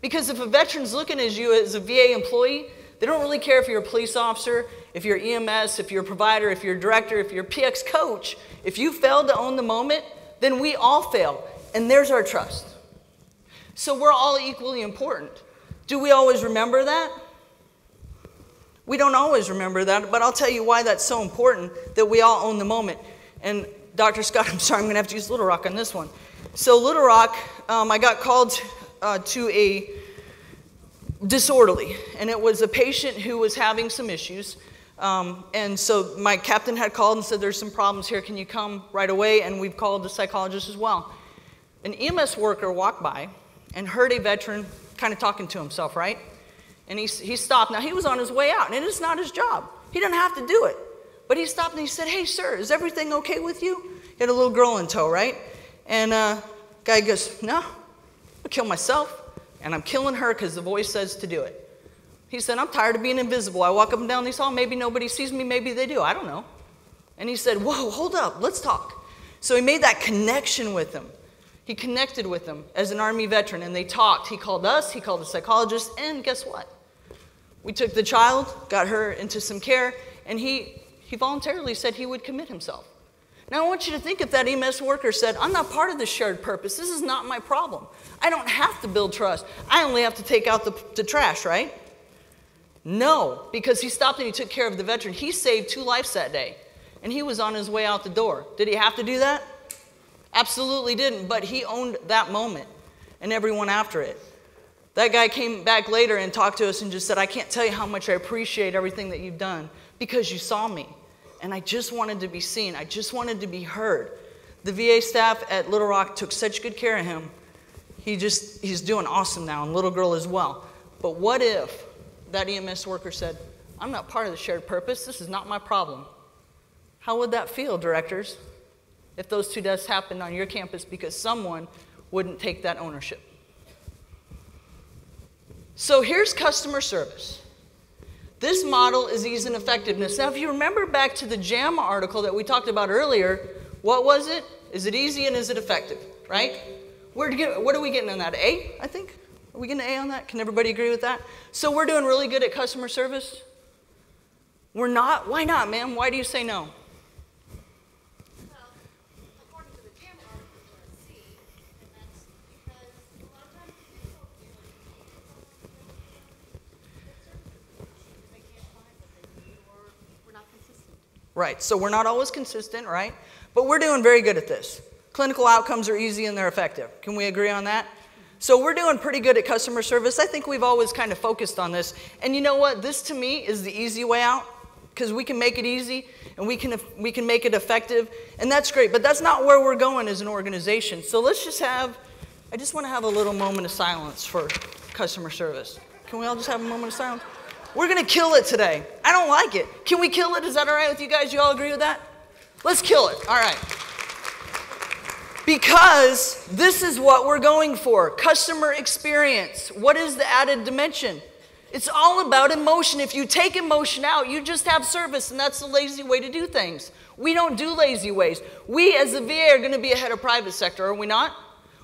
Because if a veteran's looking at you as a VA employee, they don't really care if you're a police officer, if you're EMS, if you're a provider, if you're a director, if you're a PX coach. If you fail to own the moment, then we all fail. And there's our trust. So we're all equally important. Do we always remember that? We don't always remember that, but I'll tell you why that's so important that we all own the moment. And Dr. Scott, I'm sorry, I'm going to have to use Little Rock on this one. So Little Rock, I got called to a disorderly, and it was a patient who was having some issues. And so my captain had called and said, there's some problems here, can you come right away? And we've called the psychologist as well. An EMS worker walked by and heard a veteran kind of talking to himself, right? And he stopped. Now, he was on his way out, and it is not his job. He didn't have to do it. But he stopped and he said, hey, sir, is everything okay with you? He had a little girl in tow, right? And guy goes, no, I'll kill myself, and I'm killing her because the voice says to do it. He said, I'm tired of being invisible. I walk up and down these halls, maybe nobody sees me, maybe they do, I don't know. And he said, whoa, hold up, let's talk. So he made that connection with him. He connected with him as an Army veteran, and they talked. He called us, he called the psychologist, and guess what? We took the child, got her into some care, and he voluntarily said he would commit himself. Now, I want you to think if that EMS worker said, I'm not part of this shared purpose. This is not my problem. I don't have to build trust. I only have to take out the trash, right? No, because he stopped and he took care of the veteran. He saved 2 lives that day, and he was on his way out the door. Did he have to do that? Absolutely didn't, but he owned that moment and everyone after it. That guy came back later and talked to us and just said, I can't tell you how much I appreciate everything that you've done because you saw me. And I just wanted to be seen. I just wanted to be heard. The VA staff at Little Rock took such good care of him. He's doing awesome now, and little girl as well. But what if that EMS worker said, I'm not part of the shared purpose. This is not my problem. How would that feel, directors, if those 2 deaths happened on your campus because someone wouldn't take that ownership? So here's customer service. This model is ease and effectiveness. Now, if you remember back to the JAMA article that we talked about earlier, what was it? Is it easy and is it effective, right? What are we getting on that? A, I think? Are we getting an A on that? Can everybody agree with that? So we're doing really good at customer service? We're not? Why not, ma'am? Why do you say no? Right, so we're not always consistent, right? But we're doing very good at this. Clinical outcomes are easy and they're effective. Can we agree on that? So we're doing pretty good at customer service. I think we've always kind of focused on this. And you know what? This to me is the easy way out because we can make it easy and we can make it effective. And that's great, but that's not where we're going as an organization. So let's just I just want to have a little moment of silence for customer service. Can we all just have a moment of silence? We're going to kill it today. I don't like it. Can we kill it? Is that all right with you guys? You all agree with that? Let's kill it. All right. Because this is what we're going for. Customer experience. What is the added dimension? It's all about emotion. If you take emotion out, you just have service, and that's the lazy way to do things. We don't do lazy ways. We as the VA are going to be ahead of private sector, are we not?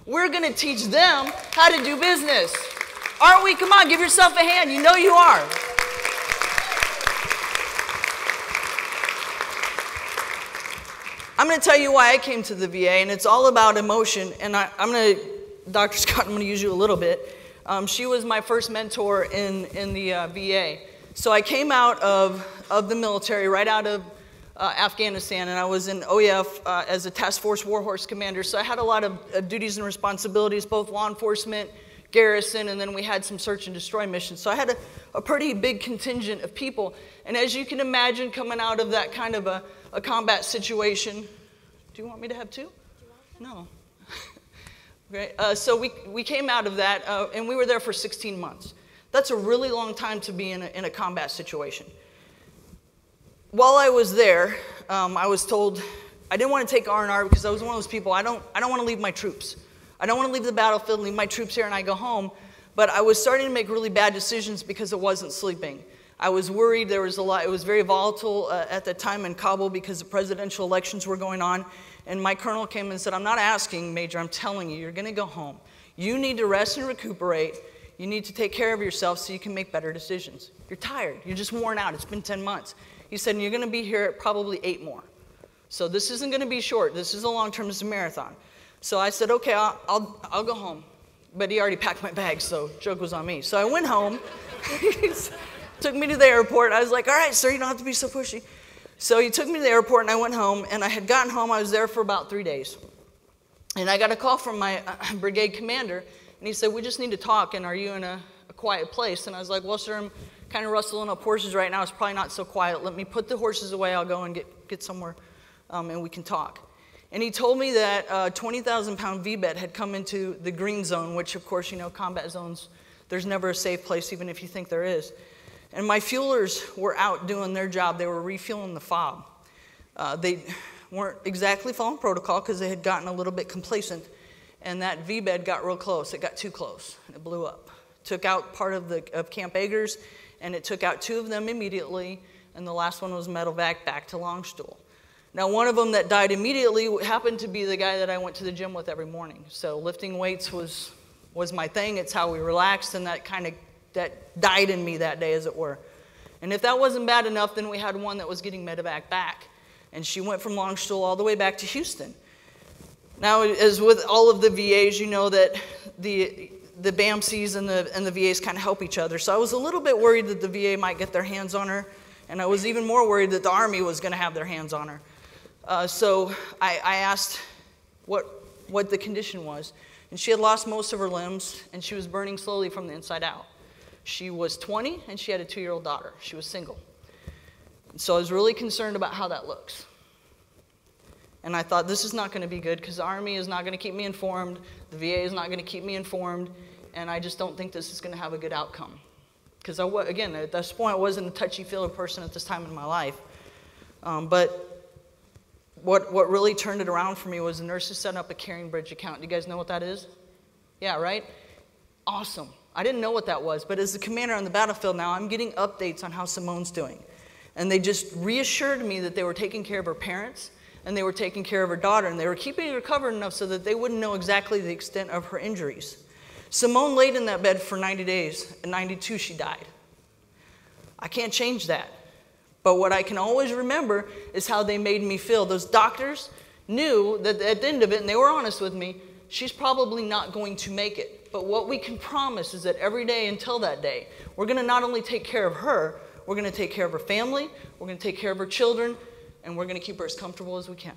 We're going to teach them how to do business. Aren't we? Come on, give yourself a hand. You know you are. I'm going to tell you why I came to the VA, and it's all about emotion. And Dr. Scott, I'm going to use you a little bit. She was my first mentor in the VA. So I came out of the military, right out of Afghanistan, and I was in OEF as a task force warhorse commander. So I had a lot of duties and responsibilities, both law enforcement, garrison, and then we had some search and destroy missions. So I had a pretty big contingent of people. And as you can imagine, coming out of that kind of a combat situation, do you want me to have 2? No. Great. So we came out of that, and we were there for 16 months. That's a really long time to be in a combat situation. While I was there, I was told I didn't want to take R&R because I was one of those people, I don't want to leave my troops. I don't want to leave the battlefield and leave my troops here and I go home. But I was starting to make really bad decisions because I wasn't sleeping. I was worried. There was a lot. It was very volatile at the time in Kabul because the presidential elections were going on. And my colonel came and said, I'm not asking, Major, I'm telling you, you're going to go home. You need to rest and recuperate. You need to take care of yourself so you can make better decisions. You're tired. You're just worn out. It's been 10 months. He said, and you're going to be here probably 8 more. So this isn't going to be short. This is a long term. This is a marathon. So I said, okay, I'll go home. But he already packed my bags, so joke was on me. So I went home. Took me to the airport. I was like, all right, sir, you don't have to be so pushy. So he took me to the airport, and I went home. And I had gotten home. I was there for about 3 days. And I got a call from my brigade commander. And he said, we just need to talk. And are you in a quiet place? And I was like, well, sir, I'm kind of rustling up horses right now. It's probably not so quiet. Let me put the horses away. I'll go and get somewhere, and we can talk. And he told me that 20,000-pound VBET had come into the green zone, which, of course, you know, combat zones, there's never a safe place, even if you think there is. And my fuelers were out doing their job. They were refueling the fob. They weren't exactly following protocol because they had gotten a little bit complacent. And that VBED got real close. It got too close. It blew up. Took out part of Camp Eggers, and it took out 2 of them immediately. And the last one was medevac back to Longstool. Now, one of them that died immediately happened to be the guy that I went to the gym with every morning. So lifting weights was my thing. It's how we relaxed, and that died in me that day, as it were. And if that wasn't bad enough, then we had one that was getting medevac back. And she went from Longstool all the way back to Houston. Now, as with all of the VAs, you know that the BAMCs and the VAs kind of help each other. So I was a little bit worried that the VA might get their hands on her, and I was even more worried that the Army was going to have their hands on her. So I asked what the condition was, and she had lost most of her limbs, and she was burning slowly from the inside out. She was 20, and she had a 2-year-old daughter. She was single. So I was really concerned about how that looks. And I thought, this is not going to be good because the Army is not going to keep me informed, the VA is not going to keep me informed, and I just don't think this is going to have a good outcome. Because, again, at this point, I wasn't a touchy-feely person at this time in my life. But what really turned it around for me was the nurses set up a Caring Bridge account. Do you guys know what that is? Yeah, right? Awesome. I didn't know what that was, but as the commander on the battlefield now, I'm getting updates on how Simone's doing. And they just reassured me that they were taking care of her parents, and they were taking care of her daughter, and they were keeping her covered enough so that they wouldn't know exactly the extent of her injuries. Simone laid in that bed for 90 days, and 92 she died. I can't change that. But what I can always remember is how they made me feel. Those doctors knew that at the end of it, and they were honest with me, she's probably not going to make it. But what we can promise is that every day until that day, we're going to not only take care of her, we're going to take care of her family, we're going to take care of her children, and we're going to keep her as comfortable as we can.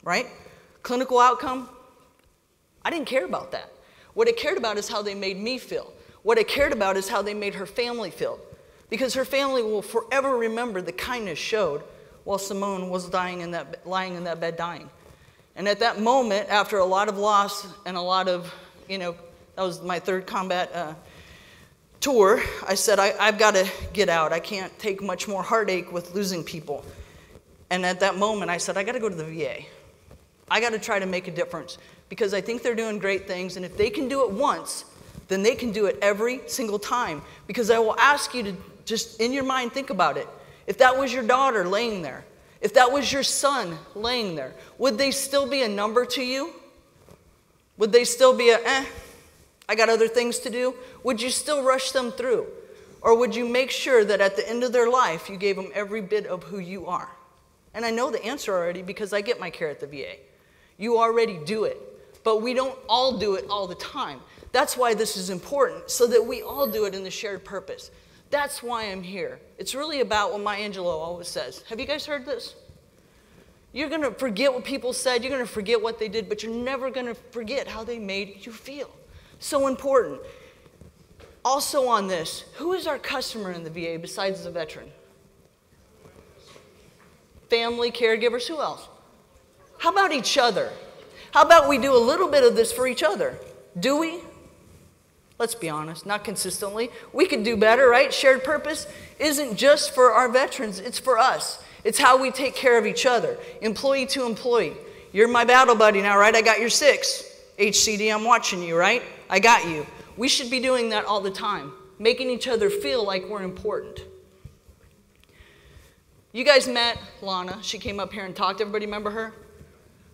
Right? Clinical outcome, I didn't care about that. What I cared about is how they made me feel. What I cared about is how they made her family feel. Because her family will forever remember the kindness showed while Simone was lying in that bed dying. And at that moment, after a lot of loss and a lot of, that was my 3rd combat tour, I said, I've got to get out. I can't take much more heartache with losing people. And at that moment, I said, I got to go to the VA. I got to try to make a difference because I think they're doing great things. And if they can do it once, then they can do it every single time. Because I will ask you to just, in your mind, think about it. If that was your daughter laying there, if that was your son laying there, would they still be a number to you? Would they still be I got other things to do? Would you still rush them through? Or would you make sure that at the end of their life, you gave them every bit of who you are? And I know the answer already because I get my care at the VA. You already do it, but we don't all do it all the time. That's why this is important, so that we all do it in the shared purpose. That's why I'm here. It's really about what Maya Angelou always says. Have you guys heard this? You're going to forget what people said, you're going to forget what they did, but you're never going to forget how they made you feel. So important. Also on this, who is our customer in the VA besides the veteran? Family, caregivers, who else? How about each other? How about we do a little bit of this for each other? Do we? Let's be honest, not consistently. We could do better, right? Shared purpose isn't just for our veterans, it's for us. It's how we take care of each other, employee to employee. You're my battle buddy now, right? I got your 6. HCD, I'm watching you, right? I got you. We should be doing that all the time, making each other feel like we're important. You guys met Lana. She came up here and talked. Everybody remember her?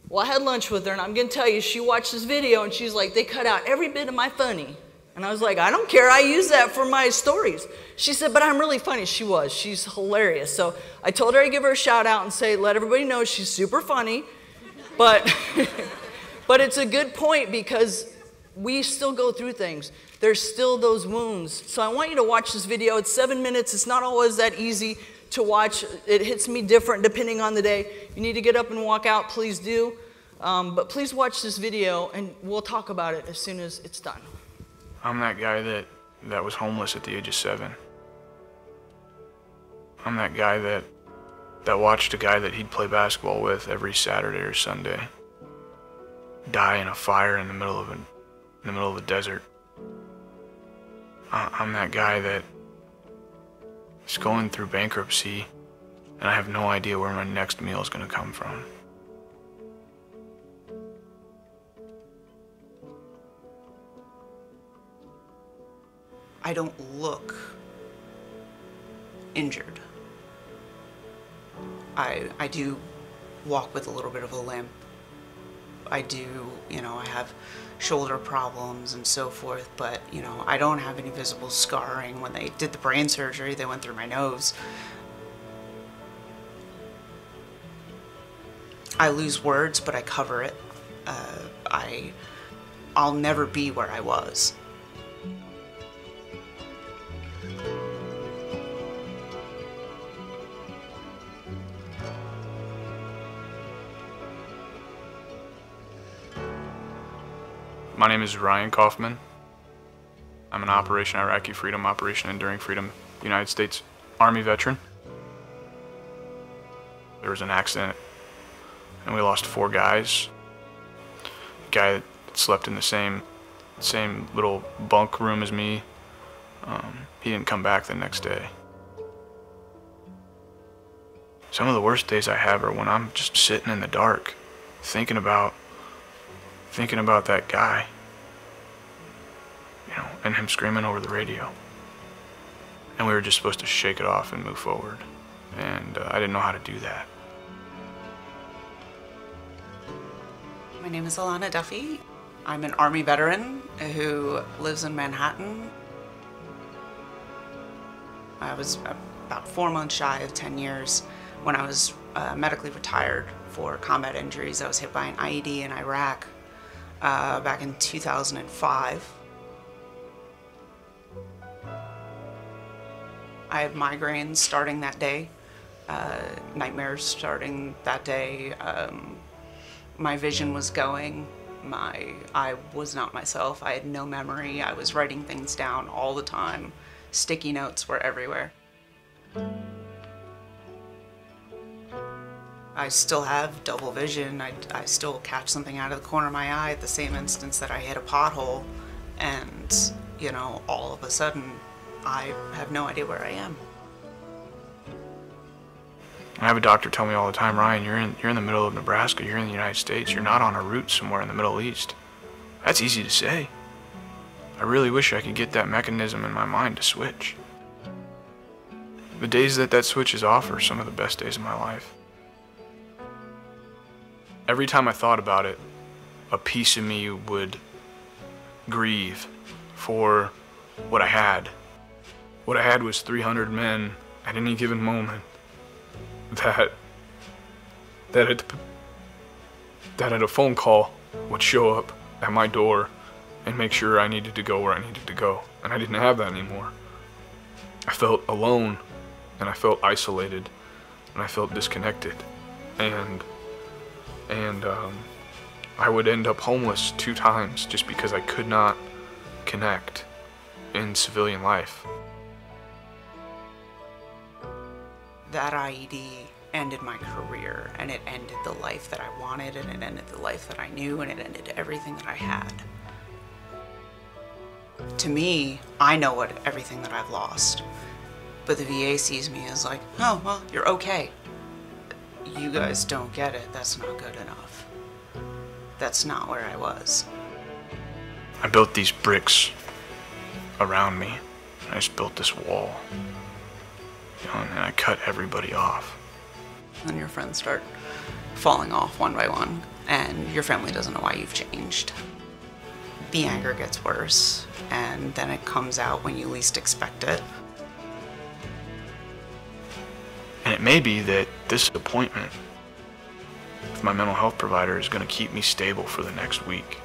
Well, I had lunch with her, and I'm going to tell you, she watched this video, and she's like, they cut out every bit of my funny. And I was like, I don't care. I use that for my stories. She said, but I'm really funny. She was. She's hilarious. So I told her I'd give her a shout out and say, let everybody know she's super funny. But, but it's a good point because we still go through things. There's still those wounds. So I want you to watch this video. It's 7 minutes. It's not always that easy to watch. It hits me different depending on the day. You need to get up and walk out, please do. But please watch this video, and we'll talk about it as soon as it's done. I'm that guy that was homeless at the age of 7. I'm that guy that watched a guy that he'd play basketball with every Saturday or Sunday die in a fire in the middle of the desert. I'm that guy that is going through bankruptcy, and I have no idea where my next meal is going to come from. I don't look injured. I do walk with a little bit of a limp. I do, I have shoulder problems and so forth, but, I don't have any visible scarring. When they did the brain surgery, they went through my nose. I lose words, but I cover it. I'll never be where I was. My name is Ryan Kaufman. I'm an Operation Iraqi Freedom, Operation Enduring Freedom, United States Army veteran. There was an accident and we lost 4 guys. A guy that slept in the same little bunk room as me, he didn't come back the next day. Some of the worst days I have are when I'm just sitting in the dark, thinking about that guy, you know, and him screaming over the radio. And we were just supposed to shake it off and move forward. And I didn't know how to do that. My name is Alana Duffy. I'm an Army veteran who lives in Manhattan. I was about 4 months shy of 10 years when I was medically retired for combat injuries. I was hit by an IED in Iraq back in 2005. I had migraines starting that day, nightmares starting that day. My vision was going. I was not myself. I had no memory. I was writing things down all the time. Sticky notes were everywhere. I still have double vision. I still catch something out of the corner of my eye at the same instance that I hit a pothole, and, you know, all of a sudden, I have no idea where I am. I have a doctor tell me all the time, Ryan, you're in the middle of Nebraska, you're in the United States, you're not on a route somewhere in the Middle East. That's easy to say. I really wish I could get that mechanism in my mind to switch. The days that switch is off are some of the best days of my life. Every time I thought about it, a piece of me would grieve for what I had. What I had was 300 men at any given moment that at a phone call would show up at my door and make sure I needed to go where I needed to go. And I didn't have that anymore. I felt alone, and I felt isolated, and I felt disconnected. And I would end up homeless 2 times just because I could not connect in civilian life. That IED ended my career, and it ended the life that I wanted, and it ended the life that I knew, and it ended everything that I had. To me, I know everything that I've lost, but the VA sees me as like, oh, well, you're okay. You guys don't get it. That's not good enough. That's not where I was. I built these bricks around me. I just built this wall. You know, and I cut everybody off. And your friends start falling off one by one, and your family doesn't know why you've changed. The anger gets worse, and then it comes out when you least expect it. And it may be that this appointment with my mental health provider is going to keep me stable for the next week.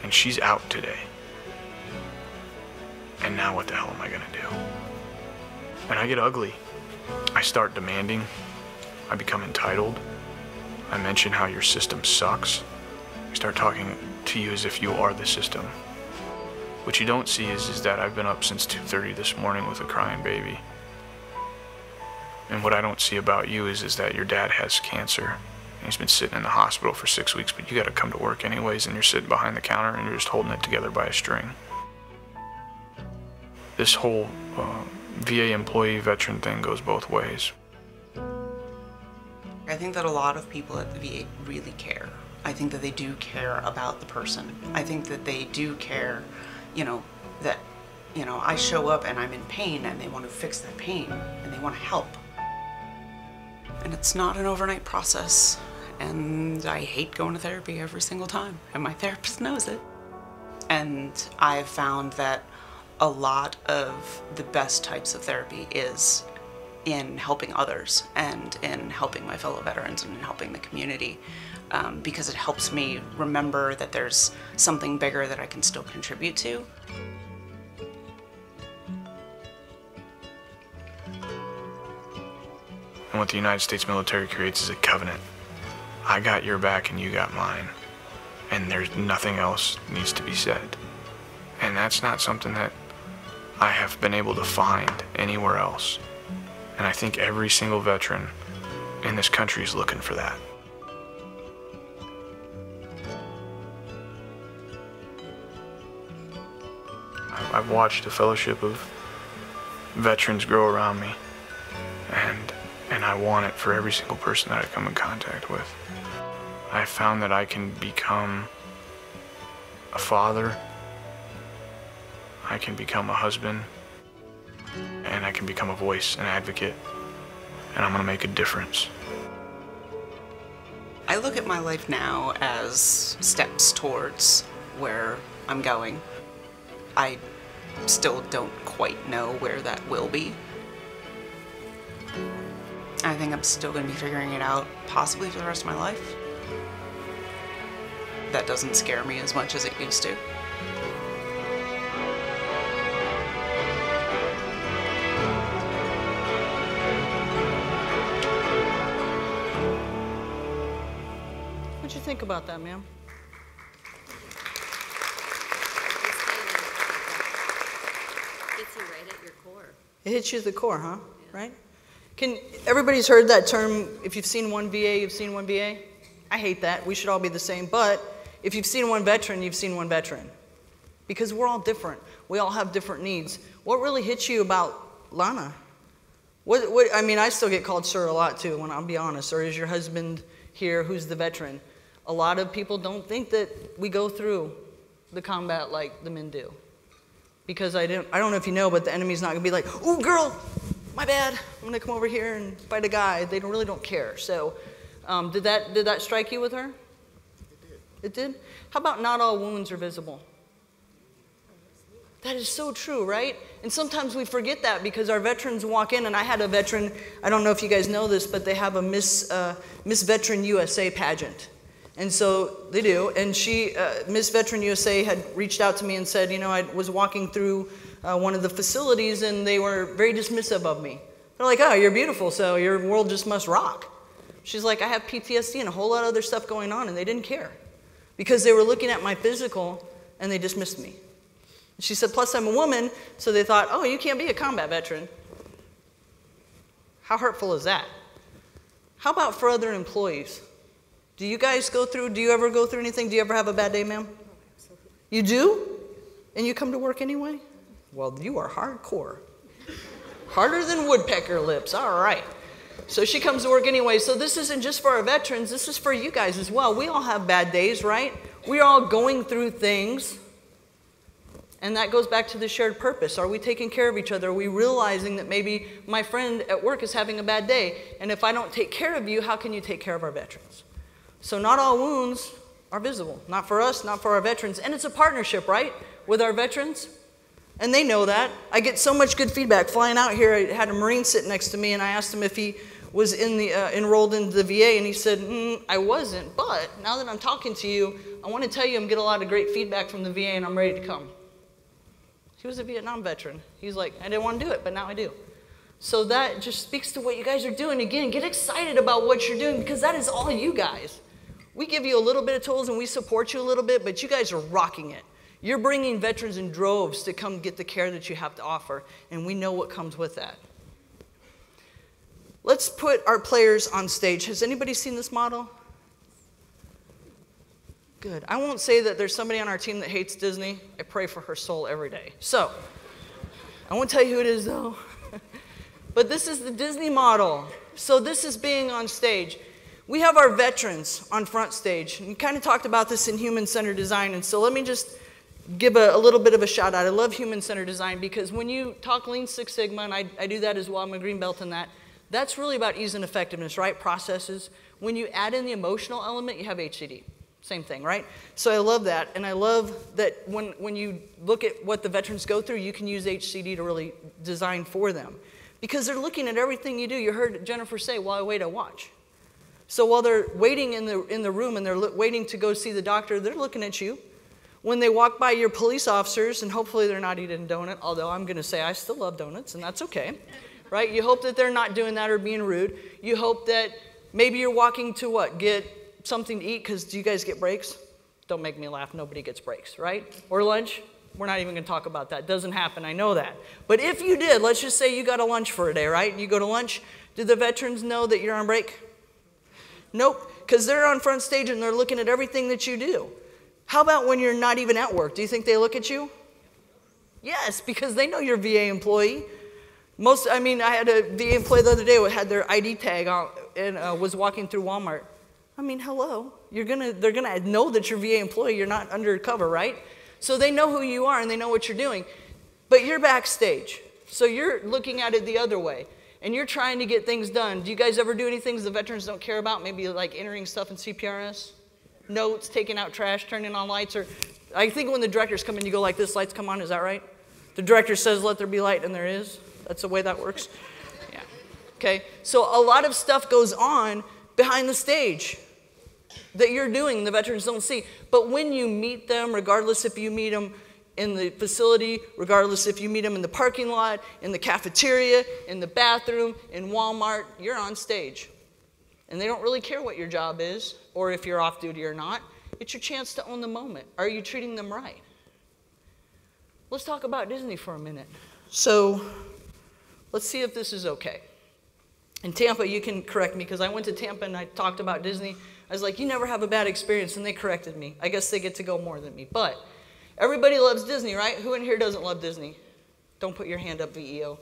And she's out today. And now what the hell am I going to do? And I get ugly. I start demanding. I become entitled. I mention how your system sucks. I start talking to you as if you are the system. What you don't see is that I've been up since 2:30 this morning with a crying baby. And what I don't see about you is that your dad has cancer. And he's been sitting in the hospital for 6 weeks, but you got to come to work anyways, and you're sitting behind the counter and you're just holding it together by a string. This whole VA employee veteran thing goes both ways. I think that a lot of people at the VA really care. I think that they do care about the person. I think that they do care, that, I show up and I'm in pain and they want to fix that pain and they want to help. And it's not an overnight process. And I hate going to therapy every single time, and my therapist knows it. And I've found that a lot of the best types of therapy is in helping others and in helping my fellow veterans and in helping the community, because it helps me remember that there's something bigger that I can still contribute to. And what the United States military creates is a covenant. I got your back and you got mine. And there's nothing else needs to be said. And that's not something that I have been able to find anywhere else. And I think every single veteran in this country is looking for that. I've watched a fellowship of veterans grow around me, and I want it for every single person that I come in contact with. I found that I can become a father, I can become a husband, and I can become a voice, an advocate, and I'm gonna make a difference. I look at my life now as steps towards where I'm going. I still don't quite know where that will be. I think I'm still going to be figuring it out possibly for the rest of my life. That doesn't scare me as much as it used to. What'd you think about that, ma'am? Hits you right at your core. It hits you at the core, huh? Yeah. Right? Everybody's heard that term, if you've seen one VA, you've seen one VA? I hate that. We should all be the same. But if you've seen one veteran, you've seen one veteran. Because we're all different. We all have different needs. What really hits you about Lana? I mean, I still get called sir a lot too, when I'll be honest. Or is your husband here who's the veteran? A lot of people don't think that we go through the combat like the men do. Because I don't know if you know, but the enemy's not gonna be like, ooh, girl, my bad, I'm gonna come over here and fight a guy. They really don't care. So did that strike you with her? It did? How about not all wounds are visible? That is so true, right? And sometimes we forget that because our veterans walk in, and I had a veteran, I don't know if you guys know this, but they have a Miss Veteran USA pageant. And so they do, and she, Miss Veteran USA had reached out to me and said, you know, I was walking through one of the facilities and they were very dismissive of me. They're like, oh, you're beautiful, so your world just must rock. She's like, I have PTSD and a whole lot of other stuff going on, and they didn't care. Because they were looking at my physical and they dismissed me. She said, plus I'm a woman, so they thought, oh, you can't be a combat veteran. How hurtful is that? How about for other employees? Do you guys do you ever go through anything? Do you ever have a bad day, ma'am? You do? And you come to work anyway? Well, you are hardcore. Harder than woodpecker lips, all right. So she comes to work anyway. So this isn't just for our veterans, this is for you guys as well. We all have bad days, right? We're all going through things. And that goes back to the shared purpose. Are we taking care of each other? Are we realizing that maybe my friend at work is having a bad day? And if I don't take care of you, how can you take care of our veterans? So not all wounds are visible. Not for us, not for our veterans. And it's a partnership, right? With our veterans. And they know that. I get so much good feedback. Flying out here, I had a Marine sit next to me, and I asked him if he was enrolled in the VA, and he said, I wasn't. But now that I'm talking to you, I want to tell you I'm getting a lot of great feedback from the VA, and I'm ready to come. He was a Vietnam veteran. He's like, I didn't want to do it, but now I do. So that just speaks to what you guys are doing. Again, get excited about what you're doing because that is all you guys. We give you a little bit of tools and we support you a little bit, but you guys are rocking it. You're bringing veterans in droves to come get the care that you have to offer, and we know what comes with that. Let's put our players on stage. Has anybody seen this model? Good. I won't say that there's somebody on our team that hates Disney. I pray for her soul every day. So, I won't tell you who it is though. But this is the Disney model. So this is being on stage. We have our veterans on front stage. And we kind of talked about this in human-centered design. And so let me just give a little bit of a shout out. I love human-centered design because when you talk Lean Six Sigma, and I do that as well, I'm a green belt in that, that's really about ease and effectiveness, right? Processes. When you add in the emotional element, you have HCD. Same thing, right? So I love that, and I love that when you look at what the veterans go through, you can use HCD to really design for them. because they're looking at everything you do. You heard Jennifer say, while I wait, I watch. So while they're waiting in the room and they're waiting to go see the doctor, they're looking at you. When they walk by your police officers, and hopefully they're not eating a donut, although I'm going to say I still love donuts, and that's okay, right? You hope that they're not doing that or being rude. You hope that maybe you're walking to what? Get something to eat, because do you guys get breaks? Don't make me laugh. Nobody gets breaks, right? Or lunch? We're not even going to talk about that. It doesn't happen. I know that. But if you did, let's just say you got a lunch for a day, right? You go to lunch. Do the veterans know that you're on break? Nope, because they're on front stage and they're looking at everything that you do. How about when you're not even at work? Do you think they look at you? Yes, because they know you're a VA employee. I had a VA employee the other day who had their ID tag on and was walking through Walmart. I mean, hello. They're gonna know that you're a VA employee. You're not undercover, right? So they know who you are and they know what you're doing. But you're backstage, so you're looking at it the other way. And you're trying to get things done. Do you guys ever do any things the veterans don't care about? Maybe like entering stuff in CPRS? Notes, taking out trash, turning on lights? Or I think when the directors come in, you go like this, lights come on, is that right? The director says, let there be light, and there is. That's the way that works? Yeah. Okay, so a lot of stuff goes on behind the stage that you're doing the veterans don't see. But when you meet them, regardless if you meet them in the facility, regardless if you meet them in the parking lot, in the cafeteria, in the bathroom, in Walmart, you're on stage. And they don't really care what your job is or if you're off duty or not. It's your chance to own the moment. Are you treating them right? Let's talk about Disney for a minute. So let's see if this is okay. In Tampa, you can correct me because I went to Tampa and I talked about Disney. I was like, you never have a bad experience, and they corrected me. I guess they get to go more than me. But everybody loves Disney, right? Who in here doesn't love Disney? Don't put your hand up, VEO.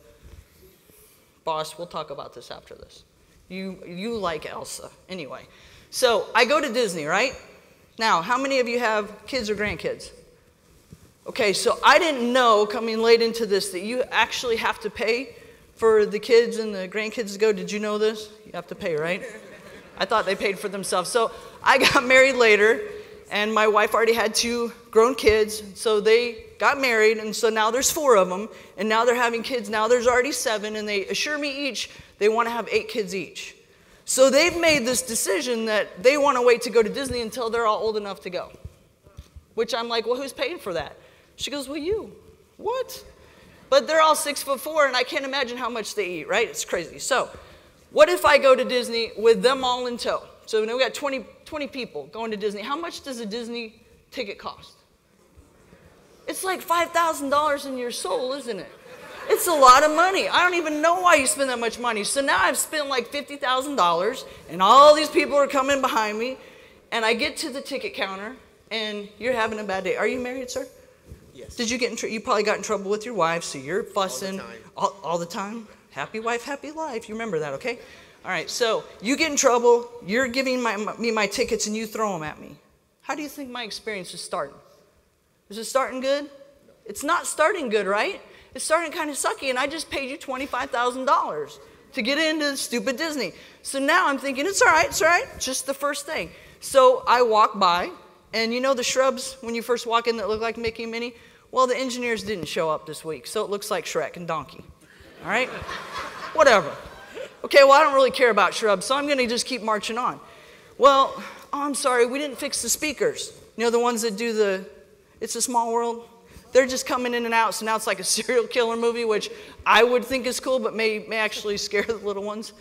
Boss, we'll talk about this after this. You like Elsa. Anyway, so I go to Disney, right? Now, how many of you have kids or grandkids? Okay, so I didn't know coming late into this that you actually have to pay for the kids and the grandkids to go. Did you know this? You have to pay, right? I thought they paid for themselves. So I got married later, and my wife already had 2 grown kids, so they got married, and so now there's 4 of them, and now they're having kids. Now there's already 7, and they assure me each they want to have 8 kids each. So they've made this decision that they want to wait to go to Disney until they're all old enough to go, which I'm like, well, who's paying for that? She goes, well, you. What? But they're all 6'4", and I can't imagine how much they eat, right? It's crazy. So what if I go to Disney with them all in tow? So now we got 20 people going to Disney. How much does a Disney ticket cost? It's like $5,000 in your soul, isn't it? It's a lot of money. I don't even know why you spend that much money. So now I've spent like $50,000, and all these people are coming behind me, and I get to the ticket counter, and you're having a bad day. Are you married, sir? Yes. Did you get in trouble? You probably got in trouble with your wife, so you're fussing all the time. Happy wife, happy life. You remember that, okay? All right, so you get in trouble. You're giving me my tickets, and you throw them at me. How do you think my experience is starting? Is it starting good? It's not starting good, right? It's starting kind of sucky, and I just paid you $25,000 to get into stupid Disney. So now I'm thinking, it's all right, it's just the first thing. So I walk by, and you know the shrubs when you first walk in that look like Mickey and Minnie? Well, the engineers didn't show up this week, so it looks like Shrek and Donkey. All right? Whatever. Okay, well, I don't really care about shrubs, so I'm going to just keep marching on. Well, oh, I'm sorry, we didn't fix the speakers. You know, the ones that do the It's a Small World? They're just coming in and out, so now it's like a serial killer movie, which I would think is cool, but may actually scare the little ones.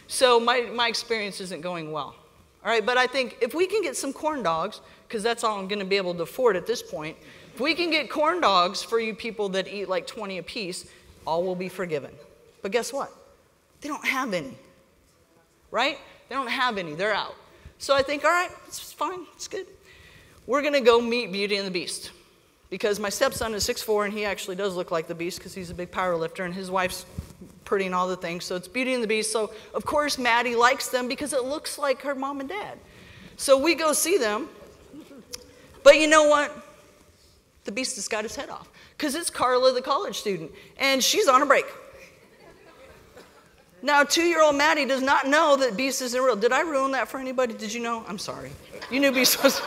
So my experience isn't going well. All right, but I think if we can get some corn dogs, because that's all I'm going to be able to afford at this point, if we can get corn dogs for you people that eat like 20 apiece, all will be forgiven. But guess what? They don't have any, right? They don't have any. They're out. So I think, all right, it's fine. It's good. We're going to go meet Beauty and the Beast. Because my stepson is 6'4", and he actually does look like the Beast because he's a big power lifter, and his wife's pretty and all the things. So it's Beauty and the Beast. So, of course, Maddie likes them because it looks like her mom and dad. So we go see them. But you know what? The Beast has got his head off because it's Carla, the college student, and she's on a break. Now, 2-year-old Maddie does not know that Beast isn't real. Did I ruin that for anybody? Did you know? I'm sorry. You knew Beast was...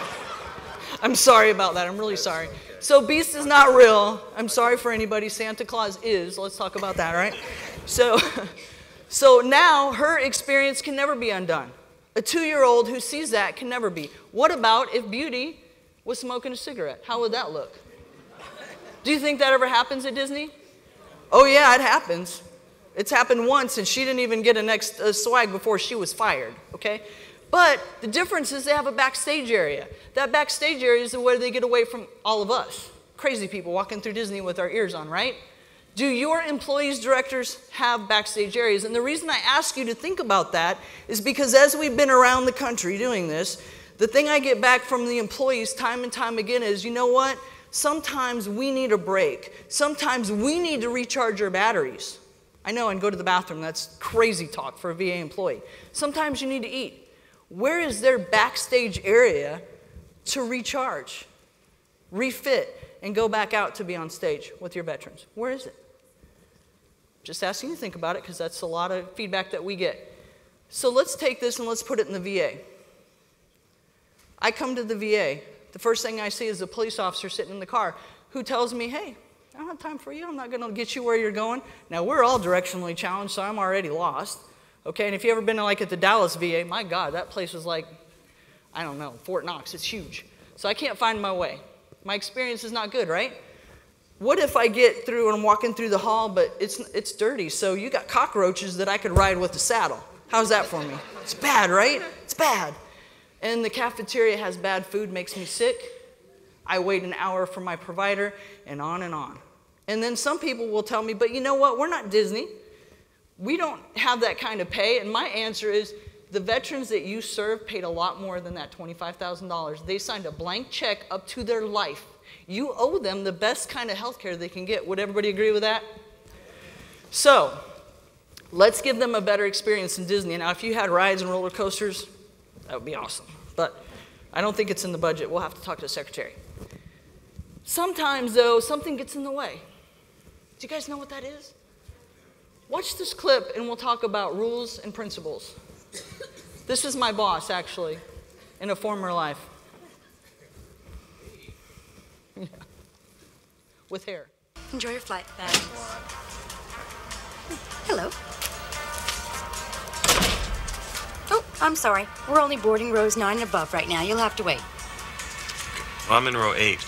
I'm sorry about that. I'm really sorry. So Beast is not real. I'm sorry for anybody. Santa Claus is. Let's talk about that, all right? So now her experience can never be undone. A 2-year-old who sees that can never be. What about if Beauty was smoking a cigarette? How would that look? Do you think that ever happens at Disney? Oh yeah, it happens. It's happened once, and she didn't even get a next swag before she was fired, okay? But the difference is they have a backstage area. That backstage area is where they get away from all of us. Crazy people walking through Disney with our ears on, right? Do your employees, directors have backstage areas? And the reason I ask you to think about that is because as we've been around the country doing this, the thing I get back from the employees time and time again is, you know what? Sometimes we need a break. Sometimes we need to recharge our batteries. I know, and go to the bathroom. That's crazy talk for a VA employee. Sometimes you need to eat. Where is their backstage area to recharge, refit, and go back out to be on stage with your veterans? Where is it? Just asking you to think about it because that's a lot of feedback that we get. So let's take this and let's put it in the VA. I come to the VA. The first thing I see is a police officer sitting in the car who tells me, hey, I don't have time for you. I'm not going to get you where you're going. Now, we're all directionally challenged, so I'm already lost. Okay, and if you've ever been like at the Dallas VA, my God, that place is like, I don't know, Fort Knox. It's huge. So I can't find my way. My experience is not good, right? What if I get through and I'm walking through the hall, but it's dirty, so you got cockroaches that I could ride with a saddle. How's that for me? It's bad, right? It's bad. And the cafeteria has bad food, makes me sick. I wait an hour for my provider, and on and on. And then some people will tell me, but you know what? We're not Disney. We don't have that kind of pay. And my answer is, the veterans that you serve paid a lot more than that $25,000. They signed a blank check up to their life. You owe them the best kind of health care they can get. Would everybody agree with that? So, let's give them a better experience in Disney. Now, if you had rides and roller coasters, that would be awesome. But I don't think it's in the budget. We'll have to talk to the secretary. Sometimes, though, something gets in the way. Do you guys know what that is? Watch this clip, and we'll talk about rules and principles. This is my boss, actually, in a former life. Yeah. With hair. Enjoy your flight. Thanks. Hello. Oh, I'm sorry. We're only boarding rows 9 and above right now. You'll have to wait. Well, I'm in row 8.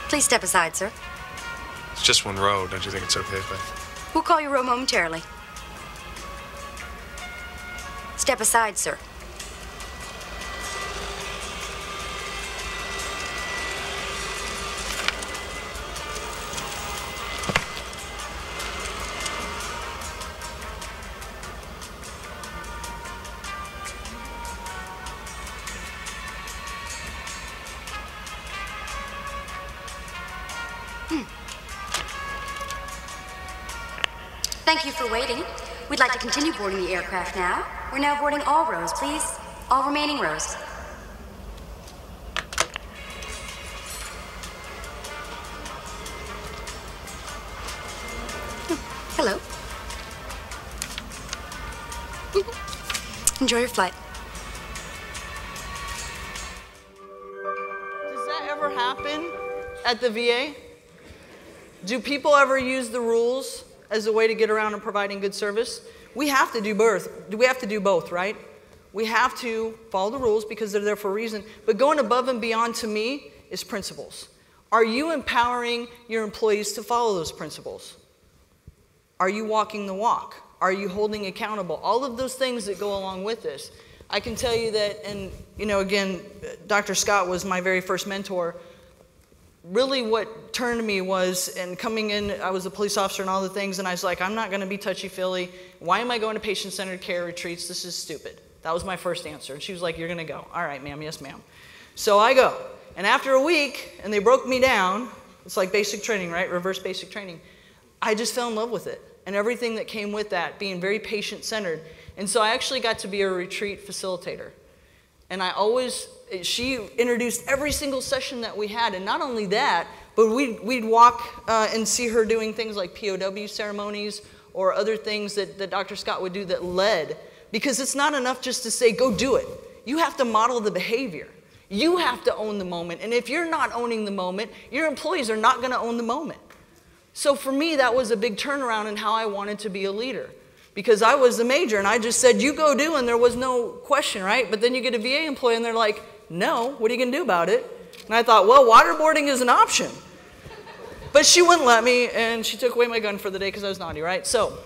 Please step aside, sir. It's just one row. Don't you think it's okay if I... We'll call your row momentarily. Step aside, sir. Thank you for waiting. We'd like to continue boarding the aircraft now. We're now boarding all rows, please. All remaining rows. Hello. Enjoy your flight. Does that ever happen at the VA? Do people ever use the rules as a way to get around and providing good service? We have to do both. We have to do both, right? We have to follow the rules because they're there for a reason. But going above and beyond to me is principles. Are you empowering your employees to follow those principles? Are you walking the walk? Are you holding accountable? All of those things that go along with this. I can tell you that, and again, Dr. Scott was my very first mentor. Really what turned me was, and coming in, I was a police officer and all the things, and I was like, I'm not going to be touchy-feely. Why am I going to patient-centered care retreats? This is stupid. That was my first answer. And she was like, you're going to go. All right, ma'am. Yes, ma'am. So I go. And after a week, and they broke me down, it's like basic training, right? Reverse basic training. I just fell in love with it. And everything that came with that, being very patient-centered. And so I actually got to be a retreat facilitator. And she introduced every single session that we had. And not only that, but we'd walk and see her doing things like POW ceremonies or other things that Dr. Scott would do that led. Because it's not enough just to say, go do it. You have to model the behavior. You have to own the moment. And if you're not owning the moment, your employees are not going to own the moment. So for me, that was a big turnaround in how I wanted to be a leader. Because I was the major, and I just said, you go do, and there was no question, right? But then you get a VA employee, and they're like, no, what are you going to do about it? And I thought, well, waterboarding is an option. But she wouldn't let me, and she took away my gun for the day because I was naughty, right? So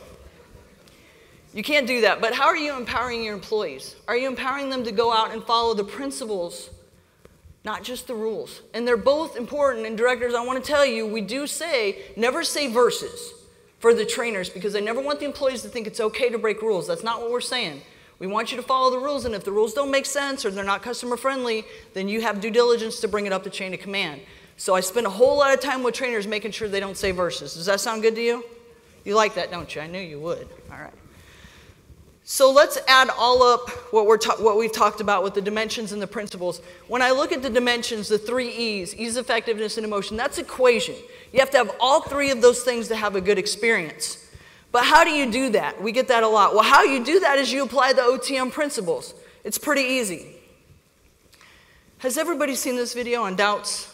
you can't do that. But how are you empowering your employees? Are you empowering them to go out and follow the principles, not just the rules? And they're both important. And directors, I want to tell you, we do say, never say verses for the trainers, because I never want the employees to think it's okay to break rules. That's not what we're saying. We want you to follow the rules, and if the rules don't make sense or they're not customer friendly, then you have due diligence to bring it up the chain of command. So I spend a whole lot of time with trainers making sure they don't say verses. Does that sound good to you? You like that, don't you? I knew you would. All right. So let's add all up what we've talked about with the dimensions and the principles. When I look at the dimensions, the 3 E's, ease, effectiveness, and emotion, that's equation. You have to have all 3 of those things to have a good experience. But how do you do that? We get that a lot. Well, how you do that is you apply the OTM principles. It's pretty easy. Has everybody seen this video on doubts?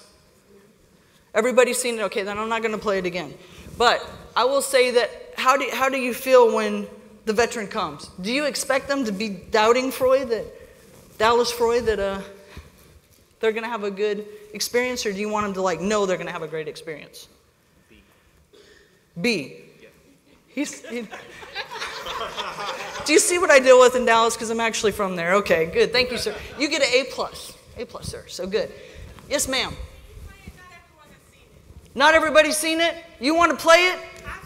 Everybody's seen it? Okay, then I'm not going to play it again. But I will say that how do you feel when the veteran comes? Do you expect them to be doubting Dallas Freud, that they're going to have a good experience, or do you want them to know they're going to have a great experience? B. Do you see what I deal with in Dallas? Because I'm actually from there. Okay, good. Thank you, sir. You get an A+. A+, sir. So good. Yes, ma'am. Not everybody's seen it? You want to play it?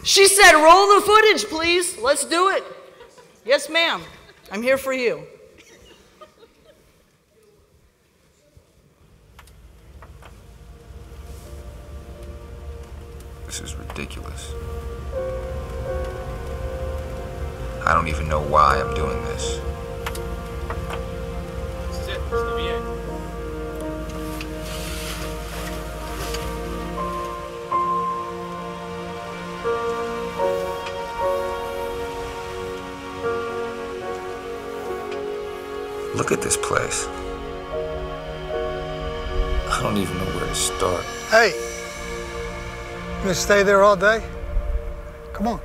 She said, roll the footage, please. Let's do it. Yes, ma'am. I'm here for you. This is ridiculous. I don't even know why I'm doing this. This is it. This is the VA. Look at this place. I don't even know where to start. Hey, you gonna stay there all day? Come on.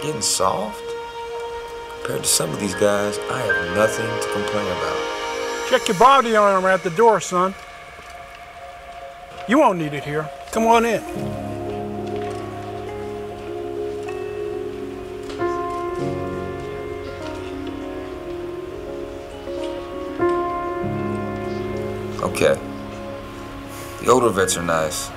Getting soft? Compared to some of these guys, I have nothing to complain about. Check your body armor at the door, son. You won't need it here. Come on in. Okay. The older vets are nice,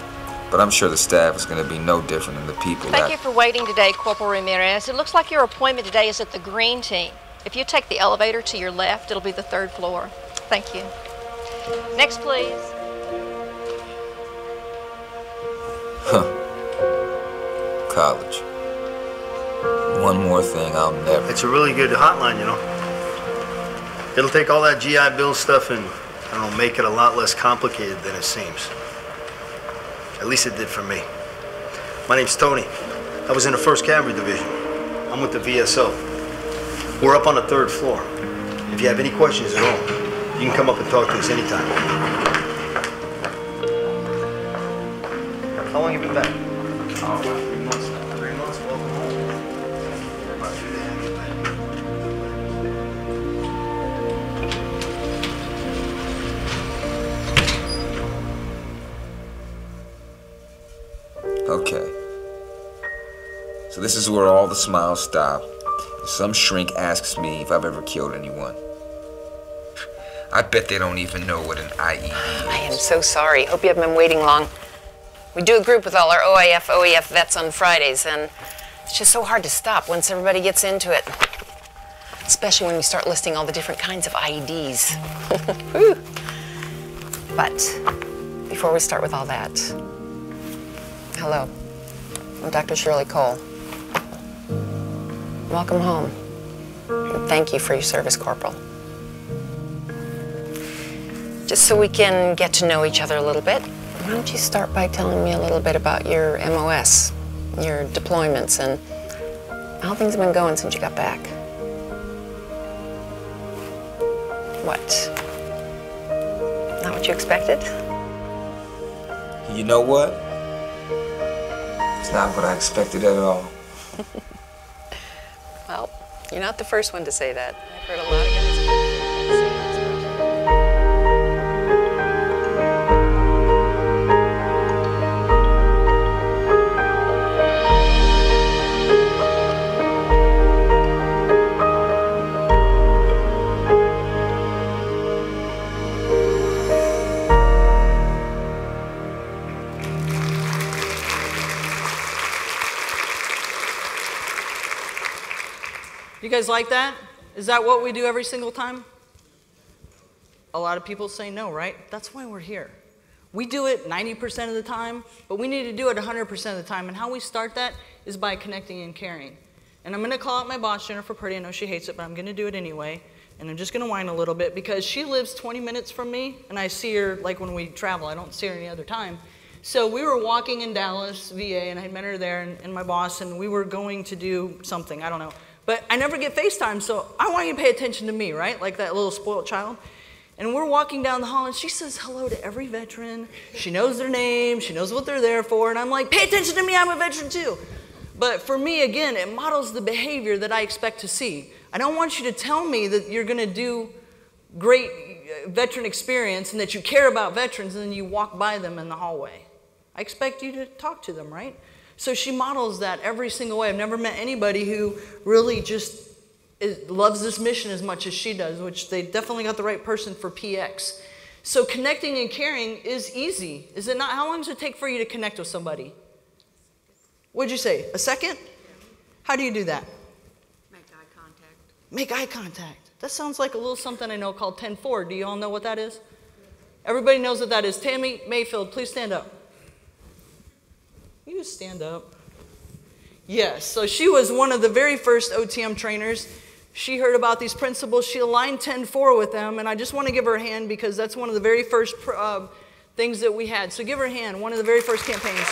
but I'm sure the staff is going to be no different than the people Thank you for waiting today, Corporal Ramirez. It looks like your appointment today is at the green team. If you take the elevator to your left, it'll be the 3rd floor. Thank you. Next, please. Huh. College. One more thing I'll never... It's a really good hotline, you know. It'll take all that GI Bill stuff and, I don't know, make it a lot less complicated than it seems. At least it did for me. My name's Tony. I was in the 1st Cavalry Division. I'm with the VSO. We're up on the 3rd floor. If you have any questions at all, you can come up and talk to us anytime. How long have you been back? Oh, about 3 months now. 3 months? Welcome home. About 2 days. Okay. So this is where all the smiles stop. Some shrink asks me if I've ever killed anyone. I bet they don't even know what an IED is. I am so sorry. Hope you haven't been waiting long. We do a group with all our OEF vets on Fridays, and it's just so hard to stop once everybody gets into it. Especially when we start listing all the different kinds of IEDs. But before we start with all that, hello, I'm Dr. Shirley Cole. welcome home. And thank you for your service, Corporal. Just so we can get to know each other a little bit, why don't you start by telling me a little bit about your MOS, your deployments, and how things have been going since you got back. What? Not what you expected? You know what? It's not what I expected at all. Well, you're not the first one to say that. I've heard a lot of guys say that. You guys like that? Is that what we do every single time? A lot of people say no, right? That's why we're here. We do it 90% of the time, but we need to do it 100% of the time. And how we start that is by connecting and caring. And I'm going to call out my boss, Jennifer Purdy. I know she hates it, but I'm going to do it anyway. And I'm just going to whine a little bit because she lives 20 minutes from me, and I see her like when we travel. I don't see her any other time. So we were walking in Dallas, VA, and I had met her there and my boss, and we were going to do something. I don't know. But I never get FaceTime, so I want you to pay attention to me, right? Like that little spoiled child. And we're walking down the hall, and she says hello to every veteran. She knows their name. She knows what they're there for. And I'm like, pay attention to me. I'm a veteran, too. But for me, again, it models the behavior that I expect to see. I don't want you to tell me that you're going to do great veteran experience and that you care about veterans, and then you walk by them in the hallway. I expect you to talk to them, right? So she models that every single way. I've never met anybody who really just loves this mission as much as she does, which they definitely got the right person for PX. So connecting and caring is easy, is it not? How long does it take for you to connect with somebody? What'd you say, a second? How do you do that? Make eye contact. Make eye contact. That sounds like a little something I know called 10-4. Do you all know what that is? Everybody knows what that is. Tammy Mayfield, please stand up. You just stand up. Yes, so she was one of the very first OTM trainers. She heard about these principles. She aligned 10-4 with them, and I just want to give her a hand because that's one of the very first things that we had. So give her a hand, one of the very first campaigns.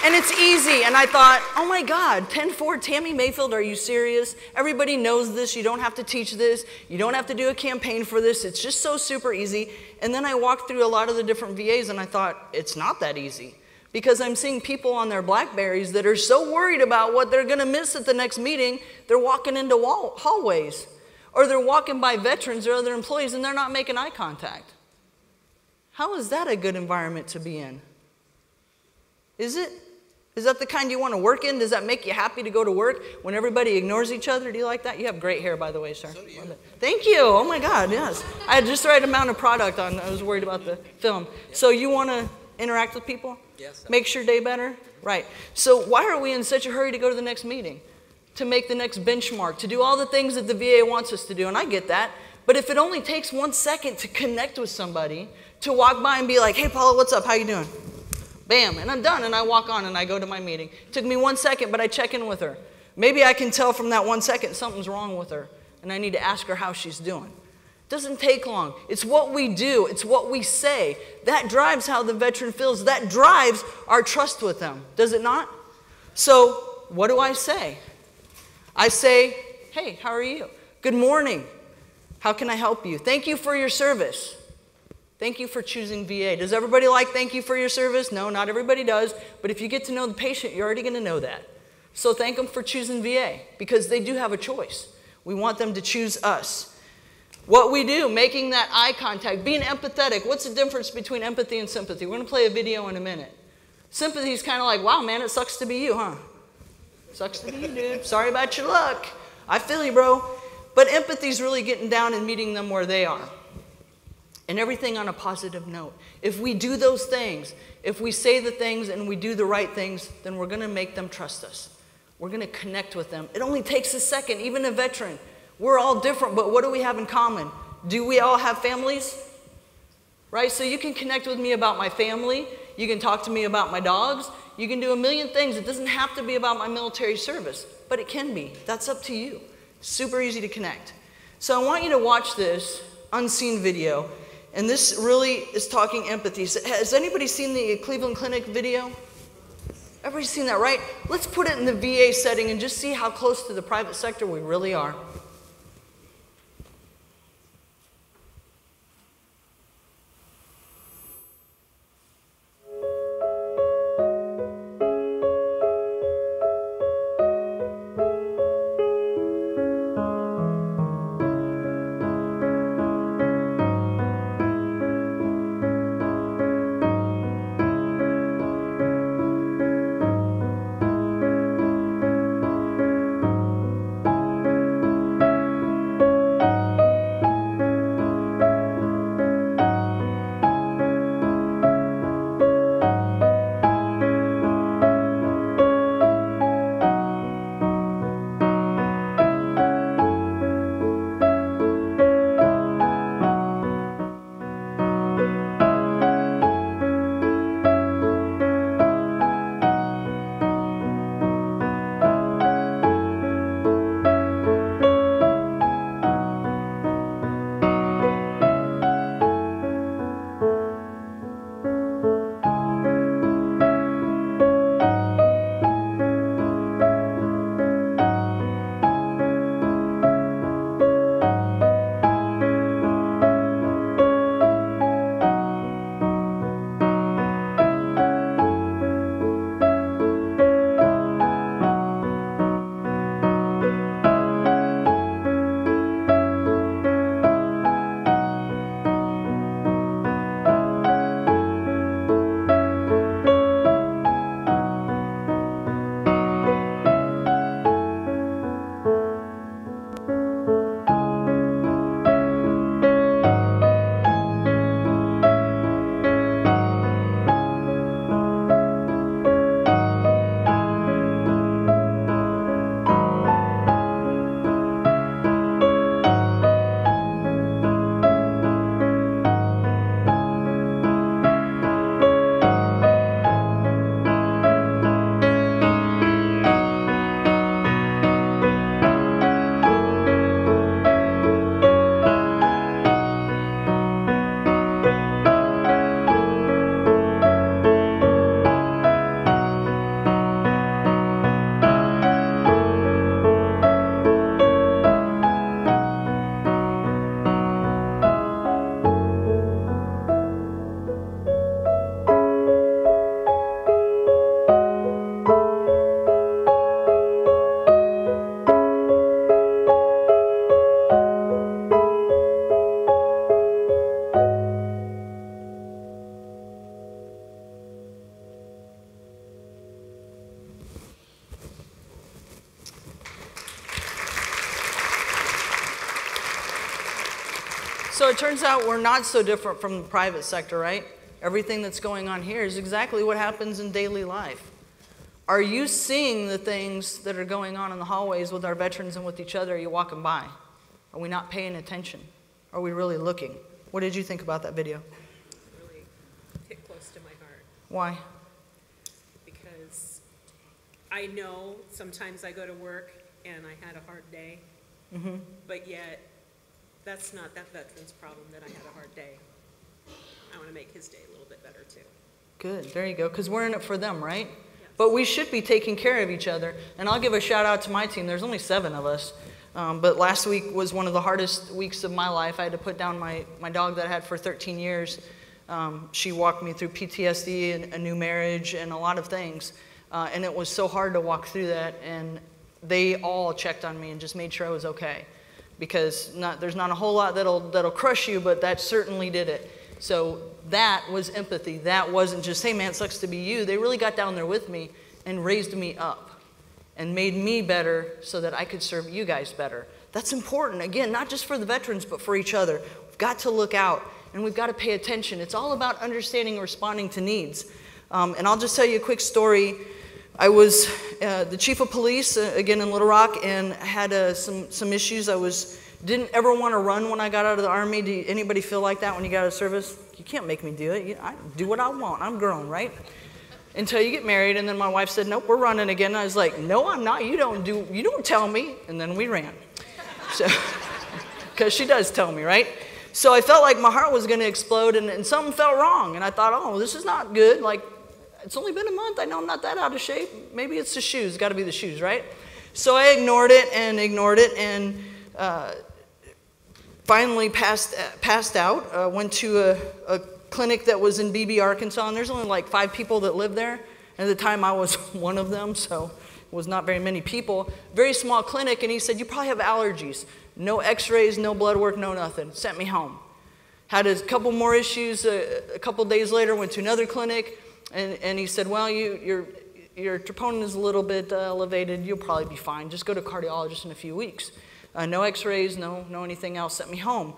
And it's easy, and I thought, oh my God, 10-4, Tammy Mayfield, are you serious? Everybody knows this. You don't have to teach this. You don't have to do a campaign for this. It's just so super easy. And then I walked through a lot of the different VAs, and I thought, it's not that easy. Because I'm seeing people on their Blackberries that are so worried about what they're going to miss at the next meeting, they're walking into hallways. Or they're walking by veterans or other employees, and they're not making eye contact. How is that a good environment to be in? Is it? Is that the kind you want to work in? Does that make you happy to go to work when everybody ignores each other? Do you like that? You have great hair, by the way, sir. So do you. Thank you. Oh, my God, yes. I had just the right amount of product on. I was worried about the film. So you want to interact with people? Yes. Makes your day better? Right. So why are we in such a hurry to go to the next meeting? To make the next benchmark, to do all the things that the VA wants us to do, and I get that. But if it only takes 1 second to connect with somebody, to walk by and be like, hey, Paula, what's up? How you doing? Bam, and I'm done, and I walk on, and I go to my meeting. It took me 1 second, but I check in with her. Maybe I can tell from that 1 second something's wrong with her, and I need to ask her how she's doing. It doesn't take long. It's what we do. It's what we say. That drives how the veteran feels. That drives our trust with them, does it not? So what do I say? I say, hey, how are you? Good morning. How can I help you? Thank you for your service. Thank you for choosing VA. Does everybody like thank you for your service? No, not everybody does. But if you get to know the patient, you're already going to know that. So thank them for choosing VA because they do have a choice. We want them to choose us. What we do, making that eye contact, being empathetic. What's the difference between empathy and sympathy? We're going to play a video in a minute. Sympathy is kind of like, wow, man, it sucks to be you, huh? Sucks to be you, dude. Sorry about your luck. I feel you, bro. But empathy is really getting down and meeting them where they are. And everything on a positive note. If we do those things, if we say the things and we do the right things, then we're going to make them trust us. We're going to connect with them. It only takes a second, even a veteran. We're all different, but what do we have in common? Do we all have families? Right? So you can connect with me about my family. You can talk to me about my dogs. You can do a million things. It doesn't have to be about my military service, but it can be. That's up to you. Super easy to connect. So I want you to watch this unseen video, and this really is talking empathy. So has anybody seen the Cleveland Clinic video? Everybody's seen that, right? Let's put it in the VA setting and just see how close to the private sector we really are. So it turns out we're not so different from the private sector, right? Everything that's going on here is exactly what happens in daily life. Are you seeing the things that are going on in the hallways with our veterans and with each other? Are you walking by? Are we not paying attention? Are we really looking? What did you think about that video? Really hit close to my heart. Why? Because I know sometimes I go to work and I had a hard day, but yet that's not that veteran's problem that I had a hard day. I want to make his day a little bit better too. Good, there you go, because we're in it for them, right? Yes. But we should be taking care of each other. And I'll give a shout out to my team. There's only 7 of us. But last week was one of the hardest weeks of my life. I had to put down my dog that I had for 13 years. She walked me through PTSD and a new marriage and a lot of things. And it was so hard to walk through that. And they all checked on me and just made sure I was okay. Because there's not a whole lot that'll crush you, but that certainly did it. So that was empathy. That wasn't just, hey man, it sucks to be you. They really got down there with me and raised me up and made me better so that I could serve you guys better. That's important, again, not just for the veterans, but for each other. We've got to look out and we've got to pay attention. It's all about understanding and responding to needs. And I'll just tell you a quick story. I was the chief of police, again in Little Rock, and had some issues. Didn't ever want to run when I got out of the Army. Did anybody feel like that when you got out of service? You can't make me do it. I do what I want. I'm grown, right? until you get married. And then my wife said, nope, we're running again. And I was like, no, I'm not. You don't tell me. And then we ran. So, because she does tell me, right? So I felt like my heart was going to explode, and something felt wrong. And I thought, oh, this is not good. Like, it's only been a month. I know I'm not that out of shape. Maybe it's the shoes. It's got to be the shoes, right? So I ignored it, and finally passed out. Went to a clinic that was in Beebe, Arkansas, and there's only like 5 people that live there. And at the time, I was one of them, so it was not very many people. Very small clinic, and he said, you probably have allergies. No x-rays, no blood work, no nothing. Sent me home. Had a couple more issues. A couple days later, went to another clinic, and he said, well, your troponin is a little bit elevated. You'll probably be fine. Just go to a cardiologist in a few weeks. No x-rays, no anything else. Sent me home.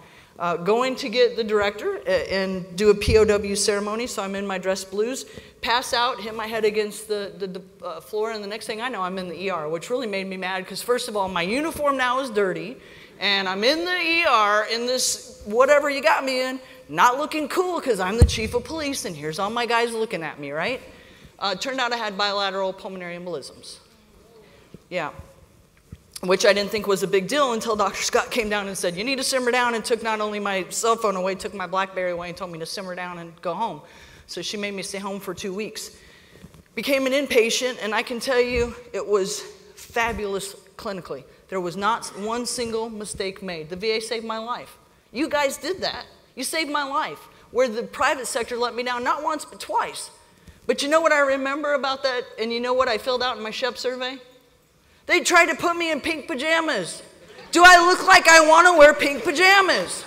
Going to get the director and do a POW ceremony, so I'm in my dress blues, pass out, hit my head against the floor, and the next thing I know, I'm in the ER, which really made me mad because, first of all, my uniform now is dirty, and I'm in the ER in this whatever you got me in, not looking cool because I'm the chief of police, and here's all my guys looking at me, right? Turned out I had bilateral pulmonary embolisms. Yeah. Which I didn't think was a big deal until Dr. Scott came down and said, you need to simmer down, and took not only my cell phone away, took my BlackBerry away and told me to simmer down and go home. So she made me stay home for 2 weeks. Became an inpatient, and I can tell you it was fabulous clinically. There was not one single mistake made. The VA saved my life. You guys did that. You saved my life. Where the private sector let me down, not once, but twice. But you know what I remember about that, and you know what I filled out in my SHEP survey? They tried to put me in pink pajamas. Do I look like I want to wear pink pajamas?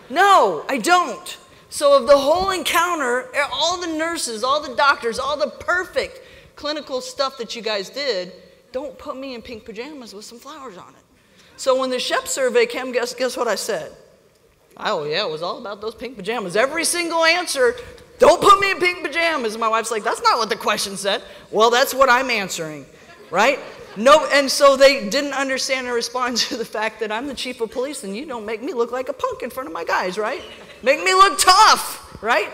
No, I don't. So of the whole encounter, all the nurses, all the doctors, all the perfect clinical stuff that you guys did, don't put me in pink pajamas with some flowers on it. So when the SHEP survey came, guess what I said? Oh yeah, it was all about those pink pajamas. Every single answer, don't put me in pink pajamas. And my wife's like, that's not what the question said. Well, that's what I'm answering, right? No, and so they didn't understand or respond to the fact that I'm the chief of police and you don't make me look like a punk in front of my guys, right? Make me look tough, right?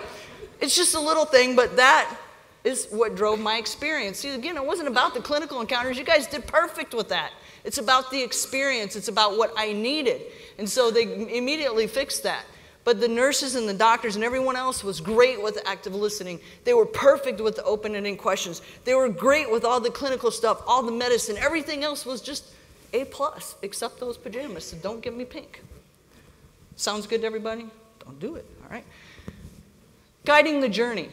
It's just a little thing, but that is what drove my experience. See, again, it wasn't about the clinical encounters. You guys did perfect with that. It's about the experience. It's about what I needed. And so they immediately fixed that. But the nurses and the doctors and everyone else was great with active listening. They were perfect with the open-ended questions. They were great with all the clinical stuff, all the medicine. Everything else was just A+, except those pajamas. So don't give me pink. Sounds good to everybody? Don't do it, all right? Guiding the journey.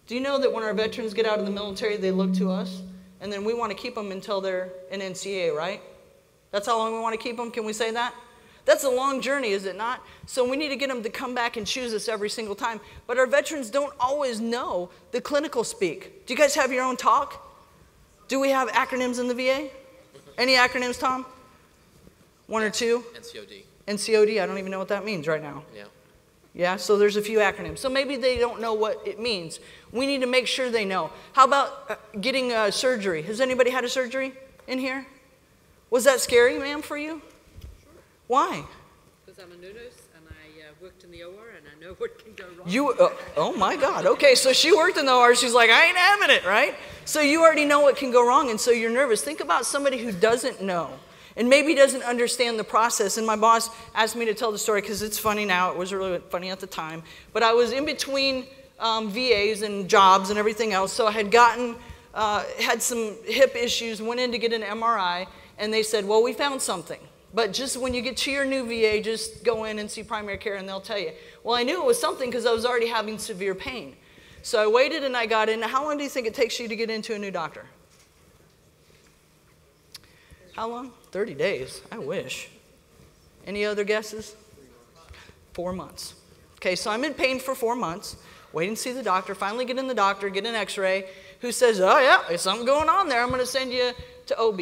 Do you know that when our veterans get out of the military, they look to us? And then we want to keep them until they're an NCA, right? That's how long we want to keep them? Can we say that? That's a long journey, is it not? So we need to get them to come back and choose us every single time. But our veterans don't always know the clinical speak. Do you guys have your own talk? Do we have acronyms in the VA? Any acronyms, Tom? One or two? NCOD. NCOD, I don't even know what that means right now. Yeah. Yeah, so there's a few acronyms. So maybe they don't know what it means. We need to make sure they know. How about getting surgery? Has anybody had a surgery in here? Was that scary, ma'am, for you? Why? Because I'm a new nurse and I worked in the OR and I know what can go wrong. You, oh my God. Okay, so she worked in the OR. She's like, I ain't having it, right? So you already know what can go wrong, and so you're nervous. Think about somebody who doesn't know and maybe doesn't understand the process. And my boss asked me to tell the story because it's funny now. It was really funny at the time. But I was in between VAs and jobs and everything else. So I had had some hip issues, went in to get an MRI, and they said, well, we found something. But just when you get to your new VA, just go in and see primary care and they'll tell you. Well, I knew it was something because I was already having severe pain. So I waited and I got in. How long do you think it takes you to get into a new doctor? How long? 30 days. I wish. Any other guesses? 4 months. Okay, so I'm in pain for 4 months, waiting to see the doctor, finally get in the doctor, get an x-ray, who says, oh yeah, there's something going on there. I'm going to send you to OB.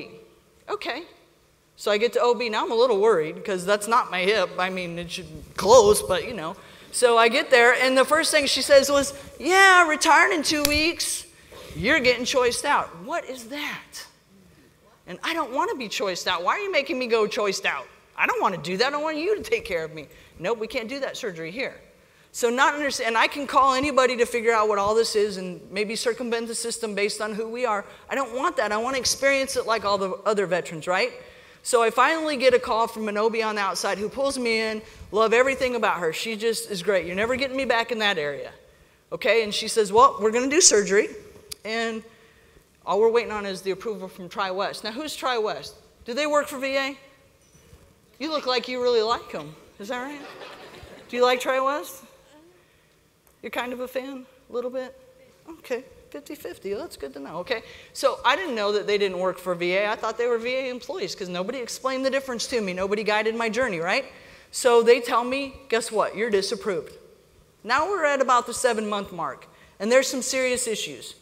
Okay. So I get to OB. Now I'm a little worried because that's not my hip. I mean, it should be close, but you know. So I get there, and the first thing she says was, yeah, retiring in 2 weeks. You're getting choiced out. What is that? And I don't want to be choiced out. Why are you making me go choiced out? I don't want to do that. I don't want you to take care of me. Nope, we can't do that surgery here. So not understand, and I can call anybody to figure out what all this is and maybe circumvent the system based on who we are. I don't want that. I want to experience it like all the other veterans, right? So I finally get a call from an OB on the outside who pulls me in, love everything about her. She just is great. You're never getting me back in that area. Okay, and she says, well, we're going to do surgery, and all we're waiting on is the approval from Tri-West. Now, who's Tri-West? Do they work for VA? You look like you really like them. Is that right? Do you like Tri-West? You're kind of a fan, a little bit? Okay, 50-50, well, that's good to know, okay? So I didn't know that they didn't work for VA. I thought they were VA employees because nobody explained the difference to me. Nobody guided my journey, right? So they tell me, guess what? You're disapproved. Now we're at about the 7-month mark, and there's some serious issues.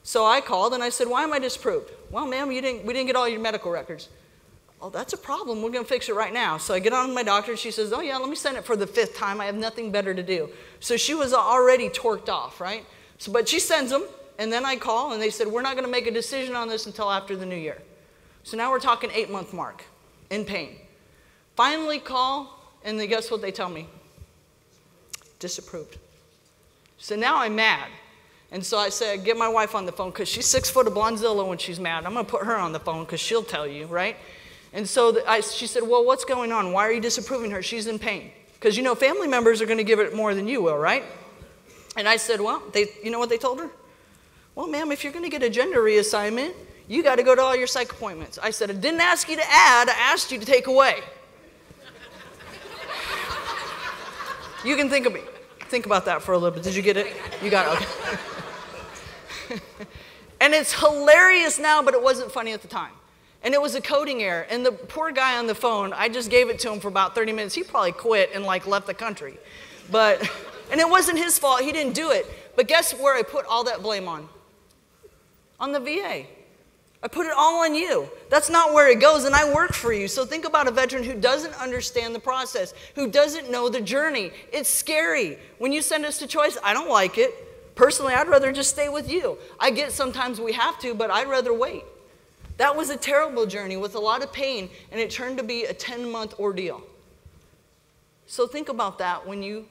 So I called and I said, why am I disapproved? Well, ma'am, we didn't get all your medical records. Oh, that's a problem. We're going to fix it right now. So I get on with my doctor. She says, oh, yeah, let me send it for the 5th time. I have nothing better to do. So she was already torqued off, right? So, but she sends them, and then I call, and they said, we're not going to make a decision on this until after the new year. So now we're talking 8-month mark, in pain. Finally call, and then guess what they tell me? Disapproved. So now I'm mad. And so I said, get my wife on the phone, because she's 6 foot of Blonzilla when she's mad. I'm going to put her on the phone, because she'll tell you, right? And so she said, well, what's going on? Why are you disapproving her? She's in pain. Because, you know, family members are going to give it more than you will, right? And I said, well, you know what they told her? Well, ma'am, if you're going to get a gender reassignment, you got to go to all your psych appointments. I said, I didn't ask you to add, I asked you to take away. You can think about that for a little bit. Did you get it? You got it, okay. And it's hilarious now, but it wasn't funny at the time. And it was a coding error. And the poor guy on the phone, I just gave it to him for about 30 minutes. He probably quit and like left the country. And it wasn't his fault. He didn't do it. But guess where I put all that blame on? On the VA. I put it all on you. That's not where it goes, and I work for you. So think about a veteran who doesn't understand the process, who doesn't know the journey. It's scary. When you send us to choice, I don't like it. Personally, I'd rather just stay with you. I get sometimes we have to, but I'd rather wait. That was a terrible journey with a lot of pain, and it turned to be a 10-month ordeal. So think about that when you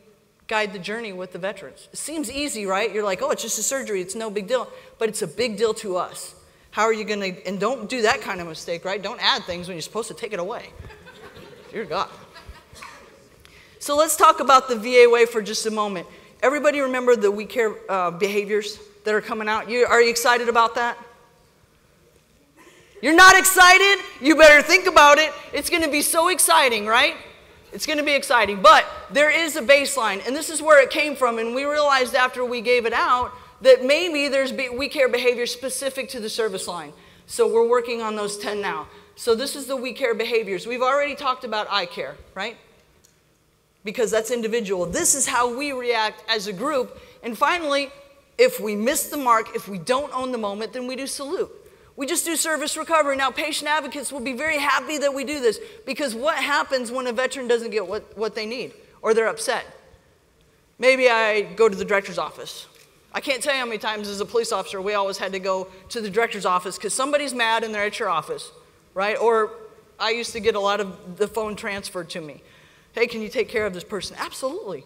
guide the journey with the veterans. It seems easy, right? You're like, oh, it's just a surgery. It's no big deal. But it's a big deal to us. How are you going to, and don't do that kind of mistake, right? Don't add things when you're supposed to take it away. Dear God. So let's talk about the VA way for just a moment. Everybody remember the We Care behaviors that are coming out? Are you excited about that? You're not excited? You better think about it. It's going to be so exciting, right? It's going to be exciting. But there is a baseline, and this is where it came from. And we realized after we gave it out that maybe there's We Care behavior specific to the service line. So we're working on those 10 now. So this is the We Care behaviors. We've already talked about I Care, right? Because that's individual. This is how we react as a group. And finally, if we miss the mark, if we don't own the moment, then we do salute. We just do service recovery. Now, patient advocates will be very happy that we do this, because what happens when a veteran doesn't get what they need or they're upset? Maybe I go to the director's office. I can't tell you how many times as a police officer we always had to go to the director's office because somebody's mad and they're at your office, right? Or I used to get a lot of the phone transferred to me. Hey, can you take care of this person? Absolutely.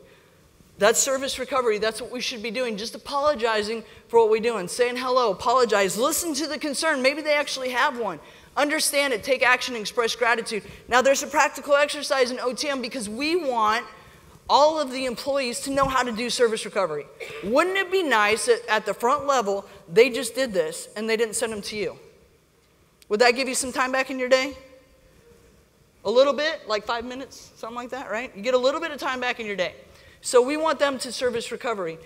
That's service recovery. That's what we should be doing, just apologizing for what we're doing, saying hello, apologize, listen to the concern. Maybe they actually have one. Understand it, take action, and express gratitude. Now, there's a practical exercise in OTM because we want all of the employees to know how to do service recovery. Wouldn't it be nice that at the front level, they just did this and they didn't send them to you? Would that give you some time back in your day? A little bit, like 5 minutes, something like that, right? You get a little bit of time back in your day. So we want them to service recovery.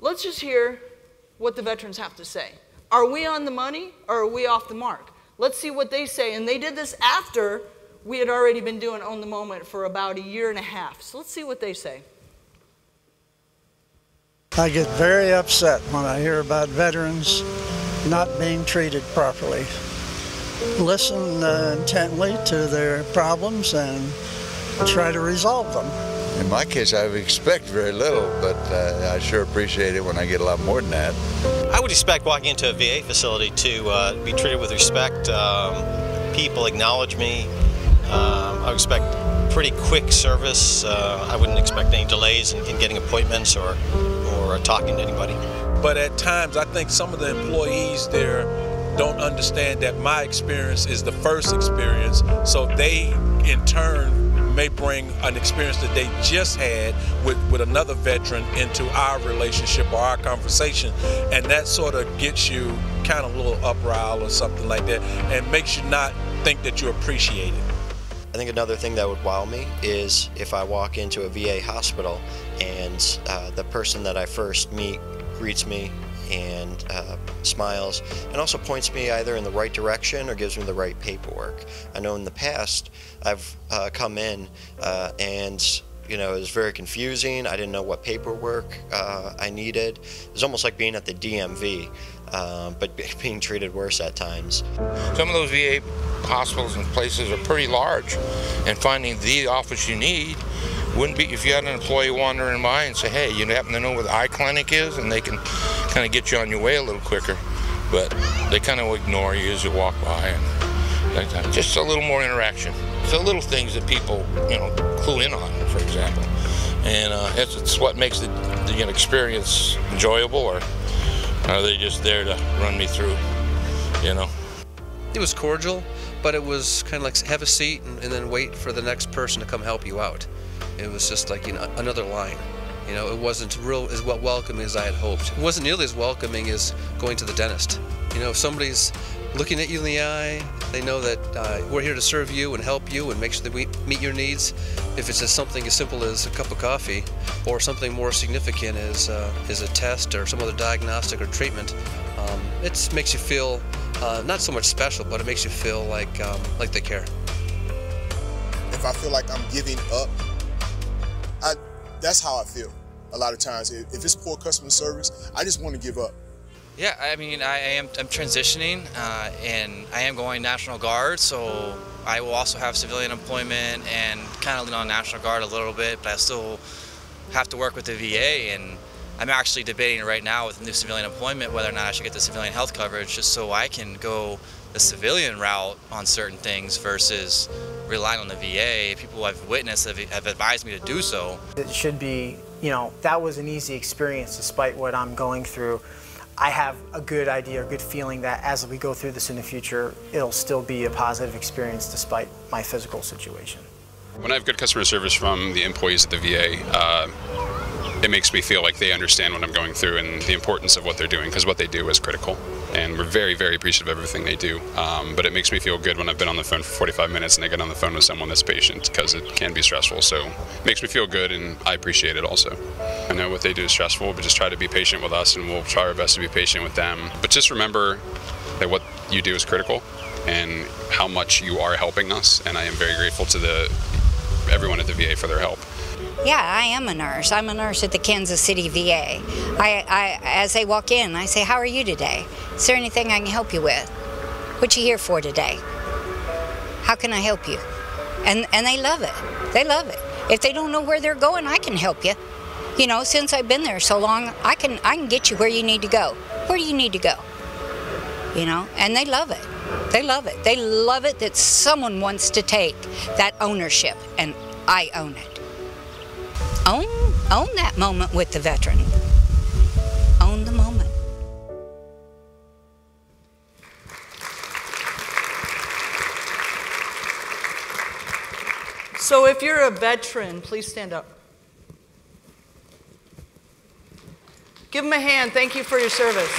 Let's just hear what the veterans have to say. Are we on the money or are we off the mark? Let's see what they say. And they did this after we had already been doing Own the Moment for about 1.5 years. So let's see what they say. I get very upset when I hear about veterans not being treated properly. Listen intently to their problems and try to resolve them. In my case, I would expect very little, but I sure appreciate it when I get a lot more than that. I would expect walking into a VA facility to be treated with respect. People acknowledge me. I would expect pretty quick service. I wouldn't expect any delays in getting appointments or talking to anybody. But at times, I think some of the employees there don't understand that my experience is the first experience, so they, in turn, may bring an experience that they just had with another veteran into our relationship or our conversation, and that sort of gets you kind of a little uprile or something like that, and makes you not think that you're appreciated. I think another thing that would wow me is if I walk into a VA hospital and the person that I first meet greets me and smiles and also points me either in the right direction or gives me the right paperwork. I know in the past I've come in and it was very confusing. I didn't know what paperwork I needed. It was almost like being at the DMV, but being treated worse at times. Some of those VA hospitals and places are pretty large, and finding the office you need wouldn't be if you had an employee wandering by and say, hey, you happen to know where the eye clinic is, and they can kind of get you on your way a little quicker. But they kind of ignore you as you walk by, and just a little more interaction. So little things that people, clue in on, for example. And it's what makes the experience enjoyable, or are they just there to run me through, It was cordial, but it was kind of like have a seat and then wait for the next person to come help you out. It was just like another line. It wasn't as welcoming as I had hoped. It wasn't nearly as welcoming as going to the dentist. If somebody's looking at you in the eye, they know that we're here to serve you and help you and make sure that we meet your needs. If it's just something as simple as a cup of coffee, or something more significant as a test or some other diagnostic or treatment, it makes you feel not so much special, but it makes you feel like they care. If I feel like I'm giving up, that's how I feel a lot of times. If it's poor customer service, I just want to give up. Yeah, I mean, I'm transitioning, and I am going National Guard, so I will also have civilian employment and kind of lean on National Guard a little bit, but I still have to work with the VA, and I'm actually debating right now with new civilian employment whether or not I should get the civilian health coverage just so I can go the civilian route on certain things versus relying on the VA. People I've witnessed have advised me to do so. It should be, that was an easy experience despite what I'm going through. I have a good idea, a good feeling that as we go through this in the future, it'll still be a positive experience despite my physical situation. When I have good customer service from the employees at the VA, it makes me feel like they understand what I'm going through and the importance of what they're doing, because what they do is critical. And we're very, very appreciative of everything they do. But it makes me feel good when I've been on the phone for 45 minutes and I get on the phone with someone that's patient, because it can be stressful. So it makes me feel good, and I appreciate it also. I know what they do is stressful, but just try to be patient with us, and we'll try our best to be patient with them. But just remember that what you do is critical and how much you are helping us. And I am very grateful to everyone at the VA for their help. Yeah, I am a nurse. I'm a nurse at the Kansas City VA. As they walk in, I say, how are you today? Is there anything I can help you with? What you here for today? How can I help you? And they love it. They love it. If they don't know where they're going, I can help you. Since I've been there so long, I can get you where you need to go. Where do you need to go? And they love it. They love it. They love it that someone wants to take that ownership, and I own it. Own that moment with the veteran. Own the moment. So if you're a veteran, please stand up. Give them a hand. Thank you for your service.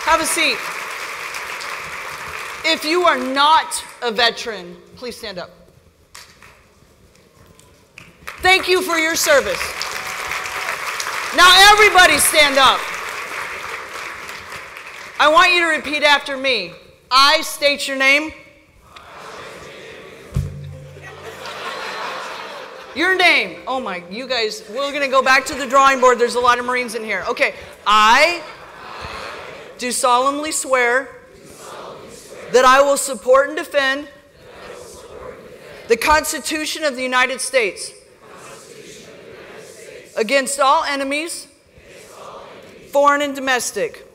Have a seat. If you are not a veteran, please stand up. Thank you for your service. Now everybody stand up. I want you to repeat after me. I state your name. Your name. Oh my, you guys, we're going to go back to the drawing board. There's a lot of Marines in here. Okay. I do solemnly swear that I will support and defend the Constitution of the United States against all enemies, foreign and domestic,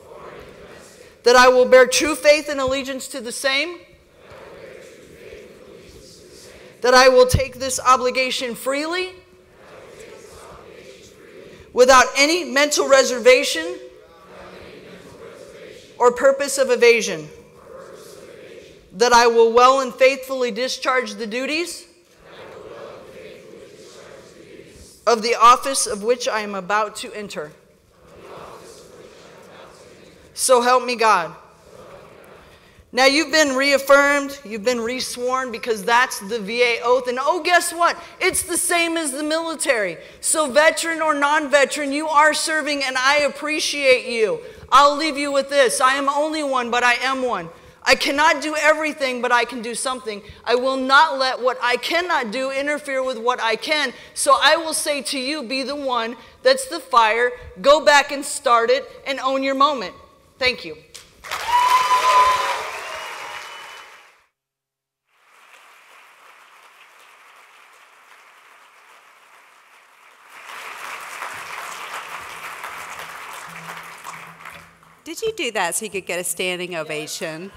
that I will bear true faith and allegiance to the same that I will take this obligation freely without any mental reservation or purpose of evasion, that I will well and faithfully discharge the duties of the office of which I am about to enter. So help me God. Now you've been reaffirmed, you've been resworn, because that's the VA oath. And oh, guess what? It's the same as the military. So veteran or non-veteran, you are serving, and I appreciate you. I'll leave you with this. I am only one, but I am one. I cannot do everything, but I can do something. I will not let what I cannot do interfere with what I can. So I will say to you, be the one that's the fire. Go back and start it and own your moment. Thank you. Did you do that so you could get a standing ovation?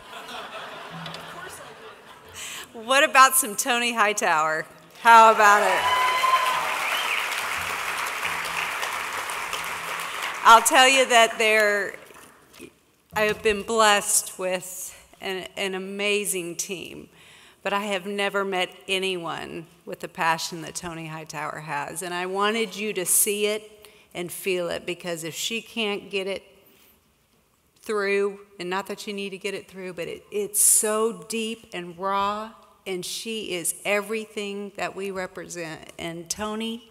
What about some Tony Hightower? How about it? I'll tell you that I have been blessed with an amazing team, but I have never met anyone with the passion that Tony Hightower has. And I wanted you to see it and feel it, because if she can't get it through, and not that you need to get it through, but it's so deep and raw, and she is everything that we represent. And Tony,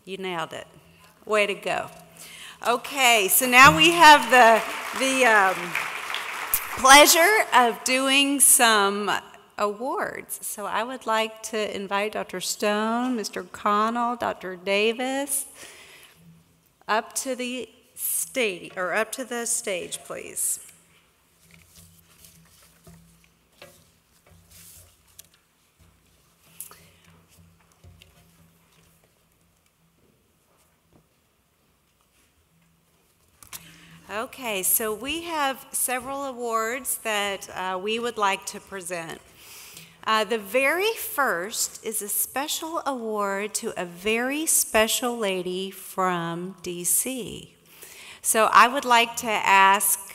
you nailed it. Way to go. Okay, so now we have the pleasure of doing some awards. So I would like to invite Dr. Stone, Mr. Connell, Dr. Davis up to the stage, please. Okay, so we have several awards that we would like to present. The very first is a special award to a very special lady from DC. So I would like to ask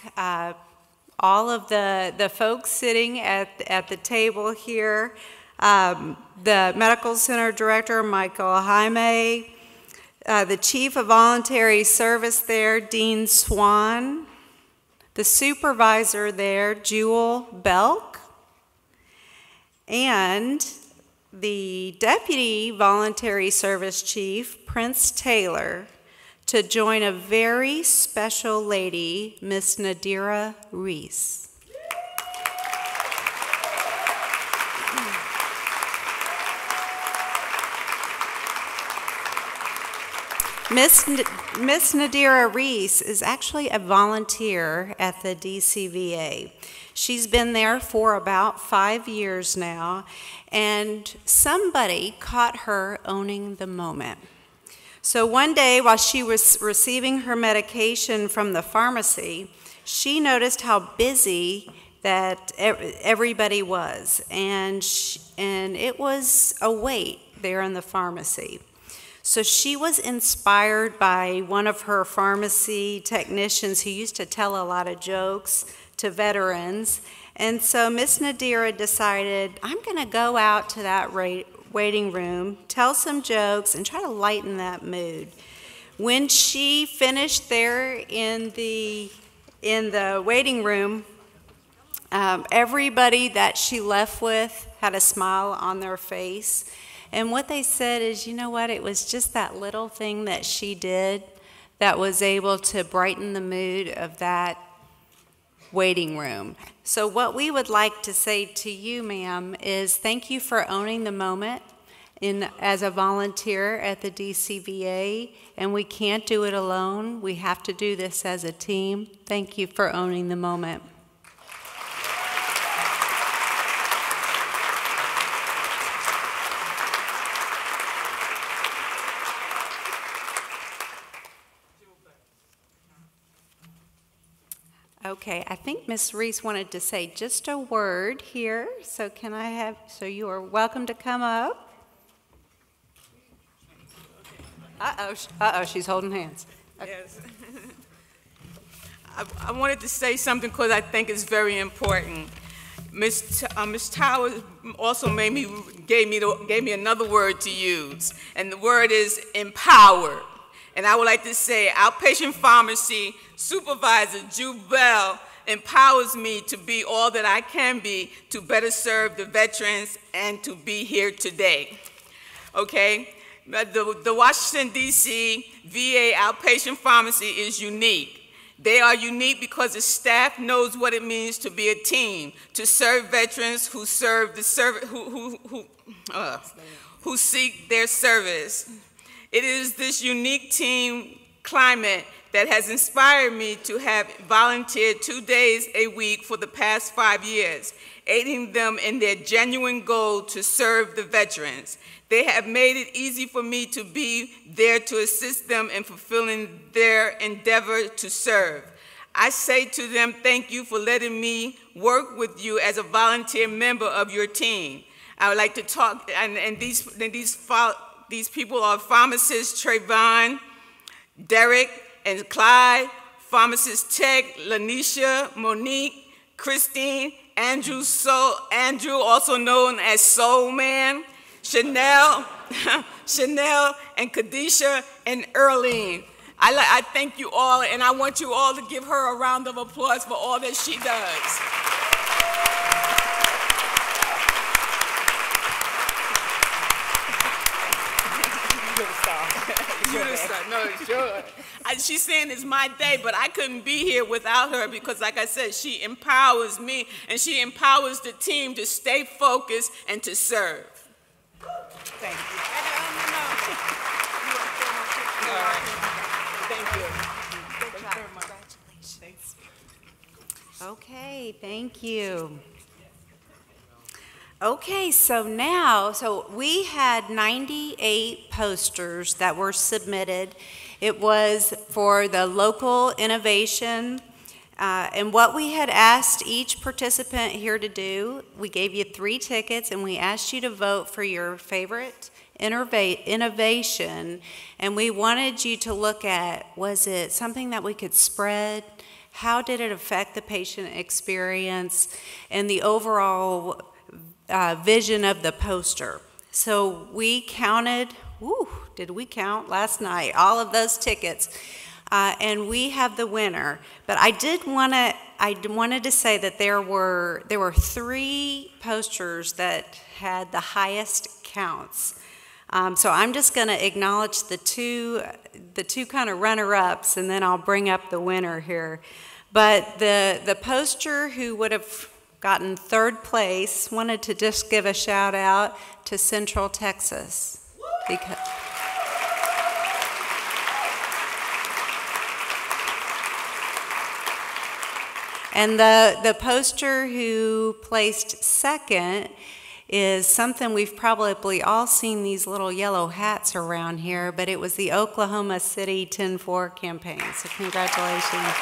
all of the folks sitting at the table here, the Medical Center Director, Michael Jaime, the Chief of Voluntary Service there, Dean Swan, the Supervisor there, Jewel Belk, and the Deputy Voluntary Service Chief, Prince Taylor, to join a very special lady, Miss Nadira Reese. Miss Nadira Reese is actually a volunteer at the DCVA. She's been there for about 5 years now, and somebody caught her owning the moment. So one day while she was receiving her medication from the pharmacy, she noticed how busy that everybody was, and it was a wait there in the pharmacy. So she was inspired by one of her pharmacy technicians who used to tell a lot of jokes to veterans. And so Miss Nadira decided, I'm going to go out to that waiting room, tell some jokes, and try to lighten that mood. When she finished there in the waiting room, everybody that she left with had a smile on their face. And what they said is, you know what, it was just that little thing that she did that was able to brighten the mood of that waiting room. So what we would like to say to you, ma'am, is thank you for owning the moment as a volunteer at the DCVA, and we can't do it alone. We have to do this as a team. Thank you for owning the moment. Okay, I think Ms. Reese wanted to say just a word here, so so you are welcome to come up. Uh-oh, she's holding hands. Yes. I wanted to say something because I think it's very important. Ms. Towers also gave me another word to use, and the word is empower. And I would like to say outpatient pharmacy supervisor Ju Bell empowers me to be all that I can be to better serve the veterans and to be here today. Okay? The Washington, D.C. VA outpatient pharmacy is unique. They are unique because the staff knows what it means to be a team, to serve veterans who serve who seek their service. It is this unique team climate that has inspired me to have volunteered 2 days a week for the past 5 years, aiding them in their genuine goal to serve the veterans. They have made it easy for me to be there to assist them in fulfilling their endeavor to serve. I say to them, thank you for letting me work with you as a volunteer member of your team. I would like to talk, and these people are pharmacists Trayvon, Derek, and Clyde, pharmacist Tech, Lanisha, Monique, Christine, Andrew, also known as Soul Man, Chanel, and Kadisha, and Earlene. I thank you all, and I want you all to give her a round of applause for all that she does. No, sure. She's saying it's my day, but I couldn't be here without her because, like I said, she empowers me and she empowers the team to stay focused and to serve. Thank you. Thank you. Congratulations. Okay, thank you. Okay, so we had 98 posters that were submitted. It was for the local innovation, and what we had asked each participant here to do, we gave you 3 tickets, and we asked you to vote for your favorite innovation, and we wanted you to look at, was it something that we could spread? How did it affect the patient experience and the overall vision of the poster? So we counted, did we count last night, all of those tickets, and we have the winner. But I wanted to say that there were 3 posters that had the highest counts. So I'm just going to acknowledge the two kind of runner-ups, and then I'll bring up the winner here. But the poster who would have gotten 3rd place, wanted to just give a shout out to Central Texas. And the poster who placed 2nd is something we've probably all seen, these little yellow hats around here, but it was the Oklahoma City 10-4 campaign, so congratulations.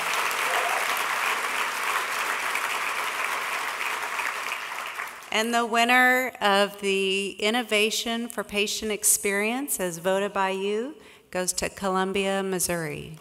And the winner of the Innovation for Patient Experience, as voted by you, goes to Columbia, Missouri.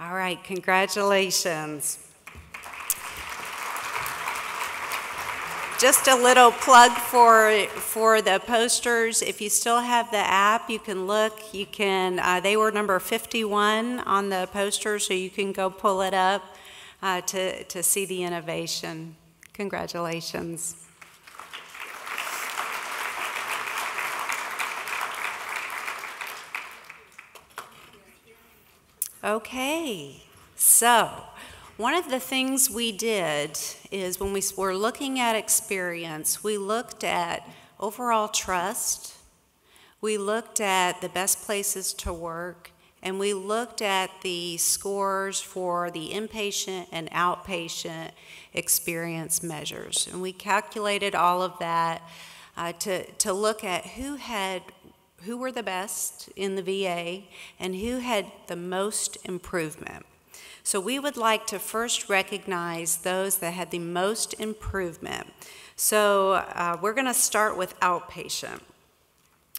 All right, congratulations. Just a little plug for the posters. If you still have the app, you can look. You can. They were number 51 on the poster, so you can go pull it up to see the innovation. Congratulations. Okay, so one of the things we did is when we were looking at experience, we looked at overall trust, we looked at the best places to work, and we looked at the scores for the inpatient and outpatient experience measures. And we calculated all of that to look at who were the best in the VA and who had the most improvement. So we would like to first recognize those that had the most improvement. So we're going to start with outpatient.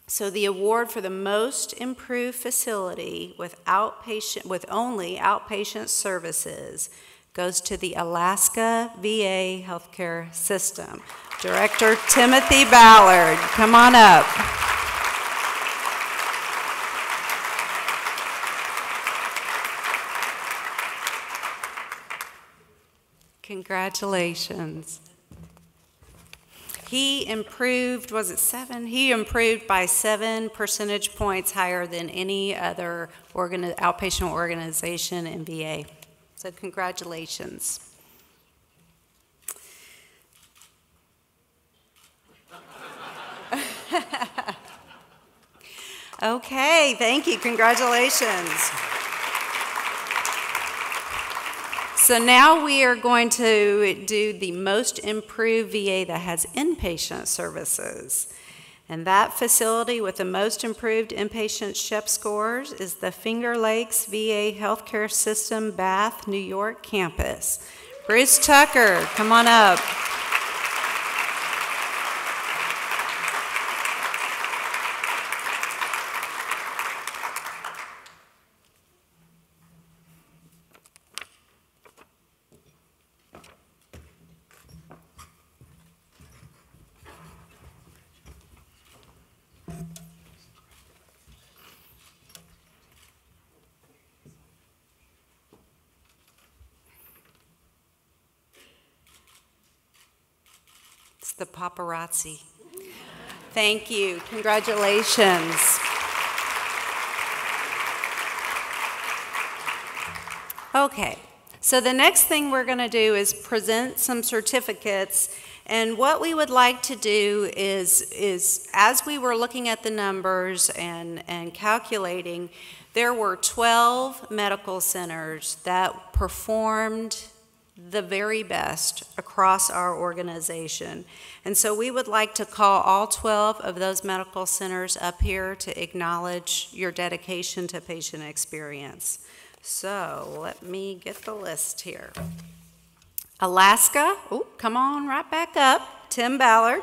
So the award for the most improved facility with only outpatient services goes to the Alaska VA Healthcare System. Director Timothy Ballard, come on up. Congratulations. He improved, was it 7? He improved by 7 percentage points higher than any other outpatient organization in VA. So congratulations. Okay, thank you, congratulations. So now we are going to do the most improved VA that has inpatient services. And that facility with the most improved inpatient SHEP scores is the Finger Lakes VA Healthcare System, Bath, New York campus. Bruce Tucker, come on up. The paparazzi. Thank you. Congratulations. Okay, so the next thing we're going to do is present some certificates. And what we would like to do is as we were looking at the numbers and calculating, there were 12 medical centers that performed the very best across our organization. And so we would like to call all 12 of those medical centers up here to acknowledge your dedication to patient experience. So let me get the list here. Alaska, oh, come on right back up, Tim Ballard.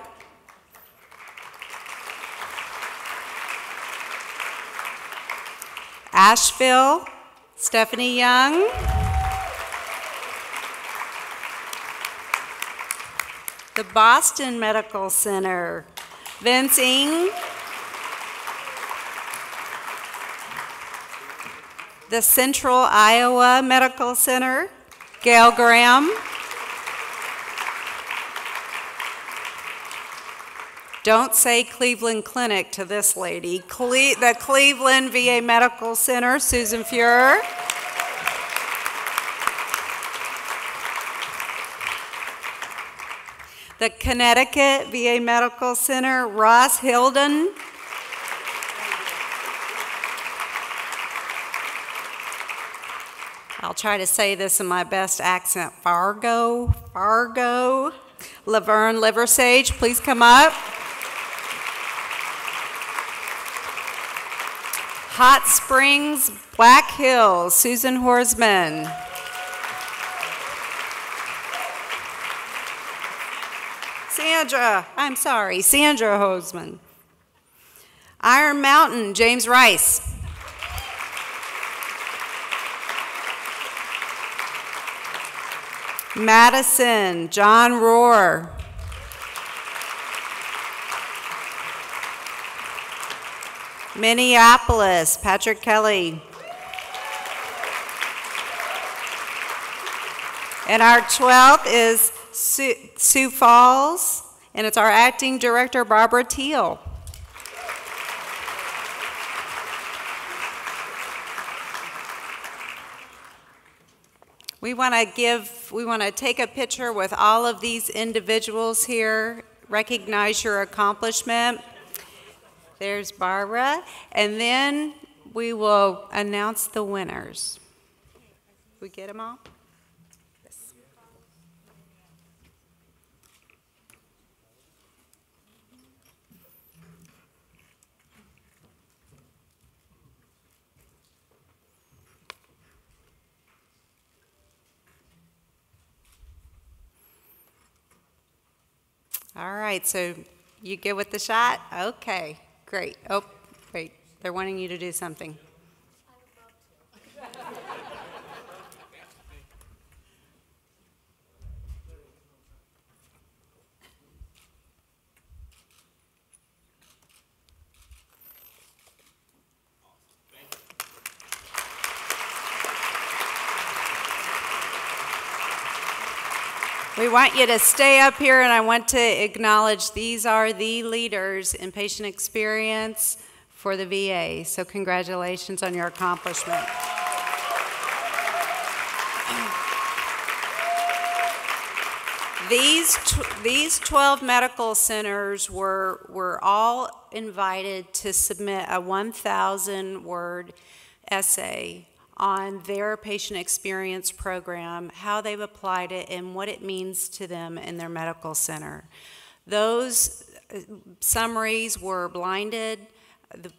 Asheville, Stephanie Young. The Boston Medical Center, Vince Ng. The Central Iowa Medical Center, Gail Graham. Don't say Cleveland Clinic to this lady. The Cleveland VA Medical Center, Susan Fuhrer. The Connecticut VA Medical Center, Ross Hilden. I'll try to say this in my best accent. Fargo. Laverne Liversage, please come up. Hot Springs, Black Hills, Susan Horsman. Sandra Hoseman. Iron Mountain, James Rice. Madison, John Rohr. Minneapolis, Patrick Kelly. And our 12th is Sioux Falls, and it's our acting director, Barbara Teal. We want to take a picture with all of these individuals here, recognize your accomplishment. There's Barbara, and then we will announce the winners. We get them all? Yes. All right, so you good with the shot? Okay, great. Oh, wait, they're wanting you to do something. We want you to stay up here, and I want to acknowledge these are the leaders in patient experience for the VA. So congratulations on your accomplishment. These 12 medical centers were all invited to submit a 1,000-word essay on their patient experience program, how they've applied it, and what it means to them in their medical center. Those summaries were blinded.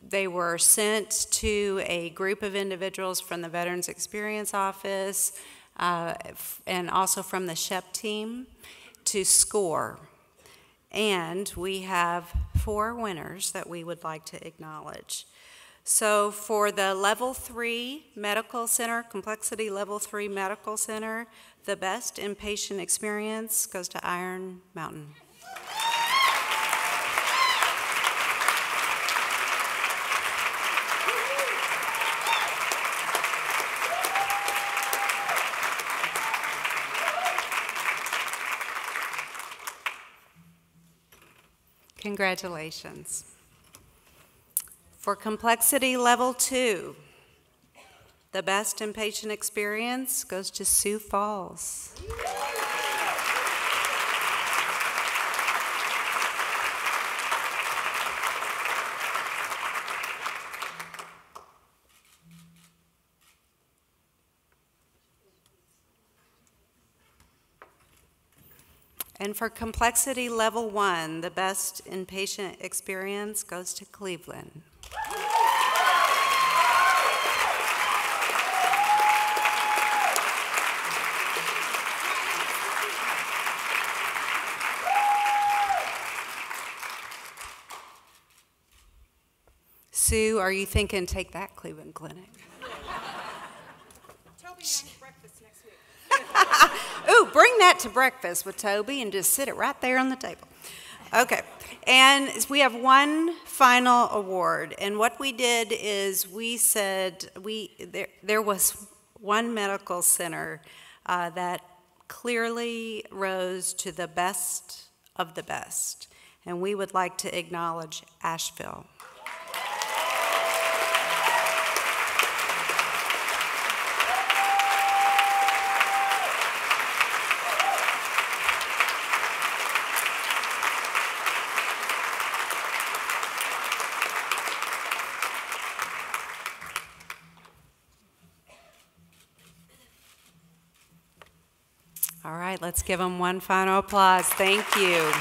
They were sent to a group of individuals from the Veterans Experience Office and also from the SHEP team to score. And we have 4 winners that we would like to acknowledge. So for the Level 3 Medical Center, Complexity Level 3 Medical Center, the best inpatient experience goes to Iron Mountain. Congratulations. For Complexity Level 2, the best inpatient experience goes to Sioux Falls. And for Complexity Level 1, the best inpatient experience goes to Cleveland. Sue, are you thinking take that Cleveland Clinic? Toby has breakfast next week. Ooh, bring that to breakfast with Toby and just sit it right there on the table. Okay, and we have one final award, and what we did is we said there was one medical center that clearly rose to the best of the best, and we would like to acknowledge Asheville. All right, let's give them one final applause. Thank you.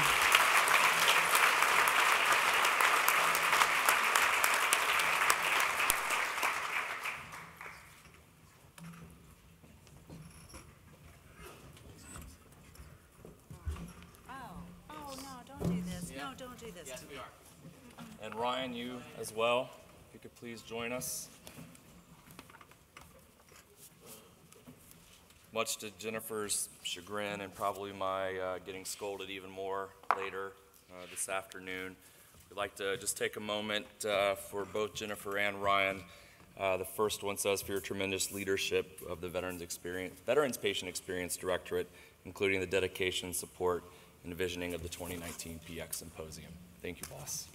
Oh, no, don't do this. No, don't do this. Yes, we are. And Ryan, you as well, if you could please join us. Much to Jennifer's chagrin and probably my getting scolded even more later this afternoon, we'd like to just take a moment for both Jennifer and Ryan. The first one says for your tremendous leadership of the Veterans Patient Experience Directorate, including the dedication, support, and visioning of the 2019 PX Symposium. Thank you, boss.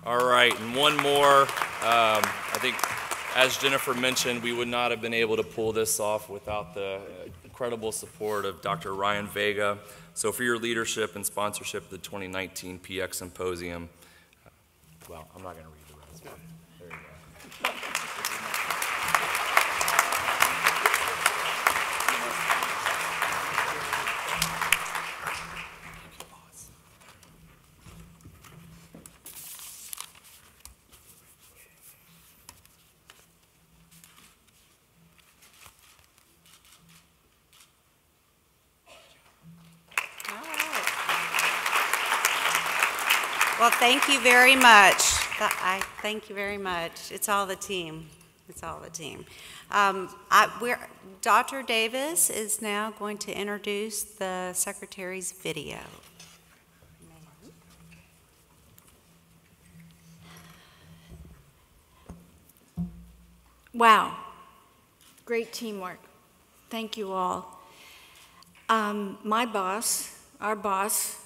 All right, and one more. I think, as Jennifer mentioned, we would not have been able to pull this off without the incredible support of Dr. Ryan Vega. So for your leadership and sponsorship of the 2019 PX Symposium, well, I'm not going to read the rest, but there you go. Well, thank you very much. Thank you very much. It's all the team. It's all the team. Dr. Davis is now going to introduce the Secretary's video. Wow. Great teamwork. Thank you all. My boss, our boss,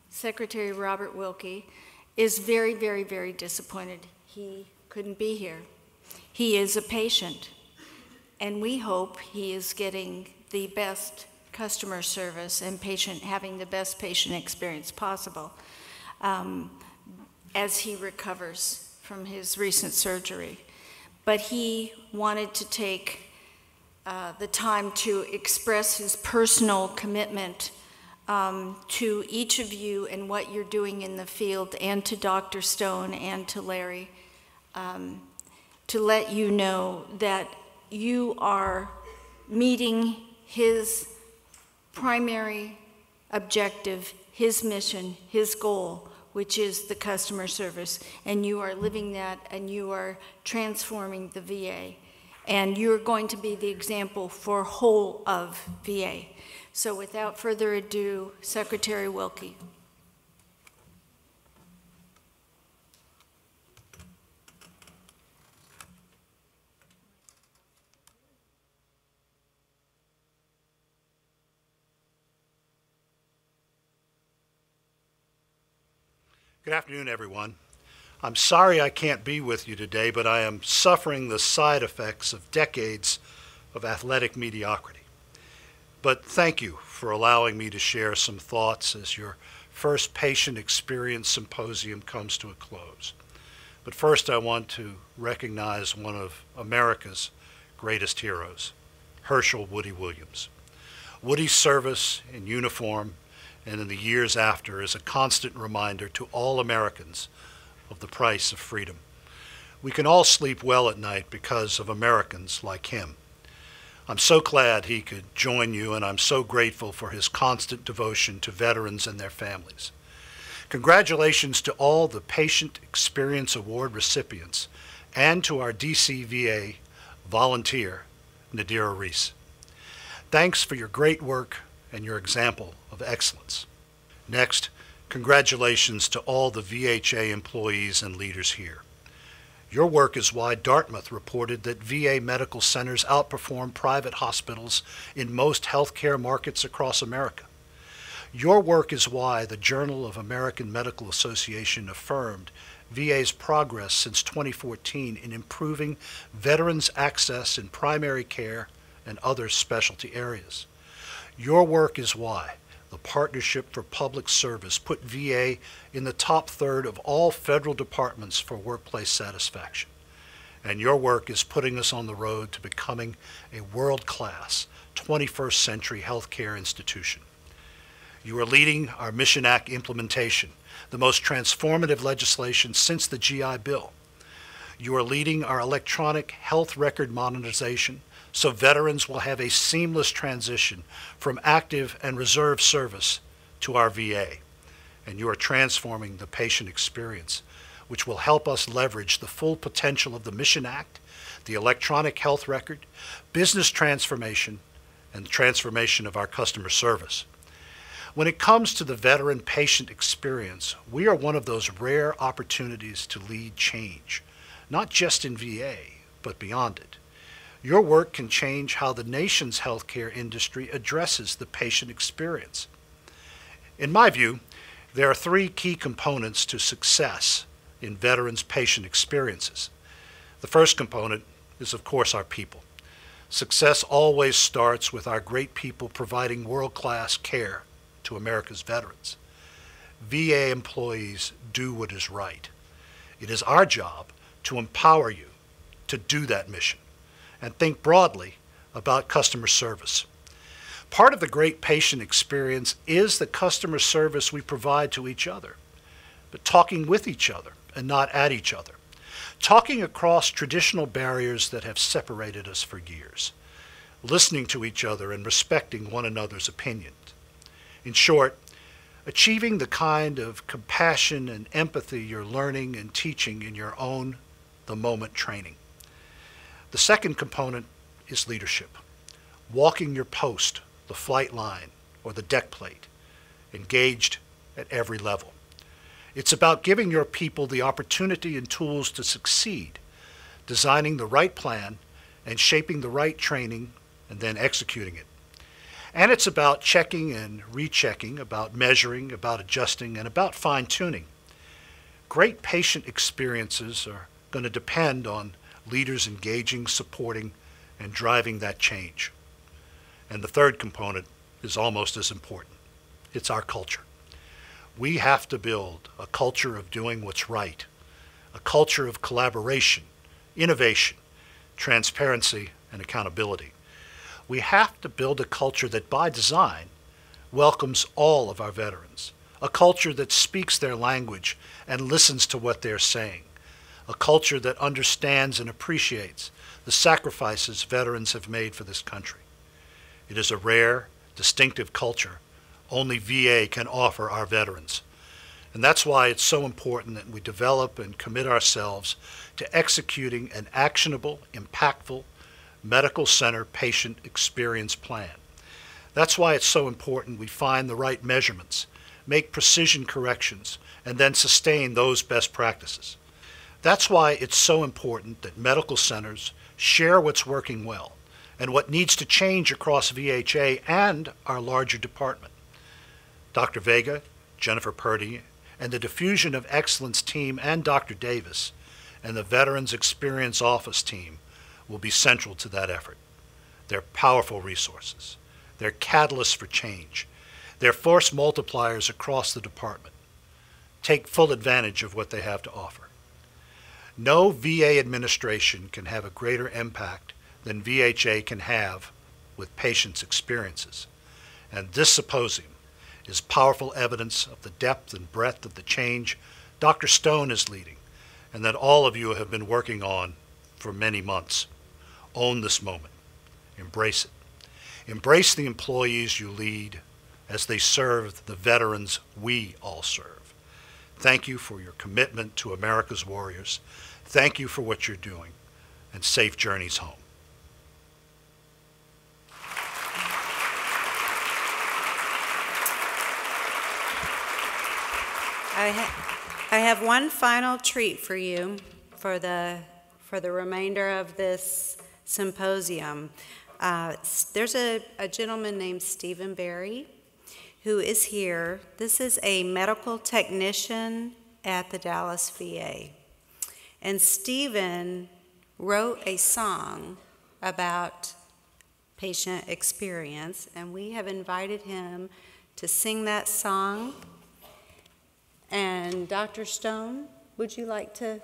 Secretary Robert Wilkie, is very, very, very disappointed he couldn't be here. He is a patient, and we hope he is getting the best customer service and having the best patient experience possible as he recovers from his recent surgery. But he wanted to take the time to express his personal commitment to each of you and what you're doing in the field, and to Dr. Stone and to Larry, to let you know that you are meeting his primary objective, his mission, his goal, which is the customer service, and you are living that, and you are transforming the VA, and you're going to be the example for whole of VA. So without further ado, Secretary Wilkie. Good afternoon, everyone. I'm sorry I can't be with you today, but I am suffering the side effects of decades of athletic mediocrity. But thank you for allowing me to share some thoughts as your first patient experience symposium comes to a close. But first I want to recognize one of America's greatest heroes, Herschel Woody Williams. Woody's service in uniform and in the years after is a constant reminder to all Americans of the price of freedom. We can all sleep well at night because of Americans like him. I'm so glad he could join you, and I'm so grateful for his constant devotion to veterans and their families. Congratulations to all the Patient Experience Award recipients and to our DCVA volunteer, Nadira Reese. Thanks for your great work and your example of excellence. Next, congratulations to all the VHA employees and leaders here. Your work is why Dartmouth reported that VA medical centers outperform private hospitals in most healthcare markets across America. Your work is why the Journal of American Medical Association affirmed VA's progress since 2014 in improving veterans' access in primary care and other specialty areas. Your work is why the Partnership for Public Service put VA in the top third of all federal departments for workplace satisfaction. And your work is putting us on the road to becoming a world-class 21st century healthcare institution. You are leading our Mission Act implementation, the most transformative legislation since the GI Bill. You are leading our electronic health record modernization, so veterans will have a seamless transition from active and reserve service to our VA. And you are transforming the patient experience, which will help us leverage the full potential of the Mission Act, the electronic health record, business transformation, and the transformation of our customer service. When it comes to the veteran patient experience, we are one of those rare opportunities to lead change, not just in VA, but beyond it. Your work can change how the nation's healthcare industry addresses the patient experience. In my view, there are three key components to success in veterans' patient experiences. The first component is, of course, our people. Success always starts with our great people providing world-class care to America's veterans. VA employees do what is right. It is our job to empower you to do that mission and think broadly about customer service. Part of the great patient experience is the customer service we provide to each other, but talking with each other and not at each other. Talking across traditional barriers that have separated us for years. Listening to each other and respecting one another's opinions. In short, achieving the kind of compassion and empathy you're learning and teaching in your own the-moment training. The second component is leadership. Walking your post, the flight line, or the deck plate, engaged at every level. It's about giving your people the opportunity and tools to succeed, designing the right plan and shaping the right training and then executing it. And it's about checking and rechecking, about measuring, about adjusting, and about fine-tuning. Great patient experiences are going to depend on leaders engaging, supporting, and driving that change. And the third component is almost as important. It's our culture. We have to build a culture of doing what's right, a culture of collaboration, innovation, transparency, and accountability. We have to build a culture that, by design, welcomes all of our veterans, a culture that speaks their language and listens to what they're saying, a culture that understands and appreciates the sacrifices veterans have made for this country. It is a rare, distinctive culture only VA can offer our veterans. And that's why it's so important that we develop and commit ourselves to executing an actionable, impactful, medical center patient experience plan. That's why it's so important we find the right measurements, make precision corrections, and then sustain those best practices. That's why it's so important that medical centers share what's working well and what needs to change across VHA and our larger department. Dr. Vega, Jennifer Purdy, and the Diffusion of Excellence team and Dr. Davis and the Veterans Experience Office team will be central to that effort. They're powerful resources. They're catalysts for change. They're force multipliers across the department. Take full advantage of what they have to offer. No VA administration can have a greater impact than VHA can have with patients' experiences. And this symposium is powerful evidence of the depth and breadth of the change Dr. Stone is leading and that all of you have been working on for many months. Own this moment. Embrace it. Embrace the employees you lead as they serve the veterans we all serve. Thank you for your commitment to America's warriors. Thank you for what you're doing, and safe journeys home. I have one final treat for you for the remainder of this symposium. There's a gentleman named Stephen Berry who is here. This is a medical technician at the Dallas VA. And Stephen wrote a song about patient experience, and we have invited him to sing that song. And Dr. Stone, would you like to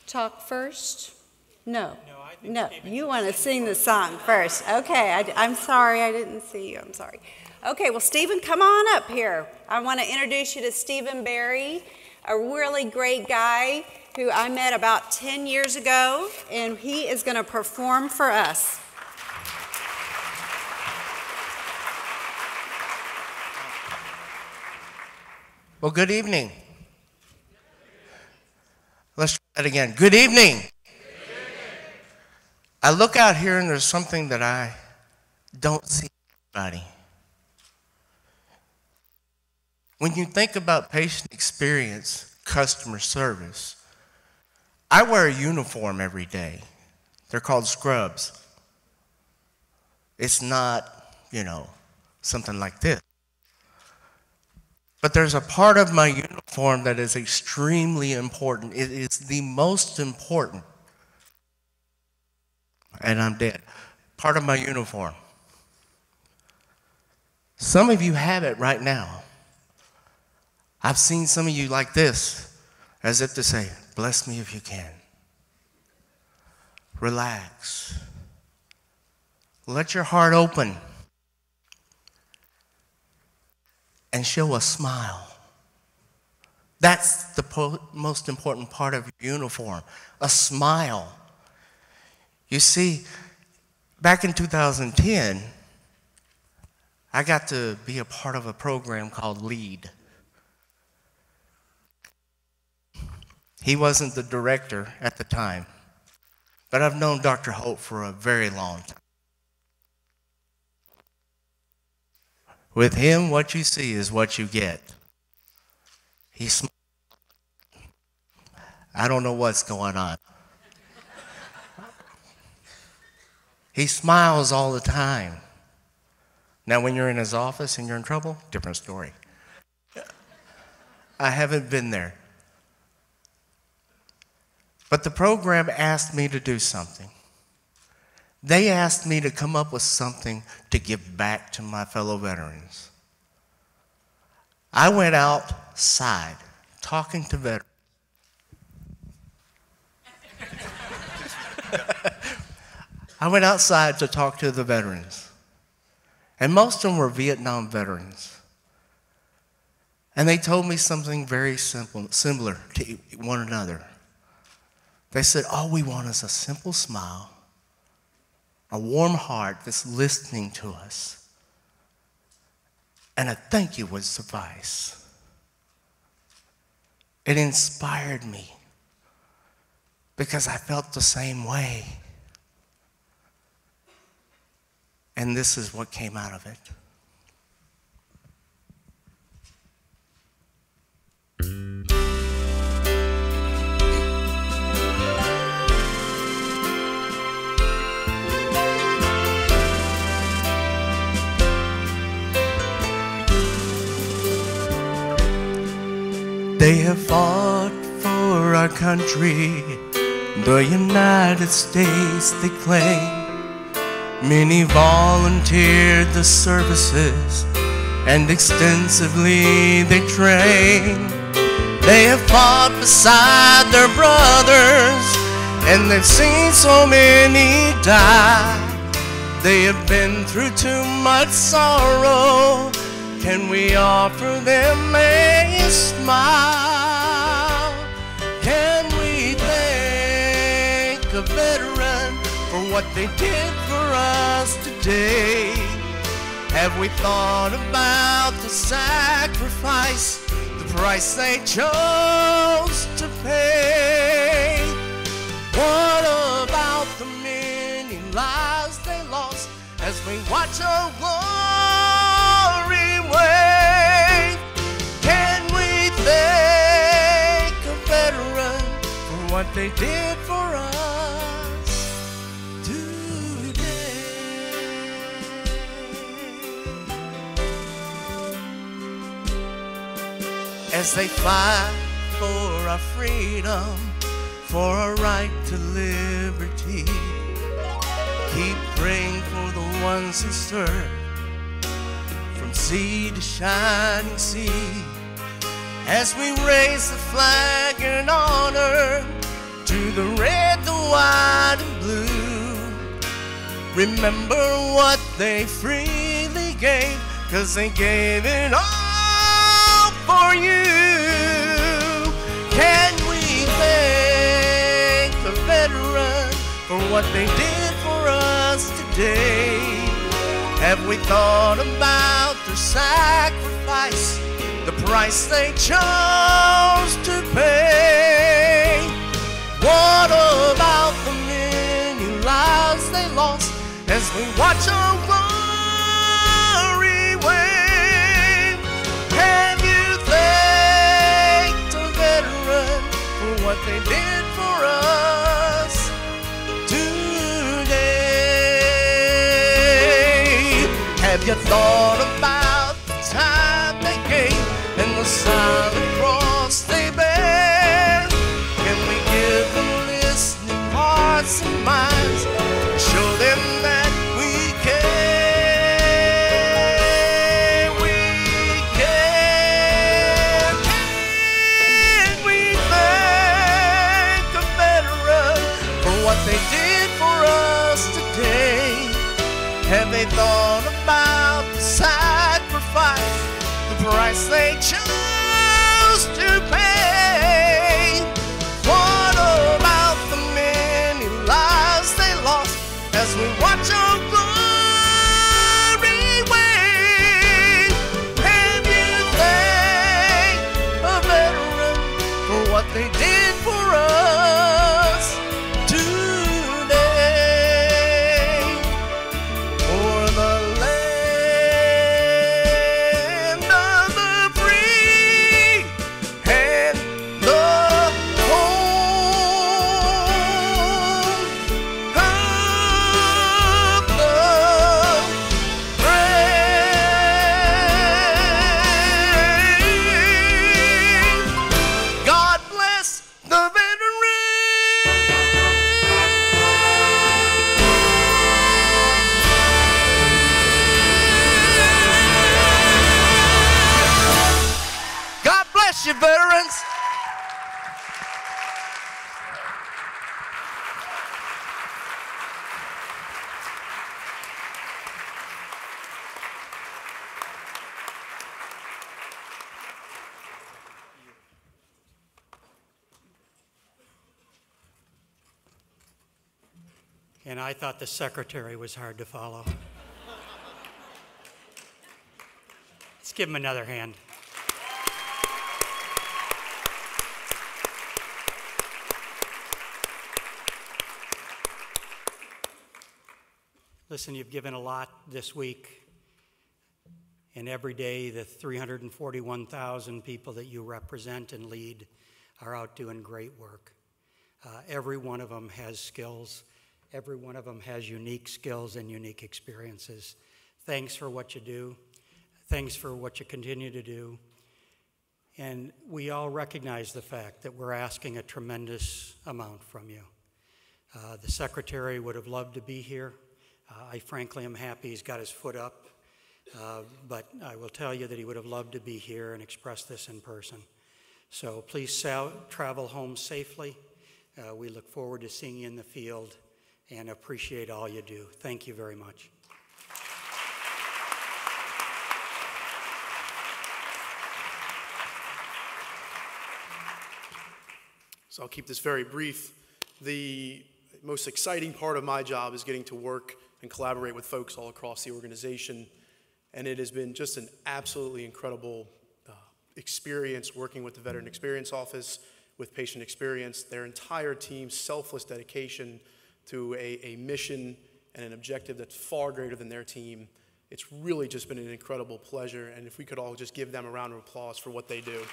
talk first? No, you want to sing the song first. Okay, I'm sorry, I didn't see you, I'm sorry. Okay, well, Stephen, come on up here. I want to introduce you to Stephen Berry, a really great guy who I met about 10 years ago, and he is going to perform for us. Well, good evening. Let's try that again. Good evening. I look out here and there's something that I don't see anybody. When you think about patient experience, customer service, I wear a uniform every day. They're called scrubs. It's not, something like this. But there's a part of my uniform that is extremely important. It is the most important. And I'm dead. Part of my uniform. Some of you have it right now. I've seen some of you like this, as if to say, bless me if you can. Relax. Let your heart open. And show a smile. That's the most important part of your uniform, a smile. You see, back in 2010, I got to be a part of a program called LEAD. He wasn't the director at the time, but I've known Dr. Holt for a very long time. With him, what you see is what you get. I don't know what's going on. He smiles all the time. Now, when you're in his office and you're in trouble, different story. I haven't been there. But the program asked me to do something. They asked me to come up with something to give back to my fellow veterans. I went outside talking to veterans. I went outside to talk to the veterans. And most of them were Vietnam veterans. And they told me something very simple, similar to one another. They said, all we want is a simple smile, a warm heart that's listening to us, and a thank you would suffice. It inspired me because I felt the same way. And this is what came out of it. They have fought for our country, the United States they claim. Many volunteered the services and extensively they trained. They have fought beside their brothers and they've seen so many die. They have been through too much sorrow. Can we offer them a smile? Can we thank a veteran for what they did for us today? Have we thought about the sacrifice, the price they chose to pay? What about the many lives they lost as we watch our glory wave? Can we thank a veteran for what they did for us today? As they fight for our freedom, for our right to liberty, keep praying for the ones who serve from sea to shining sea. As we raise the flag in honor to the red, the white, and blue, remember what they freely gave, 'cause they gave it all for you. Can we thank the veteran for what they did for us today? Have we thought about their sacrifice, the price they chose to pay? What about the many lives they lost as we watch our glory wave? Have you thanked a veteran for what they did for us today? Have you thought about the time they gave and the price they choose to pay. What about the many lives they lost as we watch our glory wane? Have you thanked a veteran for what they did for us today? For the land of the free and the home of the brave. God bless the God bless you, veterans. And I thought the secretary was hard to follow. Let's give him another hand. Listen, you've given a lot this week, and every day the 341,000 people that you represent and lead are out doing great work. Every one of them has skills. Every one of them has unique skills and unique experiences. Thanks for what you do. Thanks for what you continue to do. And we all recognize the fact that we're asking a tremendous amount from you. The secretary would have loved to be here. I frankly am happy he's got his foot up, but I will tell you that he would have loved to be here and express this in person. So please travel home safely. We look forward to seeing you in the field and appreciate all you do. Thank you very much. So I'll keep this very brief. The most exciting part of my job is getting to work and collaborate with folks all across the organization. And it has been just an absolutely incredible experience working with the Veteran Experience Office, with Patient Experience, their entire team's selfless dedication to a mission and an objective that's far greater than their team. It's really just been an incredible pleasure, and if we could all just give them a round of applause for what they do.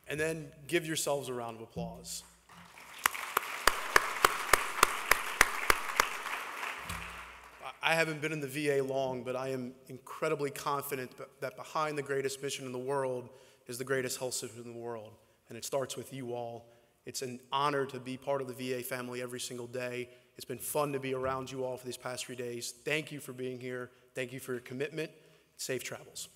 And then give yourselves a round of applause. I haven't been in the VA long, but I am incredibly confident that behind the greatest mission in the world is the greatest health system in the world, and it starts with you all. It's an honor to be part of the VA family every single day. It's been fun to be around you all for these past 3 days. Thank you for being here. Thank you for your commitment. Safe travels.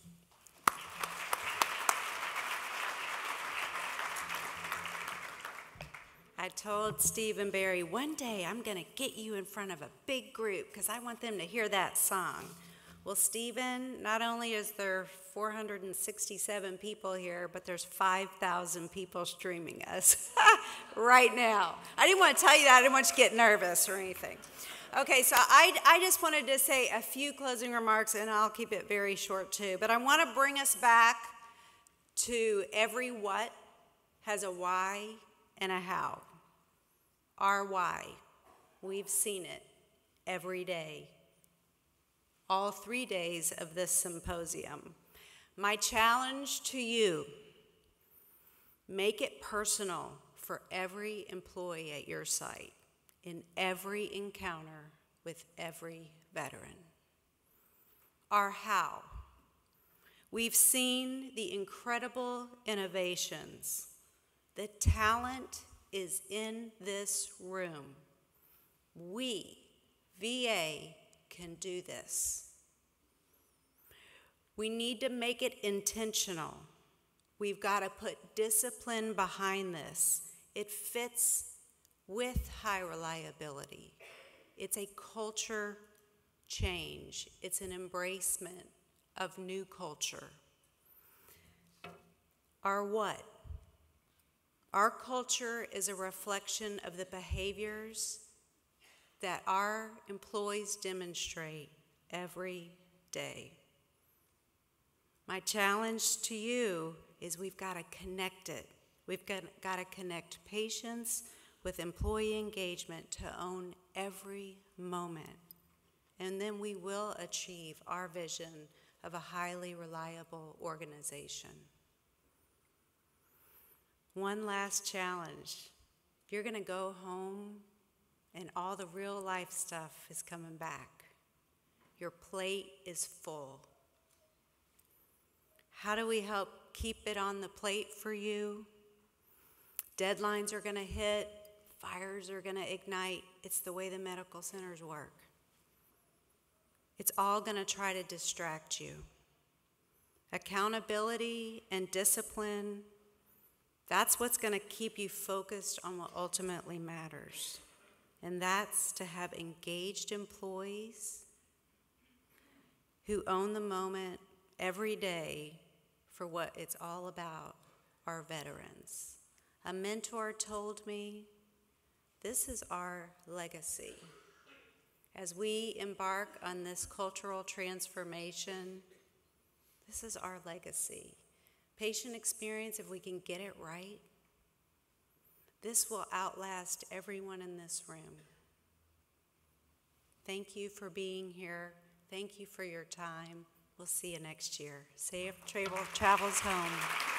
I told Steve and Barry, one day I'm going to get you in front of a big group because I want them to hear that song. Well, Stephen, not only is there 467 people here, but there's 5,000 people streaming us right now. I didn't want to tell you that. I didn't want you to get nervous or anything. Okay, so I just wanted to say a few closing remarks, and I'll keep it very short too. But I want to bring us back to every what has a why and a how. Our why. We've seen it every day. All 3 days of this symposium. My challenge to you, make it personal for every employee at your site in every encounter with every veteran. Our how. We've seen the incredible innovations. The talent is in this room. We, VA, can do this. We need to make it intentional. We've got to put discipline behind this. It fits with high reliability. It's a culture change. It's an embracement of new culture. Our what? Our culture is a reflection of the behaviors that our employees demonstrate every day. My challenge to you is we've got to connect it. We've got to connect patience with employee engagement to own every moment. And then we will achieve our vision of a highly reliable organization. One last challenge. You're going to go home and all the real life stuff is coming back. Your plate is full. How do we help keep it on the plate for you? Deadlines are going to hit, fires are going to ignite. It's the way the medical centers work. It's all going to try to distract you. Accountability and discipline, that's what's going to keep you focused on what ultimately matters. And that's to have engaged employees who own the moment every day for what it's all about, our veterans. A mentor told me, this is our legacy. As we embark on this cultural transformation, this is our legacy. Patient experience, if we can get it right, this will outlast everyone in this room. Thank you for being here. Thank you for your time. We'll see you next year. Safe travels home.